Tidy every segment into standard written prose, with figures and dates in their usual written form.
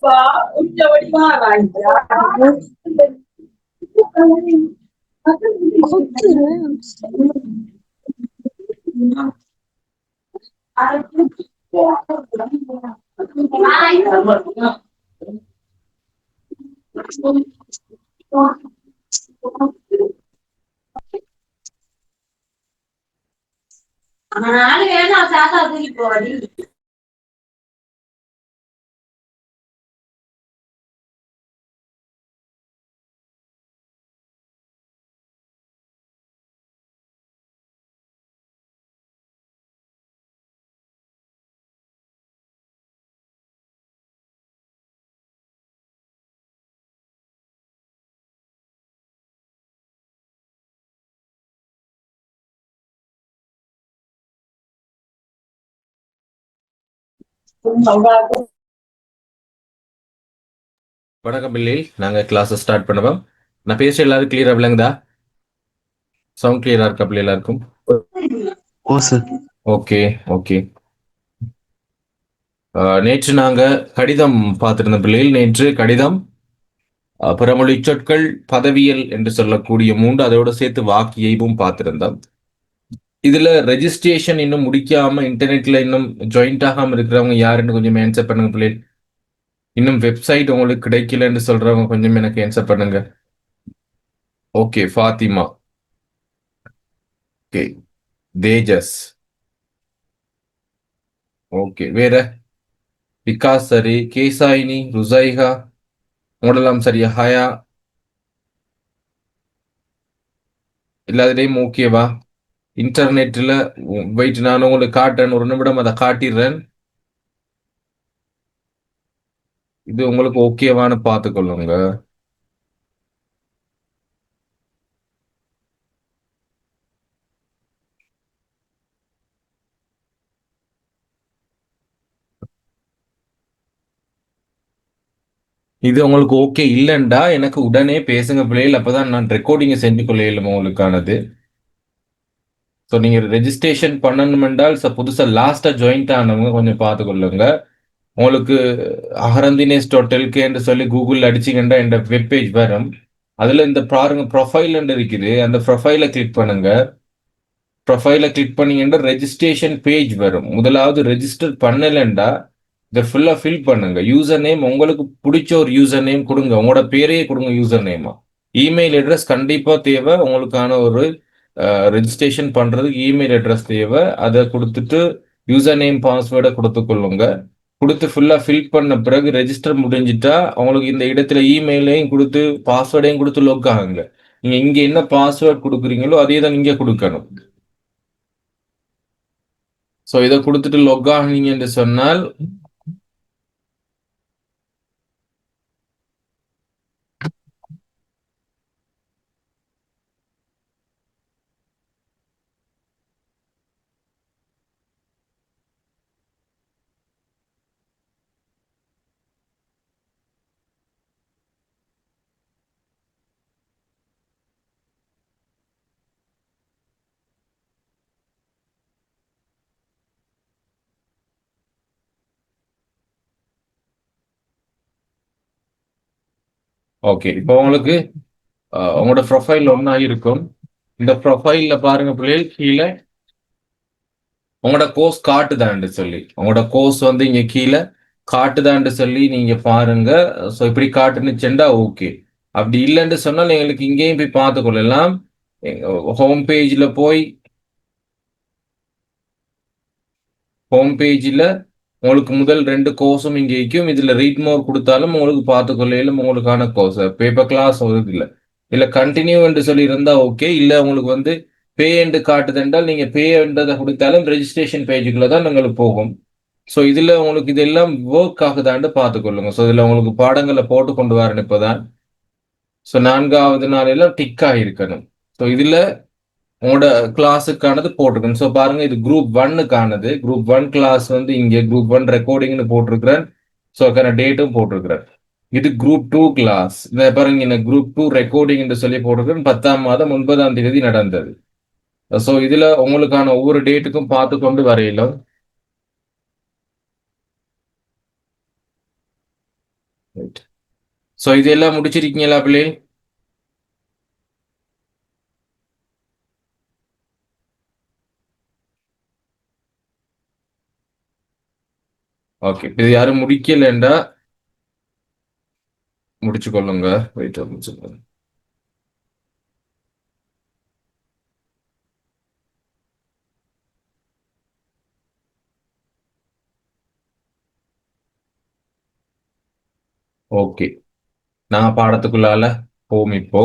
நாலு வேணா தாத்தா தூக்கி போடி. வணக்கம் பிள்ளை, நாங்கள் கிளாஸை ஸ்டார்ட் பண்ணுவோம். நான் பேச எல்லாரும் கிளியரா விளங்குதா? சவுண்ட் கிளியரா இருக்கா பிள்ளை எல்லாருக்கும்? Okay okay. நேற்று நாங்க கடிதம் பார்த்திருந்த பிள்ளைகள், நேற்று கடிதம் பிறமொழி சொற்கள் பதவியல் என்று சொல்லக்கூடிய 3 அதோட சேர்த்து வாக்கியையும் பார்த்திருந்தோம். இதுல ரெஜிஸ்ட்ரேஷன் இன்னும் முடிக்காம இன்டர்நெட்ல இன்னும் ஜாயிண்ட் ஆகாம இருக்கிறவங்க யாருன்னு கொஞ்சம் ஆன்சர் பண்ணுங்க பிள்ளை. இன்னும் வெப்சைட் உங்களுக்கு கிடைக்கலன்னு சொல்றவங்க கொஞ்சம் எனக்கு ஆன்சர் பண்ணுங்க. ஓகே, ஃபாத்திமா. ஓகே, தேஜஸ். ஓகே, வேற விகாஸ் சரி, கேசாயினி, ருசைகா உங்களெல்லாம் சரியா? ஹயா எல்லாத்துலேயும் ஓகேவா? இன்டர்நெட்டில் வெயிட், நான் உங்களுக்கு காட்டுறேன், ஒரு நிமிடம் அதை காட்டிடுறேன். இது உங்களுக்கு ஓகேவான்னு பார்த்துக்கொள்ளுங்க. இது உங்களுக்கு ஓகே இல்லைண்டா எனக்கு உடனே பேசுங்க பிள்ளைகள், அப்பதான் நான் ரெக்கார்டிங்கை செஞ்சு கொள்ளையிலும் உங்களுக்கானது. ஸோ நீங்கள் ரெஜிஸ்ட்ரேஷன் பண்ணணும் என்றால் புதுசாக லாஸ்ட்டாக ஜாயின்ட் ஆனவங்க கொஞ்சம் பார்த்துக்கொள்ளுங்க. உங்களுக்கு aharandines.lk சொல்லி கூகுளில் அடிச்சிங்கன்னா இந்த வெப்பேஜ் வரும். அதில் இந்த பாருங்க ப்ரொஃபைல் இருக்குது, அந்த ப்ரொஃபைலை கிளிக் பண்ணுங்க. ப்ரொஃபைலை கிளிக் பண்ணீங்கன்னா ரெஜிஸ்ட்ரேஷன் பேஜ் வரும். முதலாவது ரெஜிஸ்டர் பண்ணலைண்டா இதை ஃபுல்லாக ஃபில் பண்ணுங்க. யூசர் நேம் உங்களுக்கு பிடிச்ச ஒரு யூசர் நேம் கொடுங்க, உங்களோட பேரையே கொடுங்க யூசர் நேமா. இமெயில் அட்ரஸ் கண்டிப்பாக தேவை உங்களுக்கான ஒரு ரெஜிஸ்ட்ரேஷன் பண்ணுறதுக்கு இமெயில் அட்ரஸ் தேவை. அதை கொடுத்துட்டு யூசர் நேம் பாஸ்வேர்டை கொடுத்துக்கொள்ளுங்க. கொடுத்து ஃபுல்லாக ஃபில் பண்ண பிறகு ரெஜிஸ்டர் முடிஞ்சிட்டா உங்களுக்கு இந்த இடத்துல இமெயிலையும் கொடுத்து பாஸ்வேர்டையும் கொடுத்து லாக் ஆகுங்க. நீங்கள் இங்கே என்ன பாஸ்வேர்ட் கொடுக்குறீங்களோ அதே தான் இங்கே கொடுக்கணும். ஸோ இதை கொடுத்துட்டு லாக் ஆனீங்க என்று சொன்னால் ஓகே. இப்போ உங்களுக்கு உங்களோட ப்ரொஃபைல் ஒன்றா இருக்கும். இந்த ப்ரொஃபைல்ல பாருங்க பிள்ளைகள், கீழே உங்களோட கோர்ஸ் காட்டுதான்னு சொல்லி, உங்களோட கோர்ஸ் வந்து இங்க கீழே காட்டுதான்னு சொல்லி நீங்க பாருங்க. ஸோ இப்படி காட்டுனுச்சுண்டா ஓகே. அப்படி இல்லைன்னு சொன்னால் எங்களுக்கு இங்கேயும் போய் பார்த்து கொள்ளலாம். ஹோம் பேஜில் போய் ஹோம் பேஜில் உங்களுக்கு முதல் 2 கோர்ஸும் இங்கே இருக்கும். இதில் ரீட் மோர் கொடுத்தாலும் உங்களுக்கு பார்த்து கொள்ளையிலும் உங்களுக்கான கோர்ஸ் பேப்பர் கிளாஸ் வருது இல்லை. இல்லை கண்டினியூ என்று சொல்லி இருந்தா ஓகே. இல்லை உங்களுக்கு வந்து பே என்று காட்டுதென்றால் நீங்கள் பே என்றதை கொடுத்தாலும் ரெஜிஸ்ட்ரேஷன் பேஜுக்குள்ள தான் உங்களுக்கு போகும். ஸோ இதில் உங்களுக்கு இதெல்லாம் ஒர்க் ஆகுதான்னு பார்த்துக்கொள்ளுங்க. ஸோ இதில் உங்களுக்கு பாடங்களை போட்டு கொண்டு வரணும் இப்போதான். ஸோ 4வது நாளெல்லாம் டிக் ஆகிருக்கணும். ஸோ இதில் உங்களோட கிளாஸுக்கானது போட்டிருக்கேன். ஸோ பாருங்க, இது குரூப் 1க்கானது. குரூப் 1 கிளாஸ் வந்து இங்கே குரூப் 1 ரெக்கார்டிங்னு போட்டிருக்கிறேன். ஸோ அதுக்கான டேட்டும் போட்டிருக்கிறேன். இது குரூப் 2 கிளாஸ். இதை பாருங்க, இந்த குரூப் 2 ரெக்கார்டிங் என்று சொல்லி போட்டிருக்கிறேன். 10ஆம் மாதம் 9ஆம் தேதி நடந்தது. ஸோ இதுல உங்களுக்கான ஒவ்வொரு டேட்டுக்கும் பார்த்து கொண்டு வரையிலும் ஸோ இதெல்லாம் முடிச்சிருக்கீங்களா பிள்ளை? ஓகே, இது யாரும் முடிக்கலண்டா முடிச்சு கொள்ளுங்க. வெயிட் முடிச்சுக்கோங்க. ஓகே, நான் பாடத்துக்குள்ளால போம் இப்போ.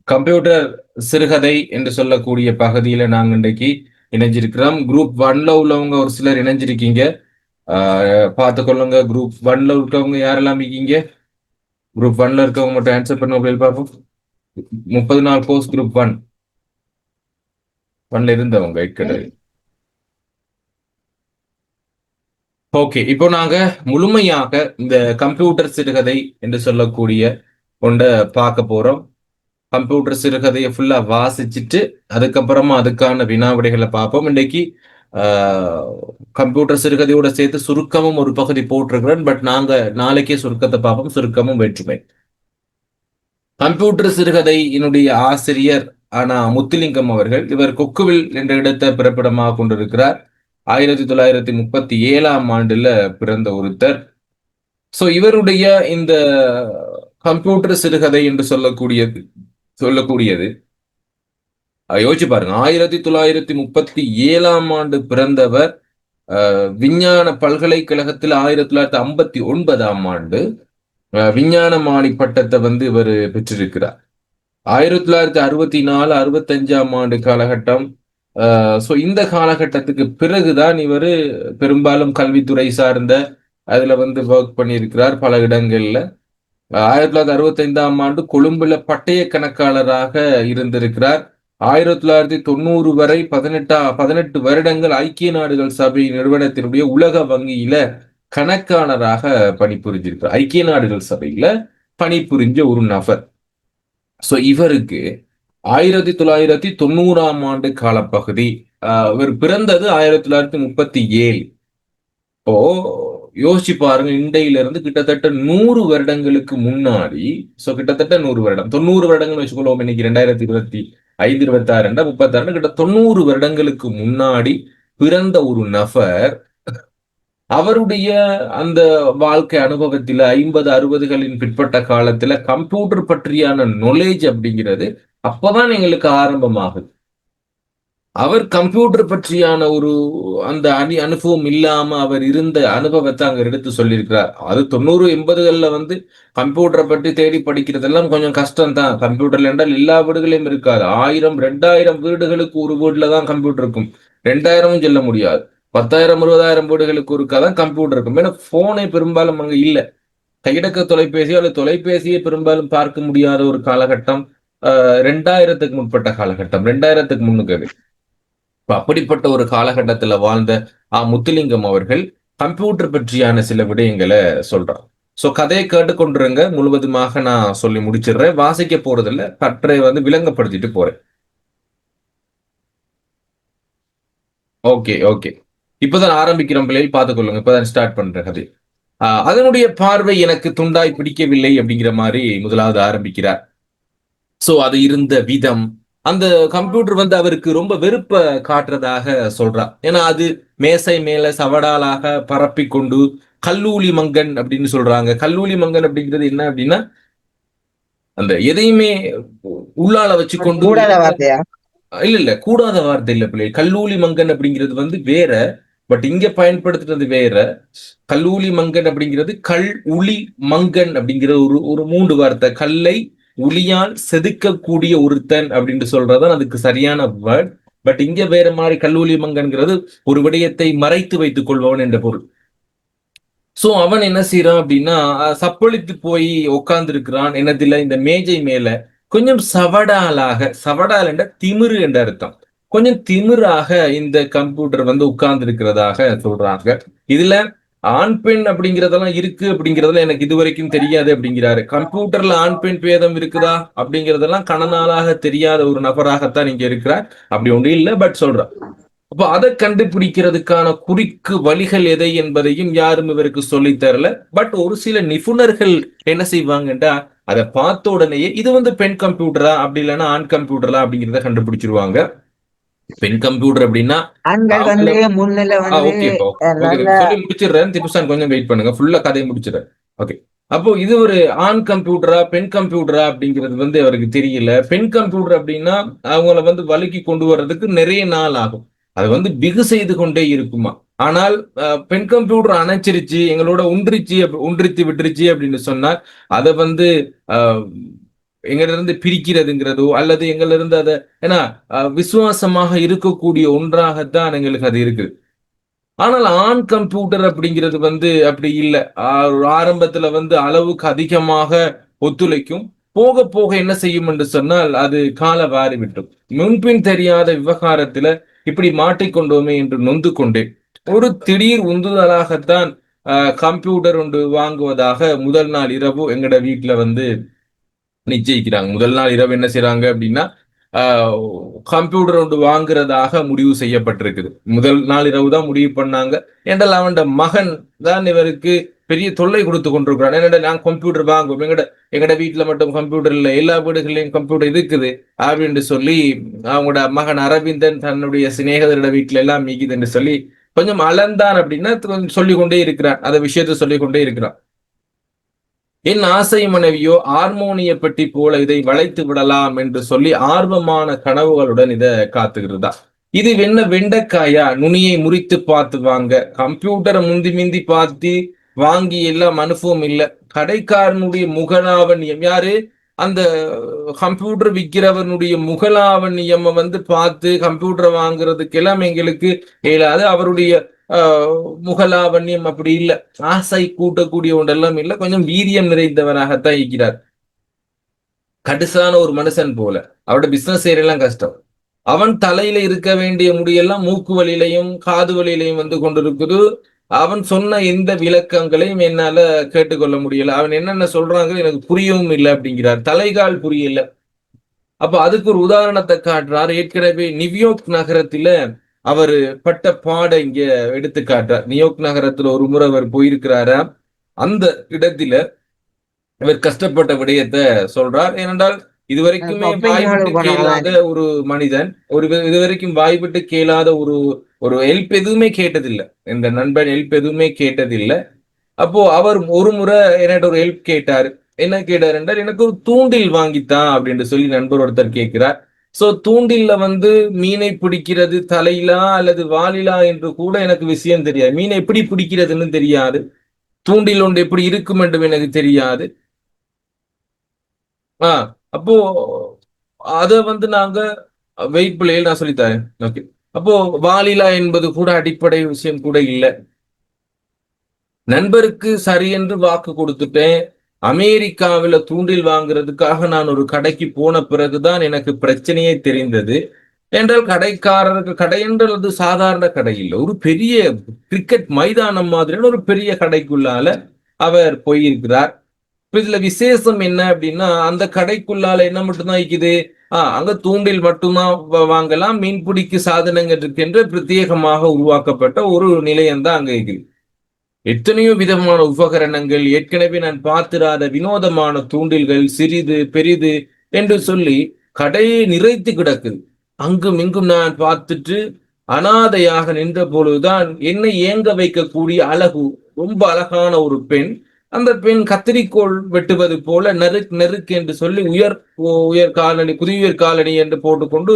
கம்ப்யூட்டர் சிறுகதை என்று சொல்லக்கூடிய பகுதியில நாங்க இன்றைக்கு இணைஞ்சிருக்கிறோம். குரூப் 1ல உள்ளவங்க ஒரு சிலர் இணைஞ்சிருக்கீங்க. பார்த்துக்கொள்ளுங்க. குரூப் 1ல இருக்கவங்க யாரெல்லாம் இருக்கீங்க? குரூப் 1ல இருக்கவங்க மட்டும் ஆன்சர் பண்ண மொபைல் பார்ப்போம். 30 நாள் கோர்ஸ் குரூப் 1ல இருந்தவங்க கிடையாது. ஓகே, இப்போ நாங்க முழுமையாக இந்த கம்ப்யூட்டர் சிறுகதை என்று சொல்லக்கூடிய ஒன்றை பார்க்க போறோம். கம்ப்யூட்டர் சிறுகதையை ஃபுல்லா வாசிச்சுட்டு அதுக்கப்புறமா அதுக்கான வினாவிடைகளை பார்ப்போம். இன்னைக்கு கம்ப்யூட்டர் சிறுகதையோட சேர்த்து சுருக்கமும் ஒரு பகுதி போட்டிருக்கிறேன். பட் நாங்க நாளைக்கே சுருக்கத்தை பார்ப்போம். சுருக்கமும் வேற்றுமை. கம்ப்யூட்டர் சிறுகதை என்னுடைய ஆசிரியர் ஆனா முத்துலிங்கம் அவர்கள். இவர் கொக்குவில் என்ற இடத்தை பிறப்பிடமாக கொண்டிருக்கிறார். 1937ஆம் ஆண்டுல பிறந்த ஒருத்தர். சோ இவருடைய இந்த கம்ப்யூட்டர் சிறுகதை என்று சொல்லக்கூடியது யோசிச்சு பாருங்க. 1937ஆம் ஆண்டு பிறந்தவர். விஞ்ஞான பல்கலைக்கழகத்தில் 1959ஆம் ஆண்டு விஞ்ஞானமானி பட்டத்தை இவர் பெற்றிருக்கிறார். 1964 65ஆம் ஆண்டு காலகட்டம். ஸோ இந்த காலகட்டத்துக்கு பிறகுதான் இவர் பெரும்பாலும் கல்வித்துறை சார்ந்த அதுல ஒர்க் பண்ணியிருக்கிறார் பல இடங்கள்ல. 1965ஆம் ஆண்டு கொழும்புல பட்டய கணக்காளராக இருந்திருக்கிறார். 1990 வரை 18 வருடங்கள் ஐக்கிய நாடுகள் சபை நிறுவனத்தினுடைய உலக வங்கியில கணக்காளராக பணிபுரிஞ்சிருக்கிறார். ஐக்கிய நாடுகள் சபையில பணிபுரிஞ்ச ஒரு நபர். சோ இவருக்கு 1990ஆம் ஆண்டு காலப்பகுதி. இவர் பிறந்தது 1937. இப்போ யோசிச்சு பாருங்க, இண்டையில இருந்து கிட்டத்தட்ட 100 வருடங்களுக்கு முன்னாடி. சோ கிட்டத்தட்ட 100 வருடம், 90 வருடங்கள் வச்சுக்கொள்வோம். இன்னைக்கு 2025 26 36 கிட்ட 90 வருடங்களுக்கு முன்னாடி பிறந்த ஒரு நபர் அவருடைய அந்த வாழ்க்கை அனுபவத்தில 50 60களின் பிற்பட்ட காலத்துல கம்ப்யூட்டர் பற்றியான நாலேஜ் அப்படிங்கிறது அப்பதான் எங்களுக்கு ஆரம்பமாகுது. அவர் கம்ப்யூட்டர் பற்றியான ஒரு அந்த அனுபவம் இல்லாம அவர் இருந்த அனுபவத்தை அங்க எடுத்து சொல்லியிருக்கிறார். அது 90 80களில் கம்ப்யூட்டரை பற்றி தேடி படிக்கிறதெல்லாம் கொஞ்சம் கஷ்டம் தான். கம்ப்யூட்டர்ல என்றால் எல்லா வீடுகளையும் இருக்காது. 1000 2000 வீடுகளுக்கு ஒரு வீட்டுல தான் கம்ப்யூட்டர் இருக்கும். 2000 சொல்ல முடியாது. 10,000 20,000 வீடுகளுக்கு ஒருக்காதான் கம்ப்யூட்டர் இருக்கும். ஏன்னா போனே பெரும்பாலும் அங்க இல்ல. கையடக்க தொலைபேசியோ அல்லது தொலைபேசியை பெரும்பாலும் பார்க்க முடியாத ஒரு காலகட்டம். 2000க்கு முற்பட்ட காலகட்டம், 2000க்கு முன்னுக்கு. அப்படிப்பட்ட ஒரு காலகட்டத்துல வாழ்ந்த முத்துலிங்கம் அவர்கள் கம்ப்யூட்டர் பற்றியான சில விடயங்களை சொல்றார். சோ கதையை கேட்டுக்கொண்டிருங்க. முழுவதுமாக நான் சொல்லி முடிச்சிடுறேன். வாசிக்க போறதில்ல, கற்றை விளங்கப்படுத்திட்டு போறேன். ஓகே இப்பதான் ஆரம்பிக்கிறோம் பிள்ளைகள், பார்த்துக்கொள்ளுங்க. இப்பதான் ஸ்டார்ட் பண்ற கதை. அதனுடைய பார்வை எனக்கு துண்டாய் பிடிக்கவில்லை அப்படிங்கிற மாதிரி முதலாவது ஆரம்பிக்கிறார். சோ அது இருந்த விதம், அந்த கம்ப்யூட்டர் அவருக்கு ரொம்ப வெறுப்ப காட்டுறதாக சொல்றார். ஏன்னா அது மேசை மேல சவடாலாக பரப்பி கொண்டு கல்லூலி மங்கன் அப்படின்னு சொல்றாங்க. கல்லூலி மங்கன் அப்படிங்கிறது என்ன அப்படின்னா, அந்த எதையுமே உள்ளால வச்சு கொண்டு. இல்ல கூடாத வார்த்தை இல்ல பிள்ளை. கல்லூலி மங்கன் அப்படிங்கிறது வேற. பட் இங்க பயன்படுத்துறது வேற. கல்லூலி மங்கன் அப்படிங்கிறது கல் உளி மங்கன் அப்படிங்கிற ஒரு 3 வார்த்தை. கல்லை உளியால் செதுக்கக்கூடிய ஒருத்தன் அப்படின்னு சொல்றதான் அதுக்கு சரியான வேர்ட். பட் இங்க வேற மாதிரி. கல்லூலி மங்கன்கிறது ஒரு விடயத்தை மறைத்து வைத்துக் கொள்பவன் என்ற பொருள். சோ அவன் என்ன செய்யறான் அப்படின்னா, சப்பளித்து போய் உட்கார்ந்து இருக்கிறான். என்னத்துல இந்த மேஜை மேல கொஞ்சம் சவடால் என்ற திமிரு என்ற அர்த்தம். கொஞ்சம் திமிராக இந்த கம்ப்யூட்டர் உட்கார்ந்து இருக்கிறதாக சொல்றாங்க. இதுல ஆண் பெண் அப்படிங்கறதெல்லாம் இருக்கு அப்படிங்கறதெல்லாம் எனக்கு இதுவரைக்கும் தெரியாது அப்படிங்கிறாரு. கம்ப்யூட்டர்ல ஆண் பெண் பேதம் இருக்குதா அப்படிங்கறதெல்லாம் கணநாளாக தெரியாத ஒரு நபராகத்தான் இங்க இருக்கிறார். அப்படி ஒன்று இல்லை, பட் சொல்றான். அப்ப அதை கண்டுபிடிக்கிறதுக்கான குறிக்கு வழிகள் எதை என்பதையும் யாரும் இவருக்கு சொல்லித் தரல. பட் ஒரு சில நிபுணர்கள் என்ன செய்வாங்கன்றா, அதை பார்த்த உடனேயே இது பெண் கம்ப்யூட்டரா அப்படி இல்லைன்னா ஆண் கம்ப்யூட்டரா அப்படிங்கிறத கண்டுபிடிச்சிருவாங்க. பெண் கம்ப்யூட்டர் அப்படின்னா ஆண்கள் அவங்கள முன்னில ஓகேப்பா ஓகே நல்ல சொல்லி முடிச்சிடுறேன். திப்புசான் கொஞ்சம் வெயிட் பண்ணுங்க, ஃபுல்லா கதையை முடிச்சிடுறேன். ஓகே, அப்போ இது ஒரு ஆண் கம்ப்யூட்டரா பெண் கம்ப்யூட்டரா அப்படிங்கிறது அவருக்கு தெரியல. பெண் கம்ப்யூட்டர் அப்படின்னா அவங்கள வழுக்கி கொண்டு வர்றதுக்கு நிறைய நாள் ஆகும். அது பிகு செய்து கொண்டே இருக்குமா. ஆனால் பெண் கம்ப்யூட்டர் அணைச்சிருச்சு, எங்களோட ஒன்றித்து விட்டுருச்சு அப்படின்னு சொன்னால் அதை எங்களிருந்து பிரிக்கிறதுங்கிறதோ அல்லது எங்களிருந்து அதை ஏன்னா விசுவாசமாக இருக்கக்கூடிய ஒன்றாகத்தான் எங்களுக்கு அது இருக்குது. ஆனால் ஆண் கம்ப்யூட்டர் அப்படிங்கிறது அப்படி இல்லை. ஆரம்பத்துல அளவுக்கு அதிகமாக ஒத்துழைக்கும். போக போக என்ன செய்யும் என்று சொன்னால் அது கால வாரி விட்டும். முன்பின் தெரியாத விவகாரத்துல இப்படி மாட்டிக்கொண்டோமே என்று நொந்து கொண்டேன். ஒரு திடீர் உந்துதலாகத்தான் கம்ப்யூட்டர் ஒன்று வாங்குவதாக முதல் நாள் இரவு எங்கட வீட்டுல நிச்சயிக்கிறாங்க. முதல் நாள் இரவு என்ன செய்யறாங்க அப்படின்னா கம்ப்யூட்டர் ஒன்று வாங்குறதாக முடிவு செய்யப்பட்டிருக்குது. முதல் நாள் இரவு தான் முடிவு பண்ணாங்க. என்றால் அவன் மகன் தான் இவருக்கு பெரிய தொல்லை கொடுத்து கொண்டிருக்கிறான். என்னடா நான் கம்ப்யூட்டர் வாங்குவோம், எங்கட வீட்டுல மட்டும் கம்ப்யூட்டர் இல்லை, எல்லா வீடுகள்லயும் கம்ப்யூட்டர் இருக்குது அப்படின்னு சொல்லி அவங்களோட மகன் அரவிந்தன் தன்னுடைய சிநேகிதரோட வீட்டுல எல்லாம் மிகுது என்று சொல்லி கொஞ்சம் அளந்தான் அப்படின்னா சொல்லிக்கொண்டே இருக்கிறான். அந்த விஷயத்த சொல்லிக்கொண்டே இருக்கிறான். என் ஆசை மனைவியோ ஹார்மோனிய பெட்டி போல இதை வளைத்து விடலாம் என்று சொல்லி ஆர்வமான கனவுகளுடன் இதை காத்துக்கிறதா. இது வெண்டைக்காயா, நுனியை முறித்து பார்த்து வாங்க. கம்ப்யூட்டரை முந்தி பார்த்து வாங்கி எல்லாம் அனுபவம் இல்லை. கடைக்காரனுடைய முகலாவண்யம் யாரு, அந்த கம்ப்யூட்டர் விற்கிறவனுடைய முகலாவண்யம் பார்த்து கம்ப்யூட்டரை வாங்குறதுக்கு எல்லாம் எங்களுக்கு இயலாது. அவருடைய முகலாவண்யம் அப்படி இல்லை, ஆசை கூட்டக்கூடிய ஒன்றெல்லாம் இல்லை, கொஞ்சம் வீரியம் நிறைந்தவனாகத்தான் இருக்கிறார். கடுசான ஒரு மனுஷன் போல. அவரோட பிசினஸ் செய்யறெல்லாம் கஷ்டம். அவன் தலையில இருக்க வேண்டிய முடியெல்லாம் மூக்கு வழியிலையும் காது வழியிலையும் கொண்டிருக்குது. அவன் சொன்ன எந்த விளக்கங்களையும் என்னால கேட்டுக்கொள்ள முடியல. அவன் என்னென்ன சொல்றாங்க எனக்கு புரியவும் இல்லை அப்படிங்கிறார். தலைகால் புரியல. அப்ப அதுக்கு ஒரு உதாரணத்தை காட்டுறார். ஏற்கனவே நியூயார்க் நகரத்துல அவர் பட்ட பாட இங்க எடுத்து காட்டுறார். நியூயார்க் நகரத்துல ஒரு முறை அவர் போயிருக்கிறாரா. அந்த இடத்துல இவர் கஷ்டப்பட்ட விடயத்தை சொல்றார். ஏனென்றால் இதுவரைக்குமே வாய்விட்டு கேளாத ஒரு மனிதன், இதுவரைக்கும் வாய்விட்டு கேளாத ஒரு ஹெல்ப் எதுவுமே கேட்டதில்லை. இந்த நண்பன் ஹெல்ப் எதுவுமே கேட்டதில்லை. அப்போ அவர் ஒரு முறை என்கிட்ட ஒரு ஹெல்ப் கேட்டாரு. என்ன கேட்டார் என்றால், எனக்கு ஒரு தூண்டில் வாங்கித்தான் அப்படின்னு சொல்லி நண்பர் ஒருத்தர் கேட்கிறார். சோ தூண்டில்ல மீனை பிடிக்கிறது தலையிலா அல்லது வாலிலா என்று கூட எனக்கு விஷயம் தெரியாது. மீனை எப்படி பிடிக்கிறதுன்னு தெரியாது. தூண்டில் ஒன்று எப்படி இருக்கும் என்றும் எனக்கு தெரியாது. அப்போ அத நாங்க வெயிட் பிள்ளைகள் நான் சொல்லித்தரேன். ஓகே, அப்போ வாலிலா என்பது கூட அடிப்படை விஷயம் கூட இல்லை. நண்பருக்கு சரி என்று வாக்கு கொடுத்துட்டேன். அமெரிக்காவில தூண்டில் வாங்குறதுக்காக நான் ஒரு கடைக்கு போன பிறகுதான் எனக்கு பிரச்சனையே தெரிந்தது. என்றால் கடைக்காரருக்கு கடை என்றால் அது சாதாரண கடை இல்லை, ஒரு பெரிய கிரிக்கெட் மைதானம் மாதிரியான ஒரு பெரிய கடைக்குள்ளால அவர் போயிருக்கிறார். இதுல விசேஷம் என்ன அப்படின்னா, அந்த கடைக்குள்ளால என்ன மட்டும்தான் இருக்குது, அங்க தூண்டில் மட்டும்தான் வாங்கலாம், மீன்பிடிக்கு சாதனங்கள் இருக்கின்ற பிரத்யேகமாக உருவாக்கப்பட்ட ஒரு நிலையம் தான் அங்க இருக்குது. எத்தனையோ விதமான உபகரணங்கள், ஏற்கனவே நான் பார்த்திராத வினோதமான தூண்டில்கள், சிறிது பெரிது என்று சொல்லி கடையை நிறைத்து கிடக்குது. அங்கும் இங்கும் நான் பார்த்துட்டு அனாதையாக நின்ற பொழுதுதான் என்னை ஏங்க வைக்கக்கூடிய அழகு, ரொம்ப அழகான ஒரு பெண். அந்த பெண் கத்திரிக்கோள் வெட்டுவது போல நெருக்கு என்று சொல்லி உயர் காலணி, புதியுயர் காலணி என்று போட்டுக்கொண்டு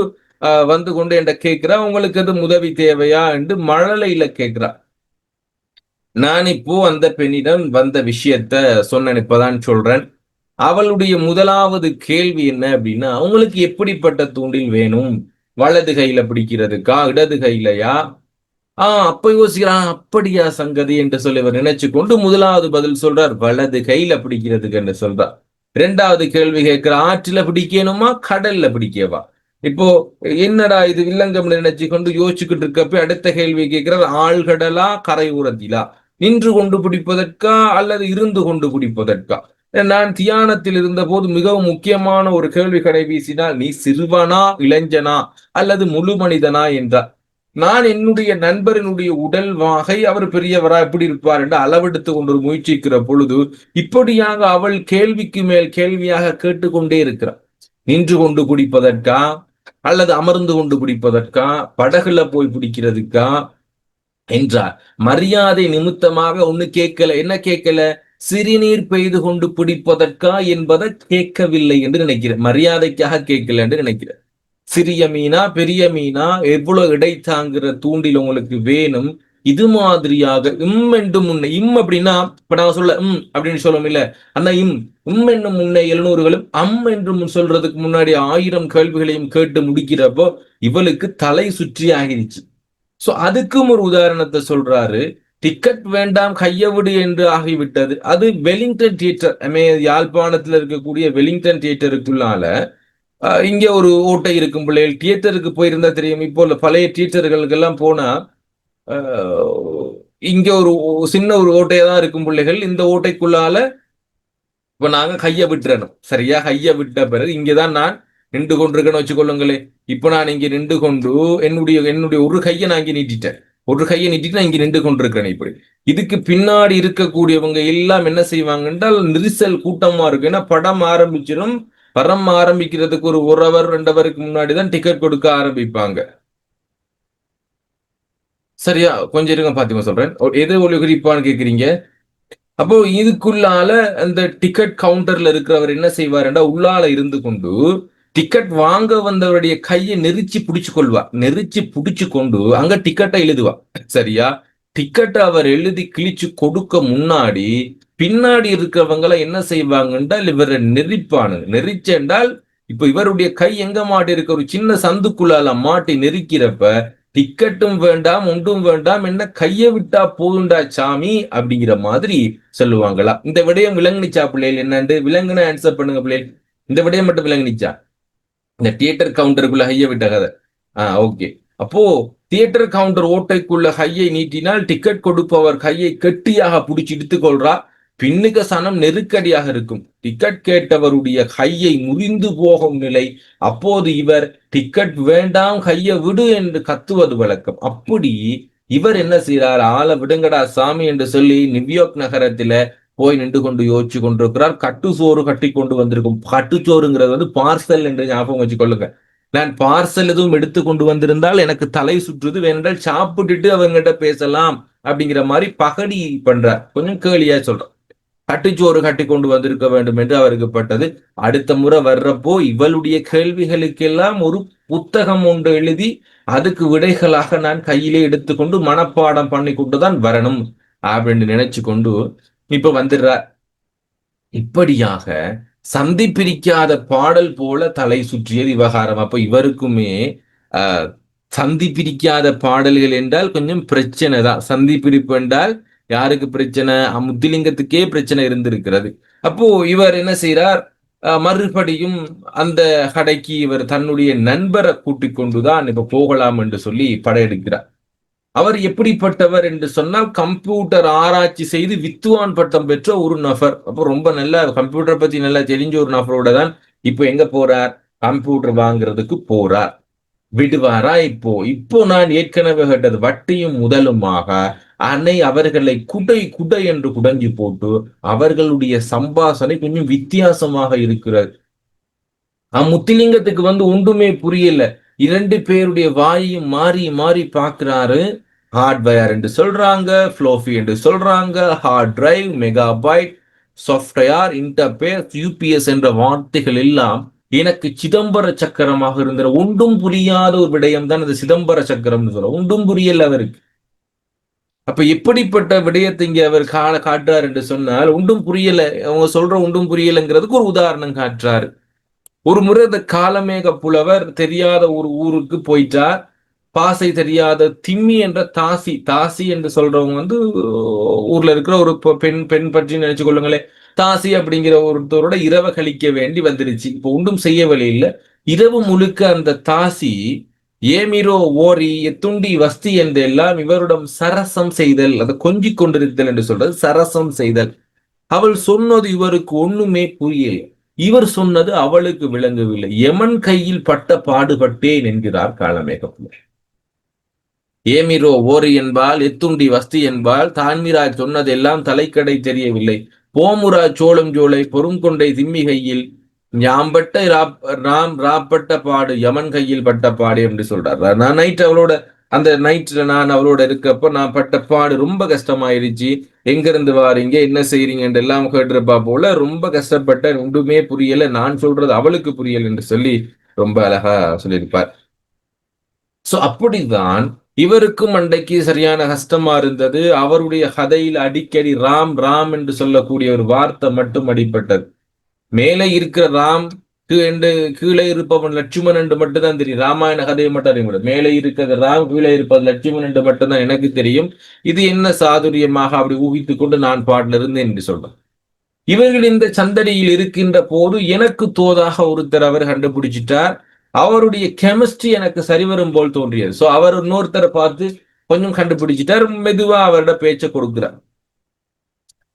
வந்து கொண்டு என்ற கேட்கிறா. உங்களுக்கு எது உதவி தேவையா என்று மழலையில கேட்கிறா. நான் இப்போ அந்த பெண்ணிடம் வந்த விஷயத்த சொன்னேன், இப்பதான் சொல்றேன். அவளுடைய முதலாவது கேள்வி என்ன அப்படின்னா, அவங்களுக்கு எப்படிப்பட்ட தூண்டில் வேணும், வலது கையில பிடிக்கிறதுக்கா இடது கையிலையா? அப்ப யோசிக்கிறான், அப்படியா சங்கதி என்று சொல்லி இவர் நினைச்சு கொண்டு முதலாவது பதில் சொல்றார், வலது கையில பிடிக்கிறதுக்கு என்று சொல்றார். இரண்டாவது கேள்வி கேட்கிற, ஆற்றில பிடிக்கணுமா கடல்ல பிடிக்கவா? இப்போ என்னடா இது வில்லங்கம் நினைச்சு கொண்டு யோசிச்சுக்கிட்டு இருக்கப்ப அடுத்த கேள்வி கேட்கிறார், ஆழ்கடலா கரை உரத்திலா, நின்று கொண்டு பிடிப்பதற்கா அல்லது இருந்து கொண்டு பிடிப்பதற்கா? நான் தியானத்தில் இருந்த போது மிகவும் முக்கியமான ஒரு கேள்வி கடை வீசினால், நீ சிறுவனா இளைஞனா அல்லது முழு மனிதனா என்றார். நான் என்னுடைய நண்பரினுடைய உடல் வாகை அவர் பெரியவரா எப்படி இருப்பார் என்று அளவெடுத்து கொண்டு முயற்சிக்கிற பொழுது இப்படியாக அவள் கேள்விக்கு மேல் கேள்வியாக கேட்டுக்கொண்டே இருக்கிறார். நின்று கொண்டு குடிப்பதற்கா அல்லது அமர்ந்து கொண்டு குடிப்பதற்கா, படகுல போய் பிடிக்கிறதுக்கா என்றார். மரியாதை நிமித்தமாக ஒண்ணு கேட்கல. என்ன கேட்கல? சிறுநீர் பெய்து கொண்டு பிடிப்பதற்கா என்பதை கேட்கவில்லை என்று நினைக்கிறேன். மரியாதைக்காக கேட்கல என்று நினைக்கிறேன். சிறிய மீனா பெரிய மீனா, எவ்வளவு இடை தாங்குற தூண்டில் உங்களுக்கு வேணும், இது மாதிரியாக என்று முன்ன அப்படின்னா இப்ப நான் சொல்ல அப்படின்னு சொல்லும் இல்ல, அந்த என்னும் முன்னே 700களும் என்று சொல்றதுக்கு முன்னாடி 1000 கேள்விகளையும் கேட்டு முடிக்கிறப்போ இவளுக்கு தலை சுற்றி ஆகிருச்சு. சோ அதுக்கும் ஒரு உதாரணத்தை சொல்றாரு. டிக்கெட் வேண்டாம் கைய விடு என்று ஆகிவிட்டது. அது வெலிங்டன் தியேட்டர், யாழ்ப்பாணத்துல இருக்கக்கூடிய வெலிங்டன் தியேட்டருக்குள்ளால இங்க ஒரு ஓட்டை இருக்கும். பிள்ளைகள் தியேட்டருக்கு போயிருந்தா தெரியும். இப்போ பழைய தியேட்டர்களுக்கு எல்லாம் போனா இங்க ஒரு சின்ன ஒரு ஓட்டையா தான் இருக்கும் பிள்ளைகள். இந்த ஓட்டைக்குள்ளால இப்ப நாங்க கைய விட்டுறணும். சரியா? கைய விட்ட பிறகு இங்கதான் நான் நின்று கொண்டிருக்கேன்னு வச்சுக்கொள்ளுங்களே. இப்ப நான் இங்க நின்று கொண்டு என்னுடைய ஒரு கையை நான் இங்க நீட்டிட்டேன். ஒரு கையை நீட்டிட்டு நான் இங்க நின்று கொண்டிருக்கிறேன். இப்படி இதுக்கு பின்னாடி இருக்கக்கூடியவங்க எல்லாம் என்ன செய்வாங்க என்றால் நெரிசல் கூட்டமா இருக்கு. ஏன்னா படம் ஆரம்பிச்சிடும். படம் ஆரம்பிக்கிறதுக்கு ஒரு 1 hour 2 hourக்கு முன்னாடிதான் டிக்கெட் கொடுக்க ஆரம்பிப்பாங்க. சரியா? கொஞ்சம் இருங்க பாத்திமா சொல்றேன். எது ஒளி குறிப்பான்னு கேக்குறீங்க. அப்போ இதுக்குள்ளால அந்த டிக்கெட் கவுண்டர்ல இருக்கிறவர் என்ன செய்வாருன்னா உள்ளால இருந்து கொண்டு டிக்கெட் வாங்க வந்தவருடைய கையை நெரிச்சு பிடிச்சு கொள்வா. நெரிச்சு பிடிச்சு கொண்டு அங்க டிக்கெட்டை எழுதுவா. சரியா? டிக்கெட்டை அவர் எழுதி கிழிச்சு கொடுக்க முன்னாடி பின்னாடி இருக்கிறவங்களை என்ன செய்வாங்க என்றால் இவரை நெரிச்சு என்றால் இப்ப இவருடைய கை எங்க மாட்டி இருக்க ஒரு சின்ன சந்துக்குள்ளால மாட்டி நெரிக்கிறப்ப டிக்கெட்டும் வேண்டாம் ஒன்றும் வேண்டாம், என்ன கையை விட்டா போகுண்டா சாமி அப்படிங்கிற மாதிரி சொல்லுவாங்களா. இந்த விடயம் விளங்குனிச்சா பிள்ளைகள்? என்னண்டு விலங்குன ஆன்சர் பண்ணுங்க பிள்ளைகள். இந்த விடயம் மட்டும் விளங்குனிச்சா? இந்த தியேட்டர் கவுண்டருக்குள்ள கையை விட்ட கதை. ஓகே. அப்போ தியேட்டர் கவுண்டர் ஓட்டைக்குள்ள கையை நீட்டினால் டிக்கெட் கொடுப்பவர் கையை கெட்டியாக பிடிச்சி இழுத்துக்கொள்றா. பின்னுக்கு சனம் நெருக்கடியாக இருக்கும். டிக்கெட் கேட்டவருடைய கையை முறிந்து போகும் நிலை. அப்போது இவர் டிக்கெட் வேண்டாம் கையை விடு என்று கத்துவது வழக்கம். அப்படி இவர் என்ன செய்யறார்? ஆளை விடுங்கடா சாமி என்று சொல்லி நியூயார்க் நகரத்தில போய் நின்று கொண்டு யோசிச்சு கொண்டிருக்கிறார். கட்டுச்சோறு கட்டி கொண்டு வந்திருக்கும். கட்டுச்சோறுங்கிறது பார்சல் என்று ஞாபகம் வச்சுக்கொள்ளுங்க. நான் பார்சல் எதுவும் எடுத்து கொண்டு வந்திருந்தால் எனக்கு தலை சுற்றுது, வேணால் சாப்பிட்டுட்டு அவங்ககிட்ட பேசலாம் அப்படிங்கிற மாதிரி பகடி பண்றார். கொஞ்சம் கேலியா சொல்றேன். கட்டுச்சோறு கட்டி கொண்டு வந்திருக்க வேண்டும் என்று அவருக்கு பட்டது. அடுத்த முறை வர்றப்போ இவளுடைய கேள்விகளுக்கெல்லாம் ஒரு புத்தகம் ஒன்று எழுதி அதுக்கு விடைகளாக நான் கையிலே எடுத்துக்கொண்டு மனப்பாடம் பண்ணி கொண்டுதான் வரணும் அப்படின்னு நினைச்சு கொண்டு இப்ப வந்துடுறார். இப்படியாக சந்தி பிரிக்காத பாடல் போல தலை சுற்றியது விவகாரம். அப்ப இவருக்குமே சந்தி பிரிக்காத பாடல்கள் என்றால் கொஞ்சம் பிரச்சனை தான். சந்தி பிரிப்பு என்றால் யாருக்கு பிரச்சனை? முத்துலிங்கத்துக்கே பிரச்சனை இருந்திருக்கிறது. அப்போ இவர் என்ன செய்யறார்? மறுபடியும் அந்த கடைக்கு இவர் தன்னுடைய நண்பரை கூட்டிக் கொண்டுதான் இப்ப போகலாம் என்று சொல்லி படையெடுக்கிறார். அவர் எப்படிப்பட்டவர் என்று சொன்னால் கம்ப்யூட்டர் ஆராய்ச்சி செய்து வித்துவான் பட்டம் பெற்ற ஒரு நபர். அப்போ ரொம்ப நல்ல கம்ப்யூட்டர் பத்தி நல்லா தெரிஞ்ச ஒரு நபரோட தான் இப்ப எங்க போறார்? கம்ப்யூட்டர் வாங்குறதுக்கு போறார். விடுவாரா? இப்போ நான் ஏற்கனவே கேட்டது வட்டியும் முதலுமாக அன்னை அவர்களை குடை என்று குடஞ்சி போட்டு அவர்களுடைய சம்பாஷணை கொஞ்சம் வித்தியாசமாக இருக்கிறது. முத்திலிங்கத்துக்கு ஒன்றுமே புரியல. 2 பேருடைய வாயையும் மாறி மாறி பார்க்கிறாரு. ஹார்ட்வேர் என்று சொல்றாங்க, ஃப்ளோஃபி என்று சொல்றாங்க, hard drive, megabyte, software, interface, UPS என்ற வார்த்தைகள் எல்லாம் எனக்கு சிதம்பர சக்கரமாக இருந்த ஒன்றும் புரியாத ஒரு விடயம் தான் அது சிதம்பர சக்கரம்னு சொல்ல. ஒன்றும் புரியல அவருக்கு. அப்ப எப்படிப்பட்ட விடயத்தை இங்க அவர் காட்டுறாரு என்று சொன்னால் ஒன்றும் புரியல. அவங்க சொல்ற ஒன்றும் புரியலைங்கிறதுக்கு ஒரு உதாரணம் காட்டுறாரு. ஒரு முறை இந்த காலமேக புலவர் தெரியாத ஒரு ஊருக்கு போயிட்டார். பாசை தெரியாத திம்மி என்ற தாசி என்று சொல்றவங்க ஊர்ல இருக்கிற ஒரு பெண் பற்றி நினைச்சு கொள்ளுங்களேன். தாசி அப்படிங்கிற ஒருத்தரோட இரவை கழிக்க வேண்டி வந்துருச்சு. இப்ப ஒன்றும் செய்ய வழியில்லை. இரவு முழுக்க அந்த தாசி ஏமிரோ ஓரி எத்துண்டி வஸ்தி என்றெல்லாம் இவரிடம் சரசம் செய்தல், அதை கொஞ்சிக் கொண்டிருத்தல் என்று சொல்றது சரசம் செய்தல். அவள் சொன்னது இவருக்கு ஒண்ணுமே புரியல. இவர் சொன்னது அவளுக்கு விளங்கவில்லை. யமன் கையில் பட்ட பாடுபட்டேன் என்கிறார் காலமேக புலவர். ஏமிரோ ஓரி என்பால் எத்துண்டி வஸ்தி என்பால் தான்மிராஜ் சொன்னதெல்லாம் தலைக்கடை தெரியவில்லை. போமுரா சோளம் ஜோலை பொறுங்கொண்டை திம்மி கையில் ஞாம்பட்ட ராம் ராப்பட்ட பாடு யமன் கையில் பட்ட பாடு என்று சொல்றார். நான் நைட் அவளோட அந்த நைட்ல நான் அவளோட இருக்கப்போ நான் பட்ட பாடு ரொம்ப கஷ்டமாயிருச்சு. எங்க இருந்து வாரீங்க, என்ன செய்றீங்க எல்லாம் கேட்டிருப்பா போல. ரொம்ப கஷ்டப்பட்ட, ஒன்றுமே புரியல, நான் சொல்றது அவளுக்கு புரியல என்று சொல்லி ரொம்ப அழகா சொல்லியிருப்பார். சோ அப்படிதான் இவருக்கும் அன்றைக்கு சரியான கஷ்டமா இருந்தது. அவருடைய கதையில் அடிக்கடி ராம் ராம் என்று சொல்லக்கூடிய ஒரு வார்த்தை மட்டும் அடிப்பட்டது. மேலே இருக்கிற ராம் என்று கீழே இருப்பவன் லட்சுமணன் என்று மட்டும்தான் தெரியும். ராமாயண கதையை மட்டும் அறிய மேலே இருக்கிறது ராம், கீழே இருப்பது லட்சுமணன் என்று மட்டும்தான் எனக்கு தெரியும். இது என்ன சாதுரியமாக அப்படி ஊகித்துக் கொண்டு நான் பாட்டில் இருந்தேன் என்று சொல்றேன். இவர்கள் இந்த சந்தடியில் இருக்கின்ற போது எனக்கு தோதாக ஒருத்தர் அவர் கண்டுபிடிச்சிட்டார். அவருடைய கெமிஸ்ட்ரி எனக்கு சரிவரும் போல் தோன்றியது. சோ அவர் இன்னொருத்தரை பார்த்து கொஞ்சம் கண்டுபிடிச்சிட்டார். மெதுவா அவரோட பேச்சை கொடுக்கிறார்.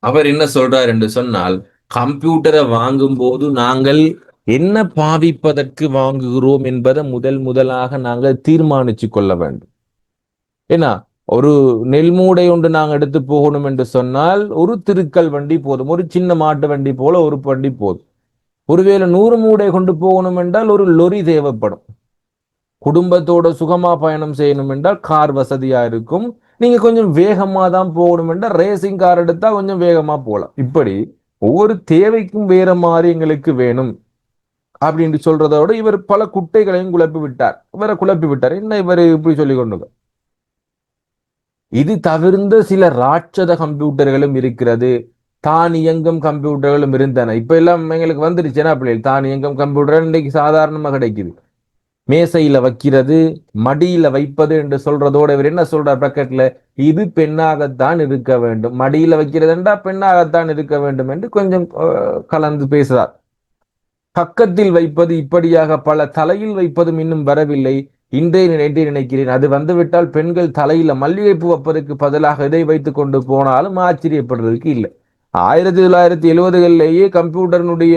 அவர் என்ன சொல்றார் என்று சொன்னால், கம்ப்யூட்டரை வாங்கும் போது நாங்கள் என்ன பாவிப்பதற்கு வாங்குகிறோம் என்பதை முதலாக நாங்கள் தீர்மானிச்சு கொள்ள வேண்டும். ஏன்னா ஒரு நெல் மூடை ஒன்று நாங்கள் எடுத்து போகணும் என்று சொன்னால் ஒரு திருக்கல் வண்டி போதும், ஒரு சின்ன மாட்டு வண்டி போல ஒரு வண்டி போதும். ஒருவேளை 100 மூடை கொண்டு போகணும் என்றால் ஒரு லொரி தேவைப்படும். குடும்பத்தோட சுகமா பயணம் செய்யணும் என்றால் கார் வசதியா இருக்கும். நீங்க கொஞ்சம் வேகமா தான் போகணும் என்றால் ரேசிங் கார் எடுத்தா கொஞ்சம் வேகமா போகலாம். இப்படி ஒவ்வொரு தேவைக்கும் வேற மாதிரி எங்களுக்கு வேணும் அப்படின்னு சொல்றதோட இவர் பல குட்டைகளையும் குழப்பி விட்டார். என்ன இவர் இப்படி சொல்லி கொண்டு. இது தவிர்ந்த சில ராட்சத கம்ப்யூட்டர்களும் இருக்கிறது, தான் இயங்கும் கம்ப்யூட்டர்களும் இருந்தன. இப்ப எல்லாம் எங்களுக்கு வந்துருச்சுன்னா பிள்ளைகள் தான் இயங்கும் கம்ப்யூட்டர் இன்னைக்கு சாதாரணமா கிடைக்குது. மேசையில வைக்கிறது, மடியில வைப்பது என்று சொல்றதோட இவர் என்ன சொல்றார் பக்கெட்ல, இது பெண்ணாகத்தான் இருக்க வேண்டும், மடியில வைக்கிறதுண்டா பெண்ணாகத்தான் இருக்க வேண்டும் என்று கொஞ்சம் கலந்து பேசுறார். பக்கத்தில் வைப்பது இப்படியாக பல தலையில் வைப்பதும் இன்னும் வரவில்லை. இன்றே நினைக்கிறேன் அது வந்துவிட்டால் பெண்கள் தலையில மல்லிகைப்பூ வைப்பதற்கு பதிலாக இதை வைத்துக் கொண்டு போனாலும் ஆச்சரியப்படுறதுக்கு இல்லை. 1970களிலேயே கம்ப்யூட்டரினுடைய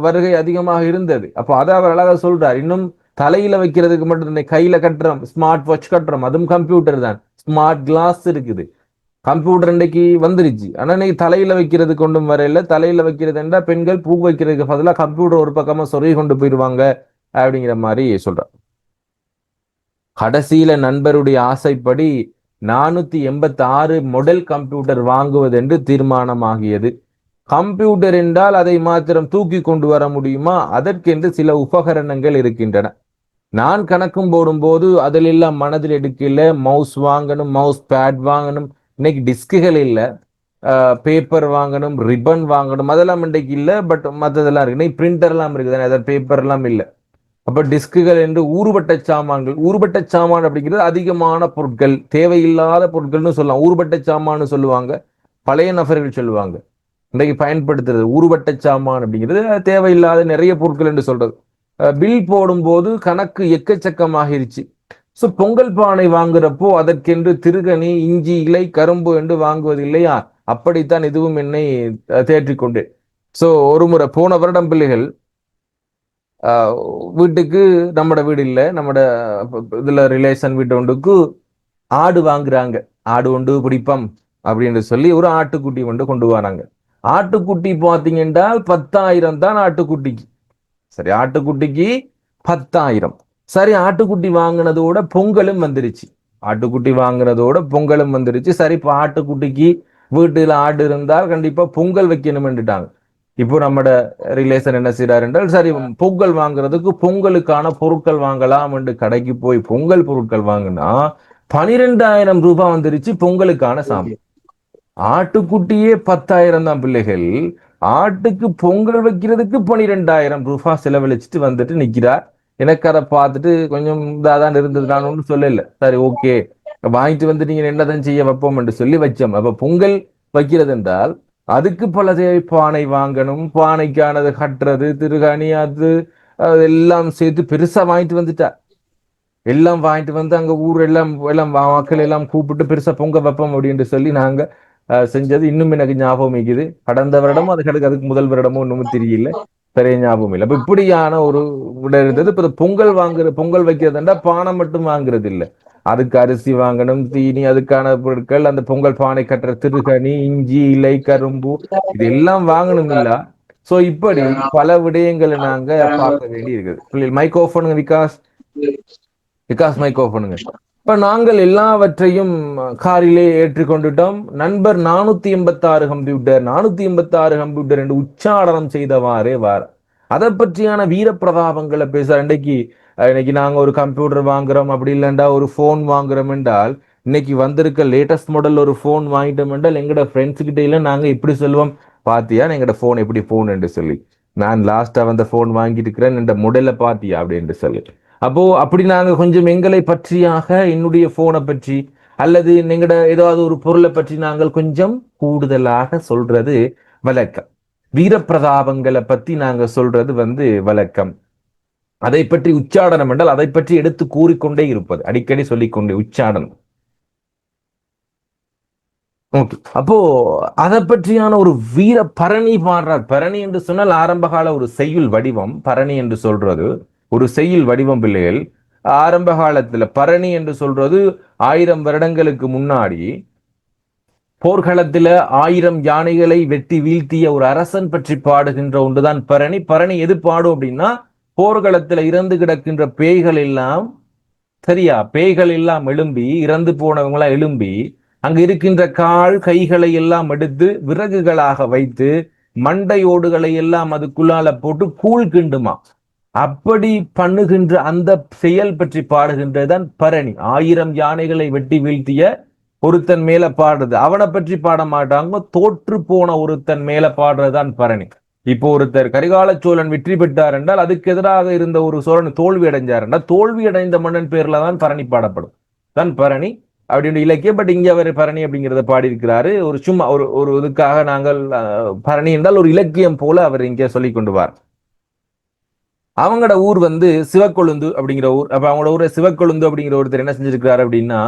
வருகை அதிகமாக இருந்தது. அப்போ அதை அவர் அழகாக சொல்றார். இன்னும் தலையில வைக்கிறதுக்கு மட்டும் கையில கட்டுறோம், ஸ்மார்ட் வாட்ச் கட்டுறோம், அதுவும் கம்ப்யூட்டர் தான். ஸ்மார்ட் கிளாஸ் இருக்குது, கம்ப்யூட்டர் இன்றைக்கு வந்துருச்சு. ஆனா இன்னைக்கு தலையில வைக்கிறது கொண்டும் வரையில. தலையில வைக்கிறதுண்டா பெண்கள் பூ வைக்கிறதுக்கு பதிலாக கம்ப்யூட்டர் ஒரு பக்கமா சொருகி கொண்டு போயிடுவாங்க அப்படிங்கிற மாதிரி சொல்றார். கடைசியில நண்பருடைய ஆசைப்படி 486 மாடல் கம்ப்யூட்டர் வாங்குவது என்று தீர்மானமாகியது. கம்ப்யூட்டர் என்றால் அதை மாத்திரம் தூக்கி கொண்டு வர முடியுமா? அதற்கென்று சில உபகரணங்கள் இருக்கின்றன. நான் கணக்கும் போடும்போது அதிலெல்லாம் மனதில் எடுக்கல. மவுஸ் வாங்கணும், மவுஸ் பேட் வாங்கணும், இன்னைக்கு டிஸ்குகள் இல்லை, பேப்பர் வாங்கணும், ரிப்பன் வாங்கணும், அதெல்லாம் இன்றைக்கு இல்லை. பட் மற்றதெல்லாம் இருக்கு. இன்னைக்கு பிரிண்டர் எல்லாம் இருக்குது, அதாவது பேப்பர் எல்லாம் இல்லை. அப்ப டிஸ்குகள் என்று ஊறுபட்ட சாமான்கள். ஊறுபட்ட சாமான் அப்படிங்கிறது அதிகமான பொருட்கள், தேவையில்லாத பொருட்கள்னு சொல்லலாம். ஊறுபட்ட சாமான்னு சொல்லுவாங்க, பழைய நபர்கள் சொல்லுவாங்க. இன்றைக்கு பயன்படுத்துறது ஊறுபட்ட சாமான் அப்படிங்கிறது தேவையில்லாத நிறைய பொருட்கள் என்று சொல்றது. பில் போடும்போது கணக்கு எக்கச்சக்கமாகிருச்சு. ஸோ பொங்கல் பானை வாங்குறப்போ அதற்கென்று திருகனி, இஞ்சி இலை, கரும்பு என்று வாங்குவது இல்லையா? அப்படித்தான் இதுவும் என்னை தேற்றிக்கொண்டு. ஸோ ஒரு முறை போன வருடம் பிள்ளைகள் வீட்டுக்கு, நம்மட வீடு இல்லை, நம்மட இதுல ரிலேஷன் வீட்டு ஒன்றுக்கு ஆடு வாங்குறாங்க. ஆடு ஒன்று பிடிப்பம் அப்படின்னு சொல்லி ஒரு ஆட்டுக்குட்டி கொண்டு வராங்க. ஆட்டுக்குட்டி பார்த்தீங்கன்னா 10,000 தான் ஆட்டுக்குட்டிக்கு. சரி, ஆட்டுக்குட்டிக்கு 10,000. சரி, ஆட்டுக்குட்டி வாங்கினதோட பொங்கலும் வந்துருச்சு. சரி, இப்போ ஆட்டுக்குட்டிக்கு வீட்டுல ஆடு இருந்தால் கண்டிப்பா பொங்கல் வைக்கணும்னுட்டாங்க. இப்போ நம்மட ரிலேஷன் என்ன செய்யறாரு என்றால், சரி பொங்கல் வாங்குறதுக்கு பொங்கலுக்கான பொருட்கள் வாங்கலாம் என்று கடைக்கு போய் பொங்கல் பொருட்கள் வாங்கினா 12,000 ரூபாய் வந்துருச்சு பொங்கலுக்கான சாமி. ஆட்டுக்குட்டியே 10,000 தான் பிள்ளைகள். ஆட்டுக்கு பொங்கல் வைக்கிறதுக்கு 12,000 ரூபாய் செலவழிச்சுட்டு வந்துட்டு நிக்கிறார். எனக்கு அதை பார்த்துட்டு கொஞ்சம் இதாதான் இருந்தது. நான் ஒன்றும் சொல்லல. சரி, ஓகே, வாங்கிட்டு வந்து நீங்க என்னதான் செய்ய வைப்போம் என்று சொல்லி வச்சோம். அப்ப பொங்கல் வைக்கிறது என்றால் அதுக்கு பல தேவை. பானை வாங்கணும், பானைக்கானது கட்டுறது, திருகாணி, அது எல்லாம் சேர்த்து பெருசா வாங்கிட்டு வந்துட்டார். எல்லாம் வாங்கிட்டு வந்து அங்க ஊர் எல்லாம் மக்கள் எல்லாம் கூப்பிட்டு பெருசா பொங்க வைப்போம் அப்படின்னு சொல்லி நாங்க செஞ்சது இன்னும் எனக்கு ஞாபகம் இருக்குது. கடந்த வருடமும் அதுக்கு முதல் வருடமும் இன்னும் தெரியல, பெரிய ஞாபகம் இல்லை. அப்ப இப்படியான ஒரு விட இருந்தது. இப்ப பொங்கல் வைக்கிறதுண்டா பானை மட்டும் வாங்குறது இல்லை, அதுக்கு அரிசி வாங்கணும், தீனி, அதுக்கான பொருட்கள், அந்த பொங்கல் பானை கட்டுற திருகனி, இஞ்சி, இலை, கரும்பு, இதெல்லாம் வாங்கணும் இல்ல. சோ இப்படி பல விடயங்களை நாங்க பார்க்க வேண்டி இருக்குது. பிள்ளைகள் மைக் ஆஃப் பண்ணுங்க விகாஸ். விகாஸ் மைக் ஆஃப் பண்ணுங்க. இப்ப நாங்கள் எல்லாவற்றையும் காரிலே ஏற்றுக்கொண்டுட்டோம். நண்பர் 486 கம்ப்யூட்டர் 486 கம்ப்யூட்டர் என்று உச்சாடனம் செய்தவாறே வார அதை பற்றியான வீர பிரதாபங்களை பேச. இன்னைக்கு நாங்க ஒரு கம்ப்யூட்டர் வாங்குறோம், அப்படி இல்லைண்டா ஒரு போன் வாங்குறோம் என்றால், இன்னைக்கு வந்திருக்க லேட்டஸ்ட் மாடல் ஒரு போன் வாங்கிட்டோம் என்றால் எங்கட ஃப்ரெண்ட்ஸ் கிட்ட இல்ல நாங்க இப்படி சொல்லுவோம், பாத்தியா எங்கட போன் எப்படி போன் என்று சொல்லி, நான் லாஸ்டா வந்த போன் வாங்கிட்டு இருக்கிறேன் என்ற மாடலை பாத்தியா அப்படின்னு சொல்லி. அப்போ அப்படி நாங்க கொஞ்சம் எங்களை பற்றியாக, என்னுடைய போனை பற்றி அல்லது எங்கட ஏதாவது ஒரு பொருளை பற்றி நாங்கள் கொஞ்சம் கூடுதலாக சொல்றது வழக்கம். வீரப்பிரதாபங்களை பத்தி நாங்க சொல்றது வழக்கம். அதை பற்றி உச்சாடனம் என்றால் அதை பற்றி எடுத்து கூறிக்கொண்டே இருப்பது, அடிக்கடி சொல்லிக்கொண்டே உச்சாடனம். ஓகே, அப்போ அதை பற்றியான ஒரு வீர பரணி பாடுறார். பரணி என்று சொன்னால் ஆரம்பகால ஒரு செய்யுள் வடிவம். பரணி என்று சொல்றது ஒரு செய்யுள் வடிவம் பிள்ளைகள். ஆரம்ப காலத்துல பரணி என்று சொல்றது 1000 வருடங்களுக்கு முன்னாடி போர்க்களத்துல 1000 யானைகளை வெட்டி வீழ்த்திய ஒரு அரசன் பற்றி பாடுகின்ற ஒன்றுதான் பரணி. பரணி எது பாடும் அப்படின்னா, போர்க்களத்துல இறந்து கிடக்கின்ற பேய்கள் எல்லாம், சரியா, பேய்கள் எல்லாம் எழும்பி, இறந்து போனவங்களா எழும்பி, அங்க இருக்கின்ற கால் கைகளை எல்லாம் எடுத்து விறகுகளாக வைத்து மண்டையோடுகளை எல்லாம் அதுக்குள்ளால போட்டு கூழ் கிண்டுமா. அப்படி பண்ணுகின்ற அந்த செயல் பற்றி பாடுகின்றதுதான் பரணி. 1000 யானைகளை வெட்டி வீழ்த்திய ஒருத்தன் மேல பாடுறது, அவனை பற்றி பாட மாட்டாங்க, தோற்று போன ஒருத்தன் மேல பாடுறதுதான் பரணி. இப்போ ஒருத்தர் கரிகால சோழன் வெற்றி பெற்றார் என்றால் அதுக்கு எதிராக இருந்த ஒரு சோழன் தோல்வி அடைஞ்சார் என்றால் தோல்வி அடைந்த மன்னன் பேர்ல தான் பரணி பாடப்படும், தான் பரணி அப்படின்னு இலக்கியம். பட் இங்க அவர் பரணி அப்படிங்கிறத பாடியிருக்கிறாரு. ஒரு சும்மா ஒரு இதுக்காக நாங்கள் பரணி என்றால் ஒரு இலக்கியம் போல அவர் இங்கே சொல்லி கொண்டு வார். அவங்களோட ஊர் சிவக்கொழுந்து அப்படிங்கிற ஊர். அப்ப அவங்களோட ஊரை சிவக்கொழுந்து அப்படிங்கிற ஒருத்தர் என்ன செஞ்சிருக்கிறாரு அப்படின்னா,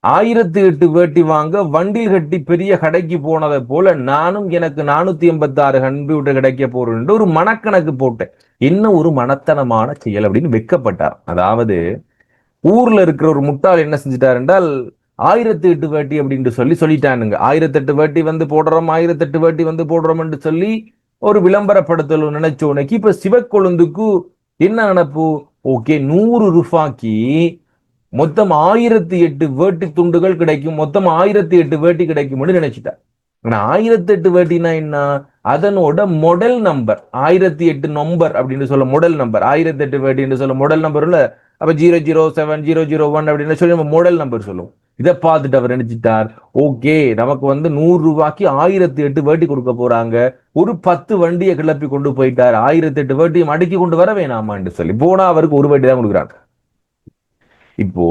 1008 வேட்டி வாங்க வண்டில் கட்டி பெரிய கடைக்கு போனதை போல நானும் எனக்கு 486 கம்ப்யூட்டர் கிடைக்க போறேன் ஒரு மனக்கணக்கு போட்டேன். என்ன ஒரு மனத்தனமான செயல் அப்படின்னு வெக்கப்பட்டார். அதாவது ஊர்ல இருக்கிற ஒரு முட்டாள் என்ன செஞ்சிட்டார் என்றால், 1008 வேட்டி அப்படின்னு சொல்லிட்டானுங்க. 1008 வேட்டி போடுறோம், 1008 வேட்டி போடுறோம் என்று சொல்லி ஒரு விளம்பரப்படுத்தல் நினைச்ச உனக்கு இப்ப சிவக்கொழுந்துக்கு என்ன நினைப்பு? ஓகே, 100 ரூபாய்க்கு மொத்தம் 1008 வேட்டி துண்டுகள் கிடைக்கும், மொத்தம் 1008 வேட்டி கிடைக்கும் நினைச்சிட்டார். 1008 வேட்டினா என்ன? அதனோட மொடல் நம்பர் 1008 நம்பர் அப்படின்னு சொல்ல, மொடல் நம்பர் 1008 வேட்டி என்று சொல்ல மொடல் நம்பர்ல. அப்ப 007 001 அப்படின்னு சொல்லி நம்ம மொடல் நம்பர் சொல்லுவோம். இதை பார்த்துட்டு அவர் நினைச்சிட்டார், ஓகே நமக்கு 100 ரூபாய்க்கு 1008 வேட்டி கொடுக்க போறாங்க. ஒரு 10 வண்டியை கிளப்பி கொண்டு போயிட்டார். 1008 வேட்டியும் அடுக்கி கொண்டு வர வேணாமான்னு சொல்லி போனா அவருக்கு ஒரு வேட்டி தான் கொடுக்குறாங்க. இப்போ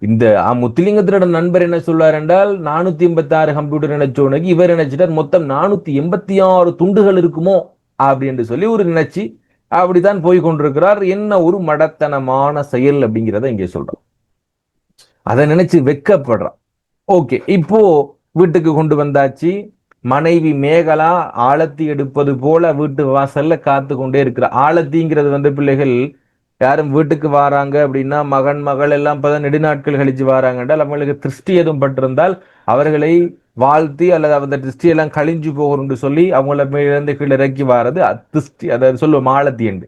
இந்த முத்துலிங்கத்தினோட நண்பர் என்ன சொல்றாரு என்றால், 486 கம்ப்யூட்டர் நினைச்சோனுக்கு இவர் நினைச்சிட்டார் மொத்தம் 486 துண்டுகள் இருக்குமோ அப்படின்னு சொல்லி ஒரு நினைச்சு அப்படித்தான் போய் கொண்டிருக்கிறார். என்ன ஒரு மடத்தனமான செயல் அப்படிங்கிறத இங்கே சொல்றான். அதை நினைச்சு வெக்கப்படுறான். ஓகே, இப்போ வீட்டுக்கு கொண்டு வந்தாச்சு. மனைவி மேகலா ஆழத்தி எடுப்பது போல வீட்டு வாசல்ல காத்து கொண்டே இருக்கிற. ஆழத்திங்கிறது பிள்ளைகள் யாரும் வீட்டுக்கு வராங்க அப்படின்னா, மகன் மகள் எல்லாம் இப்பதான் நெடுநாட்கள் கழிச்சு வராங்க என்றால் அவங்களுக்கு திருஷ்டி எதுவும் பட்டிருந்தால் அவர்களை வாழ்த்தி அல்லது அந்த திருஷ்டி எல்லாம் கழிஞ்சு போகிறோம்னு சொல்லி அவங்கள மேலிருந்து கீழே இறக்கி வாரது திருஷ்டி, அதை சொல்லுவோம் ஆழத்தி என்று.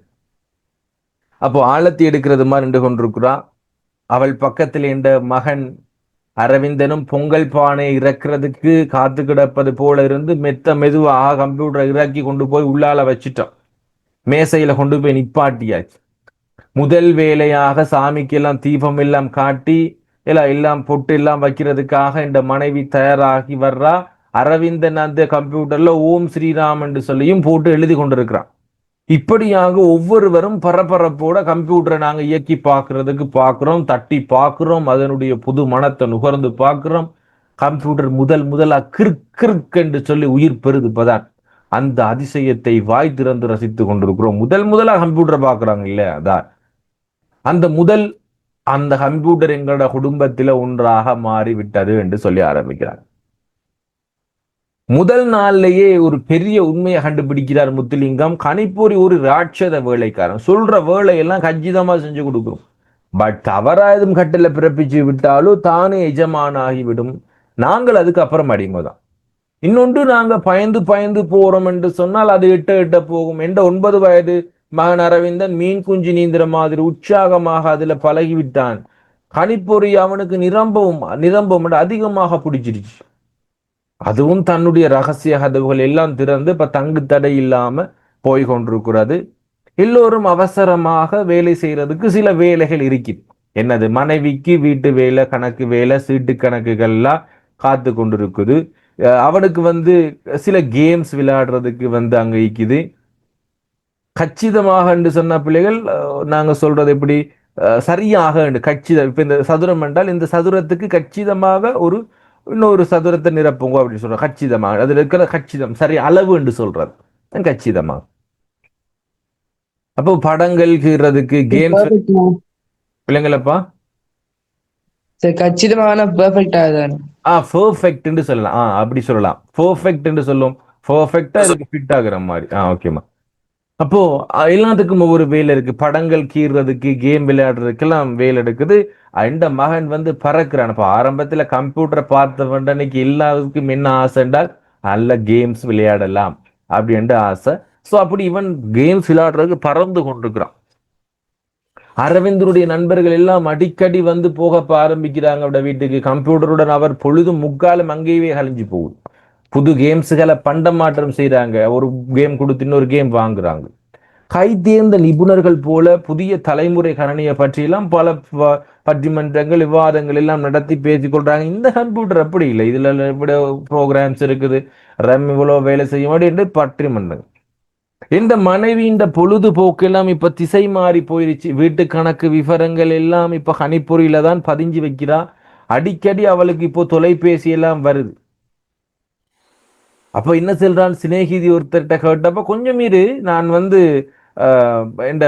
அப்போ ஆழத்தி எடுக்கிறது மாதிரி நின்று கொண்டிருக்கிறான். அவள் பக்கத்தில் என்ற மகன் அரவிந்தனும் பொங்கல் பானை இறக்குறதுக்கு காத்து கிடப்பது போல இருந்து மெதுவாக கம்ப்யூட்டரை இறக்கி கொண்டு போய் உள்ளால வச்சுட்டான். மேசையில கொண்டு போய் நிப்பாட்டியாச்சு. முதல் வேலையாக சாமிக்கு எல்லாம் தீபம் எல்லாம் காட்டி எல்லாம் பொட்டு எல்லாம் வைக்கிறதுக்காக இந்த மனைவி தயாராகி வர்றா. அரவிந்தன் அந்த கம்ப்யூட்டர்ல ஓம் ஸ்ரீராம் என்று சொல்லியும் போட்டு எழுதி கொண்டிருக்கிறான். இப்படியாக ஒவ்வொருவரும் பரபரப்போட கம்ப்யூட்டரை நாங்க இயக்கி பார்க்கிறோம், தட்டி பார்க்கிறோம், அதனுடைய புது மனத்தை நுகர்ந்து பார்க்கிறோம். கம்ப்யூட்டர் முதலா கிற்கு என்று சொல்லி உயிர் பெறுதுப்பதான் அந்த அதிசயத்தை வாய் திறந்து ரசித்து கொண்டிருக்கிறோம். முதலா கம்ப்யூட்டரை பார்க்கறாங்க இல்ல, அதான் அந்த கம்ப்யூட்டர் எங்களோட குடும்பத்தில ஒன்றாக மாறிவிட்டது என்று சொல்லி ஆரம்பிக்கிறார். முதல் நாள்லயே ஒரு பெரிய உண்மையை கண்டுபிடிக்கிறார் முத்துலிங்கம். கணிப்பொறி ஒரு ராட்சத வேலைக்காரன், சொல்ற வேலையெல்லாம் கச்சிதமா செஞ்சு கொடுக்குறோம். பட் தவறாயதும் கட்டளை பிறப்பிச்சு விட்டாலும் தானே எஜமானாகிவிடும். நாங்கள் அதுக்கு அப்புறம் அடிமைதான். இன்னொன்று நாங்க பயந்து பயந்து போறோம் என்று சொன்னால் அது எட்ட போகும். என்ற 9 வயது மகன் அரவிந்தன் மீன் குஞ்சு நீந்திர மாதிரி உற்சாகமாக அதுல பழகிவிட்டான். கணிப்பொறி அவனுக்கு நிரம்பவும் அதிகமாக பிடிச்சிருச்சு. அதுவும் தன்னுடைய ரகசிய கதவுகள் எல்லாம் திறந்து இப்ப தங்கு தடை இல்லாம போய் கொண்டிருக்கிறது. எல்லோரும் அவசரமாக வேலை செய்யறதுக்கு சில வேலைகள் இருக்குது. என்னது, மனைவிக்கு வீட்டு வேலை, கணக்கு வேலை, சீட்டு கணக்குகள்லாம் காத்து கொண்டிருக்குது. அவனுக்கு சில கேம்ஸ் விளையாடுறதுக்கு அங்க இருக்குது. கச்சிதமாக என்று சொன்ன பிள்ளைகள் நாங்க சொல்றது எப்படி சரியாக கச்சிதம். இப்ப இந்த சதுரம் என்றால் இந்த சதுரத்துக்கு கச்சிதமாக இன்னொரு சதுரத்தை நிரப்புங்க அப்படின்னு சொல்றோம். கச்சிதமாக அதுல இருக்கிற கச்சிதம் சரி அளவு என்று சொல்றது கச்சிதமாக. அப்போ படங்கள் கீறதுக்கு கேம்ஸ் பிள்ளைங்களப்பா கச்சிதமான பெர்ஃபெக்ட்டா பெர்ஃபெக்ட் சொல்லலாம். அப்படி சொல்லலாம். பெர்ஃபெக்ட் என்று சொல்லும். பெர்ஃபெக்ட்டா இதுக்கு ஃபிட் ஆகுற மாதிரி. ஓகேமா. அப்போ எல்லாத்துக்கும் ஒவ்வொரு வேலை இருக்கு. படங்கள் கீறதுக்கு, கேம் விளையாடுறதுக்கெல்லாம் வேலை எடுக்குது. இந்த மகன் பறக்குறான். அப்ப ஆரம்பத்துல கம்ப்யூட்டரை பார்த்த அன்னைக்கு எல்லாருக்கும் என்ன ஆசை என்றால் நல்ல கேம்ஸ் விளையாடலாம் அப்படின்ற ஆசை. ஸோ அப்படி இவன் கேம்ஸ் விளையாடுறதுக்கு பறந்து கொண்டிருக்கிறான். அரவிந்தருடைய நண்பர்கள் எல்லாம் அடிக்கடி போக ஆரம்பிக்கிறாங்க அவட வீட்டுக்கு. கம்ப்யூட்டருடன் அவர் பொழுதும் முக்காலும் அங்கேயே கழிஞ்சு போகுது. புது கேம்ஸுகளை பண்டமாற்றம் செய்யறாங்க. ஒரு கேம் கொடுத்து இன்னொரு கேம் வாங்குறாங்க. கை தேர்ந்த நிபுணர்கள் போல புதிய தலைமுறை கணனியை பற்றியெல்லாம் பல பட்டிமன்றங்கள், விவாதங்கள் எல்லாம் நடத்தி பேசிக்கொள்றாங்க. இந்த கம்ப்யூட்டர் அப்படி இல்லை, இதுல இவ்வளவு ப்ரோக்ராம்ஸ் இருக்குது, ரம் இவ்வளவு வேலை செய்ய முடியும் என்று பட்டிமன்றங்கள். இந்த மனைவியின் பொழுதுபோக்கு எல்லாம் இப்ப திசை மாறி போயிருச்சு. வீட்டு கணக்கு விவரங்கள் எல்லாம் இப்ப கணிப்பொறியில தான் பதிஞ்சு வைக்கிறா. அடிக்கடி அவளுக்கு இப்போ தொலைபேசி எல்லாம் வருது. அப்ப என்ன சொல்றான், சிநேகிதி ஒருத்தர்கிட்ட கேட்டப்ப கொஞ்சம் மீது நான் இந்த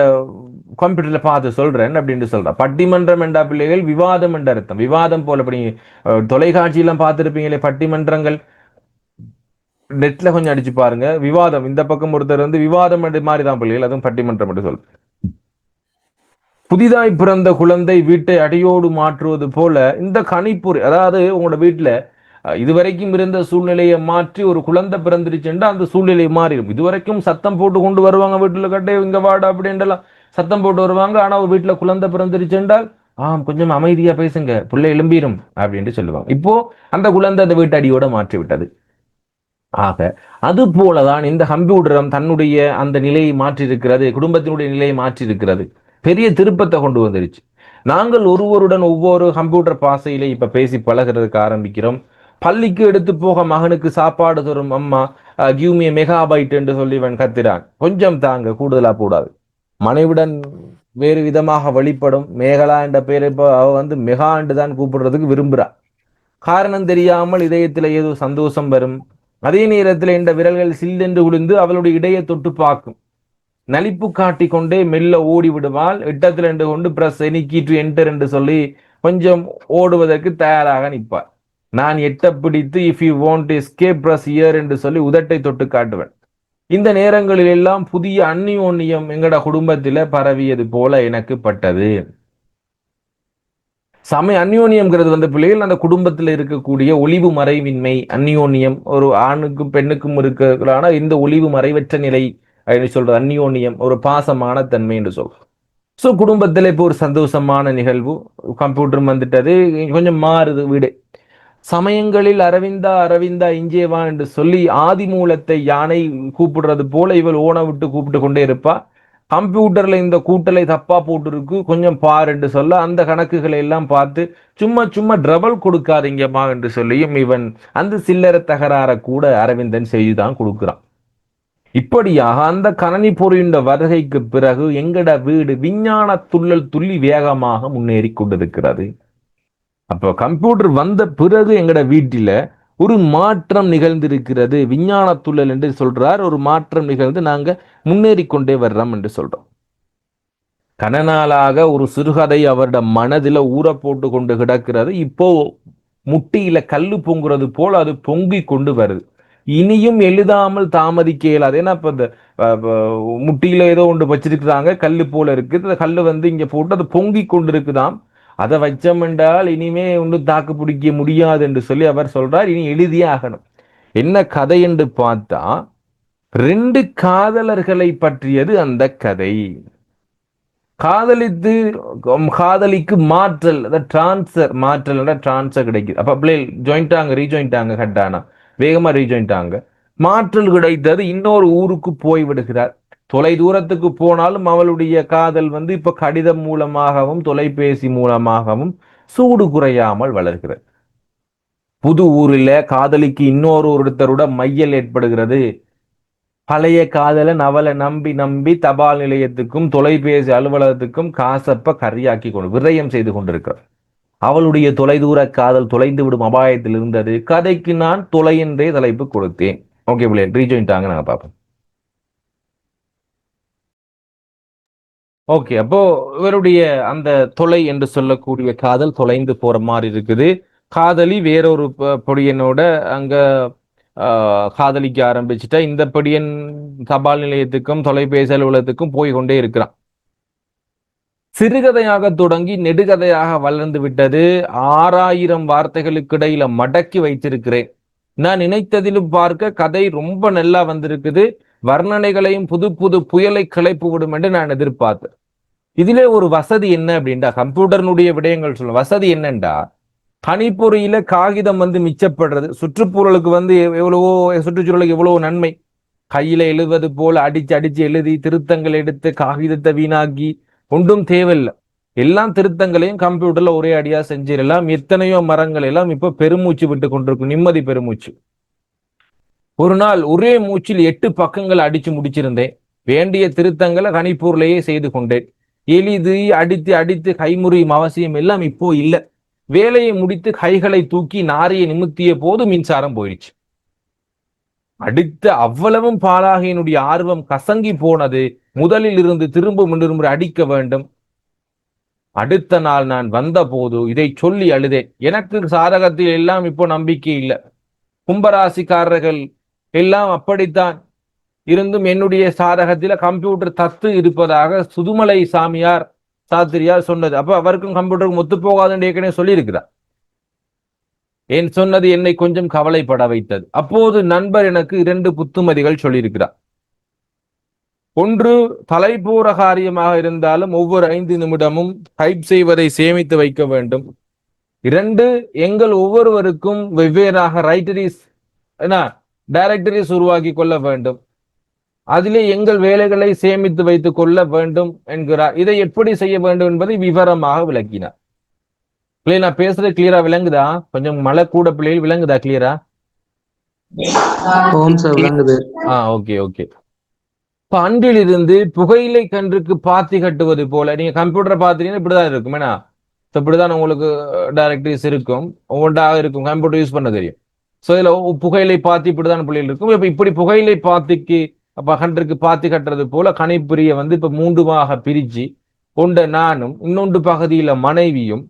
கம்ப்யூட்டர்ல பார்த்து சொல்றேன் அப்படின்னு சொல்றான். பட்டிமன்றம் என்றா பிள்ளைகள் விவாதம் என்ற அர்த்தம். விவாதம் போல அப்படி தொலைக்காட்சியெல்லாம் பார்த்துருப்பீங்களே பட்டிமன்றங்கள், நெட்ல கொஞ்சம் அடிச்சு பாருங்க. விவாதம் இந்த பக்கம் ஒருத்தர் விவாதம் மாதிரிதான் பிள்ளைகள், அதுவும் பட்டிமன்றம் என்று சொல்ற. புதிதாய் பிறந்த குழந்தை வீட்டை அடியோடு மாற்றுவது போல இந்த கணிப்பொறி, அதாவது உங்களோட வீட்டுல இதுவரைக்கும் இருந்த சூழ்நிலையை மாற்றி ஒரு குழந்தை பிறந்துருச்சுன்னா அந்த சூழ்நிலை மாறிடும். இதுவரைக்கும் சத்தம் போட்டு கொண்டு வருவாங்க, வீட்டுல கட்டே இங்க வாடா அப்படின்றலாம் சத்தம் போட்டு வருவாங்க. ஆனா ஒரு வீட்டுல குழந்தை பிறந்துருச்சுன்றால் கொஞ்சம் அமைதியா பேசுங்க, பிள்ளை எழும்பிடும் அப்படின்ட்டு சொல்லுவாங்க. இப்போ அந்த குழந்தை அந்த வீட்டு அடியோட மாற்றி விட்டது. ஆக அது போலதான் இந்த கம்ப்யூட்டரம் தன்னுடைய அந்த நிலையை மாற்றிருக்கிறது, குடும்பத்தினுடைய நிலையை மாற்றிருக்கிறது, பெரிய திருப்பத்தை கொண்டு வந்துருச்சு. நாங்கள் ஒருவருடன் ஒவ்வொரு கம்ப்யூட்டர் பாசையிலே இப்ப பேசி பழகிறதுக்கு ஆரம்பிக்கிறோம். பள்ளிக்கு எடுத்து போக மகனுக்கு சாப்பாடு தரும் அம்மா கிவ் மீ மெகாபைட் என்று சொல்லி இவன் கத்திரான். கொஞ்சம் தாங்க, கூடுதலா கூடாது. மனைவிடன் வேறு விதமாக வழிபடும். மேகலா என்ற பேரை இப்போ அவ மெகா என்று தான் கூப்பிடுறதுக்கு விரும்புறா. காரணம் தெரியாமல் இதயத்துல ஏதோ சந்தோஷம் வரும். அதே நேரத்தில் இந்த விரல்கள் சில்லென்று விழுந்து அவளுடைய இடையை தொட்டு பார்க்கும். நலிப்பு காட்டி கொண்டே மெல்ல ஓடி விடுவாள். இட்டத்தில் என்று கொண்டு பிரஸ் எனிக்கி டு என்டர் என்று சொல்லி கொஞ்சம் ஓடுவதற்கு தயாராக நிற்பார். நான் எட்ட பிடித்து if you want escape press year என்று சொல்லி உதட்டை தொட்டு காட்டுவேன். இந்த நேரங்களில் எல்லாம் புதிய அந்நியோன்யம் எங்கட குடும்பத்தில பரவியது போல எனக்கு பட்டது. அந்யோன்யம்ங்கிறது பிள்ளைகள் அந்த குடும்பத்தில் இருக்கக்கூடிய ஒளிவு மறைவின்மை. அந்யோன்யம் ஒரு ஆணுக்கும் பெண்ணுக்கும் இருக்கிறான இந்த ஒளிவு மறைவற்ற நிலை அப்படின்னு சொல்றது அந்யோன்யம், ஒரு பாசமான தன்மை என்று சொல்றோம். ஸோ குடும்பத்தில் இப்போ ஒரு சந்தோஷமான நிகழ்வு, கம்ப்யூட்டர் வந்துட்டது, கொஞ்சம் மாறுது வீடு. சமயங்களில் அரவிந்தா அரவிந்தா இஞ்சேவா என்று சொல்லி ஆதி மூலத்தை யானை கூப்பிடுறது போல இவள் ஓன விட்டு கூப்பிட்டு கொண்டே இருப்பா. கம்ப்யூட்டர்ல இந்த கூட்டலை தப்பா போட்டிருக்கு, கொஞ்சம் பார் என்று சொல்ல அந்த கணக்குகளை எல்லாம் பார்த்து சும்மா சும்மா ட்ரபல் கொடுக்காதீங்கம்மா என்று சொல்லியும் இவன் அந்த சில்லறை தகராற கூட அரவிந்தன் செய்துதான் கொடுக்கிறான். இப்படியாக அந்த கணனி பொறியின் வருகைக்கு பிறகு எங்கட வீடு விஞ்ஞான துள்ளல் துள்ளி வேகமாக முன்னேறி கொண்டிருக்கிறது. அப்போ கம்ப்யூட்டர் வந்த பிறகு எங்கட வீட்டில ஒரு மாற்றம் நிகழ்ந்திருக்கிறது. விஞ்ஞான துள்ளல் என்று சொல்றார். ஒரு மாற்றம் நிகழ்ந்து நாங்க முன்னேறி கொண்டே வர்றோம் என்று சொல்றோம். கனநாளாக ஒரு சிறுகதை அவருடைய மனதில ஊற போட்டு கொண்டு கிடக்கிறது. இப்போ முட்டியில கல்லு பொங்குறது போல அது பொங்கி கொண்டு வருது. இனியும் எழுதாமல் தாமதிக்க இயலாது. ஏன்னா இப்ப இந்த முட்டியில ஏதோ ஒன்று வச்சிருக்கிறாங்க, கல்லு போல இருக்கு, அந்த கல்லு வந்து இங்க போட்டு அது பொங்கி கொண்டு இருக்குதாம். அதை வச்சம் என்றால் இனிமே ஒன்றும் தாக்கு பிடிக்க முடியாது என்று சொல்லி அவர் சொல்றார். இனி எழுதியே ஆகணும். என்ன கதை என்று பார்த்தா, ரெண்டு காதலர்களை பற்றியது அந்த கதை. காதலித்து காதலிக்கு மாற்றல், டிரான்ஸ்ஃபர், மாற்றல் டிரான்ஸ்ஃபர் கிடைக்குது. அப்ப பிள்ளை ஜாயிண்டாங்க, ரீஜாயிண்டாங்க, கட்டானா வேகமா ரீஜாயிண்டாங்க. மாற்றல் கிடைத்தது, இன்னொரு ஊருக்கு போய் விடுகிறார். தொலை தூரத்துக்கு போனாலும் அவளுடைய காதல் வந்து இப்ப கடிதம் மூலமாகவும் தொலைபேசி மூலமாகவும் சூடு குறையாமல் வளர்கிறது. புது ஊரில் காதலிக்கு இன்னொரு ஒருத்தரோட மையல் ஏற்படுகிறது. பழைய காதலன் அவளை நம்பி நம்பி தபால் நிலையத்துக்கும் தொலைபேசி அலுவலகத்துக்கும் காசப்ப கரியாக்கி கொண்டு விரயம் செய்து கொண்டிருக்கிறார். அவளுடைய தொலைதூர காதல் தொலைந்து விடும் அபாயத்தில் இருந்தது. கதைக்கு நான் தொலை என்றே தலைப்பு கொடுத்தேன். ஓகே பிள்ளை, ரீஜாயின்டாங்க, நாங்க பார்ப்போம். ஓகே, அப்போ இவருடைய அந்த தொலை என்று சொல்லக்கூடிய காதல் தொலைந்து போற மாதிரி இருக்குது. காதலி வேறொரு பொடியனோட அங்க காதலிக்க ஆரம்பிச்சுட்டா. இந்த படியன் தபால் நிலையத்துக்கும் தொலைபேசி அலுவலகத்துக்கும் போய் கொண்டே இருக்கிறான். சிறுகதையாக தொடங்கி நெடுகதையாக வளர்ந்து விட்டது. 6000 வார்த்தைகளுக்கு இடையில மடக்கி வைத்திருக்கிறேன். நான் நினைத்ததிலும் பார்க்க கதை ரொம்ப நல்லா வந்திருக்குது. வர்ணனைகளையும் புது புது புயலை கிளப்பி விடும் என்று நான் எதிர்பார்த்தேன். இதிலே ஒரு வசதி என்ன அப்படின்டா, கம்ப்யூட்டர்னுடைய விடயங்கள் சொல்ல வசதி என்னண்டா, கணிப்பொறியில காகிதம் வந்து மிச்சப்படுறது. சுற்றுச்சூழலுக்கு வந்து எவ்வளவோ, சுற்றுச்சூழலுக்கு எவ்வளவோ நன்மை. கையில எழுதுவது போல அடிச்சு அடிச்சு எழுதி திருத்தங்கள் எடுத்து காகிதத்தை வீணாக்கி ஒன்றும் தேவையில்லை. எல்லாம் திருத்தங்களையும் கம்ப்யூட்டர்ல ஒரே அடியா செஞ்சிடலாம். எத்தனையோ மரங்கள் எல்லாம் இப்ப பெருமூச்சு விட்டு கொண்டிருக்கும், நிம்மதி பெருமூச்சு. ஒரு நாள் ஒரே மூச்சில் 8 பக்கங்கள் அடிச்சு முடிச்சிருந்தேன். வேண்டிய திருத்தங்களை கணிப்பொருளையே செய்து கொண்டேன். எளிது அடித்து அடித்து கைமுறியும் அவசியம் எல்லாம் இப்போ இல்லை. வேலையை முடித்து கைகளை தூக்கி நாரியை நிமித்திய போது மின்சாரம் போயிடுச்சு. அடுத்த அவ்வளவும் பாலாக என்னுடைய ஆர்வம் கசங்கி போனது. முதலில் இருந்து திரும்ப அடிக்க வேண்டும். அடுத்த நாள் நான் வந்த போது இதை சொல்லி அழுதேன். எனக்கு சாதகத்தில் எல்லாம் இப்போ நம்பிக்கை இல்லை. கும்பராசிக்காரர்கள் எல்லாம் அப்படித்தான் இருந்தும் என்னுடைய சாதகத்தில கம்ப்யூட்டர் தத்து இருப்பதாக சுதுமலை சாமியார் சாத்திரியார் சொன்னது. அப்ப அவருக்கும் கம்ப்யூட்டருக்கு ஒத்து போகாதுன்னு ஏற்கனவே சொல்லியிருக்கிறார். என் சொன்னது என்னை கொஞ்சம் கவலைப்பட வைத்தது. அப்போது நண்பர் எனக்கு 2 புத்துமதிகள் சொல்லியிருக்கிறார். ஒன்று, தலைபூர காரியமாக இருந்தாலும் ஒவ்வொரு 5 நிமிடமும் டைப் செய்வதை சேமித்து வைக்க வேண்டும். 2, எங்கள் ஒவ்வொருவருக்கும் வெவ்வேறாக டைரக்டரிஸ் உருவாக்கி கொள்ள வேண்டும். அதிலே எங்கள் வேலைகளை சேமித்து வைத்துக் கொள்ள வேண்டும் என்கிறார். இதை எப்படி செய்ய வேண்டும் என்பதை விவரமாக விளக்கினார். பிள்ளை, நான் பேசுறது கிளியரா விளங்குதா? கொஞ்சம் மழை கூட பிள்ளைகள் விளங்குதா கிளியரா? Okay okay. இப்ப அன்றிலிருந்து புகையிலை கன்றுக்கு பாத்தி கட்டுவது போல, நீங்க கம்ப்யூட்டரை பாத்தீங்கன்னா இப்படிதான் இருக்கும். ஏன்னா இப்படிதான் உங்களுக்கு டைரக்டரிஸ் இருக்கும், ஒவ்வொன்றாக இருக்கும். கம்ப்யூட்டர் யூஸ் பண்ண தெரியும். சோ இதுல புகையிலை பாத்தி இப்படிதான் பிள்ளைகள் இருக்கும். இப்ப இப்படி புகையிலை பாத்திக்கு கன்றுக்கு பாத்தி கட்டுறது போல கணிப்பொறியை வந்து இப்ப 3 பிரிச்சு கொண்ட நானும் இன்னொன்று பகுதியில மனைவியும்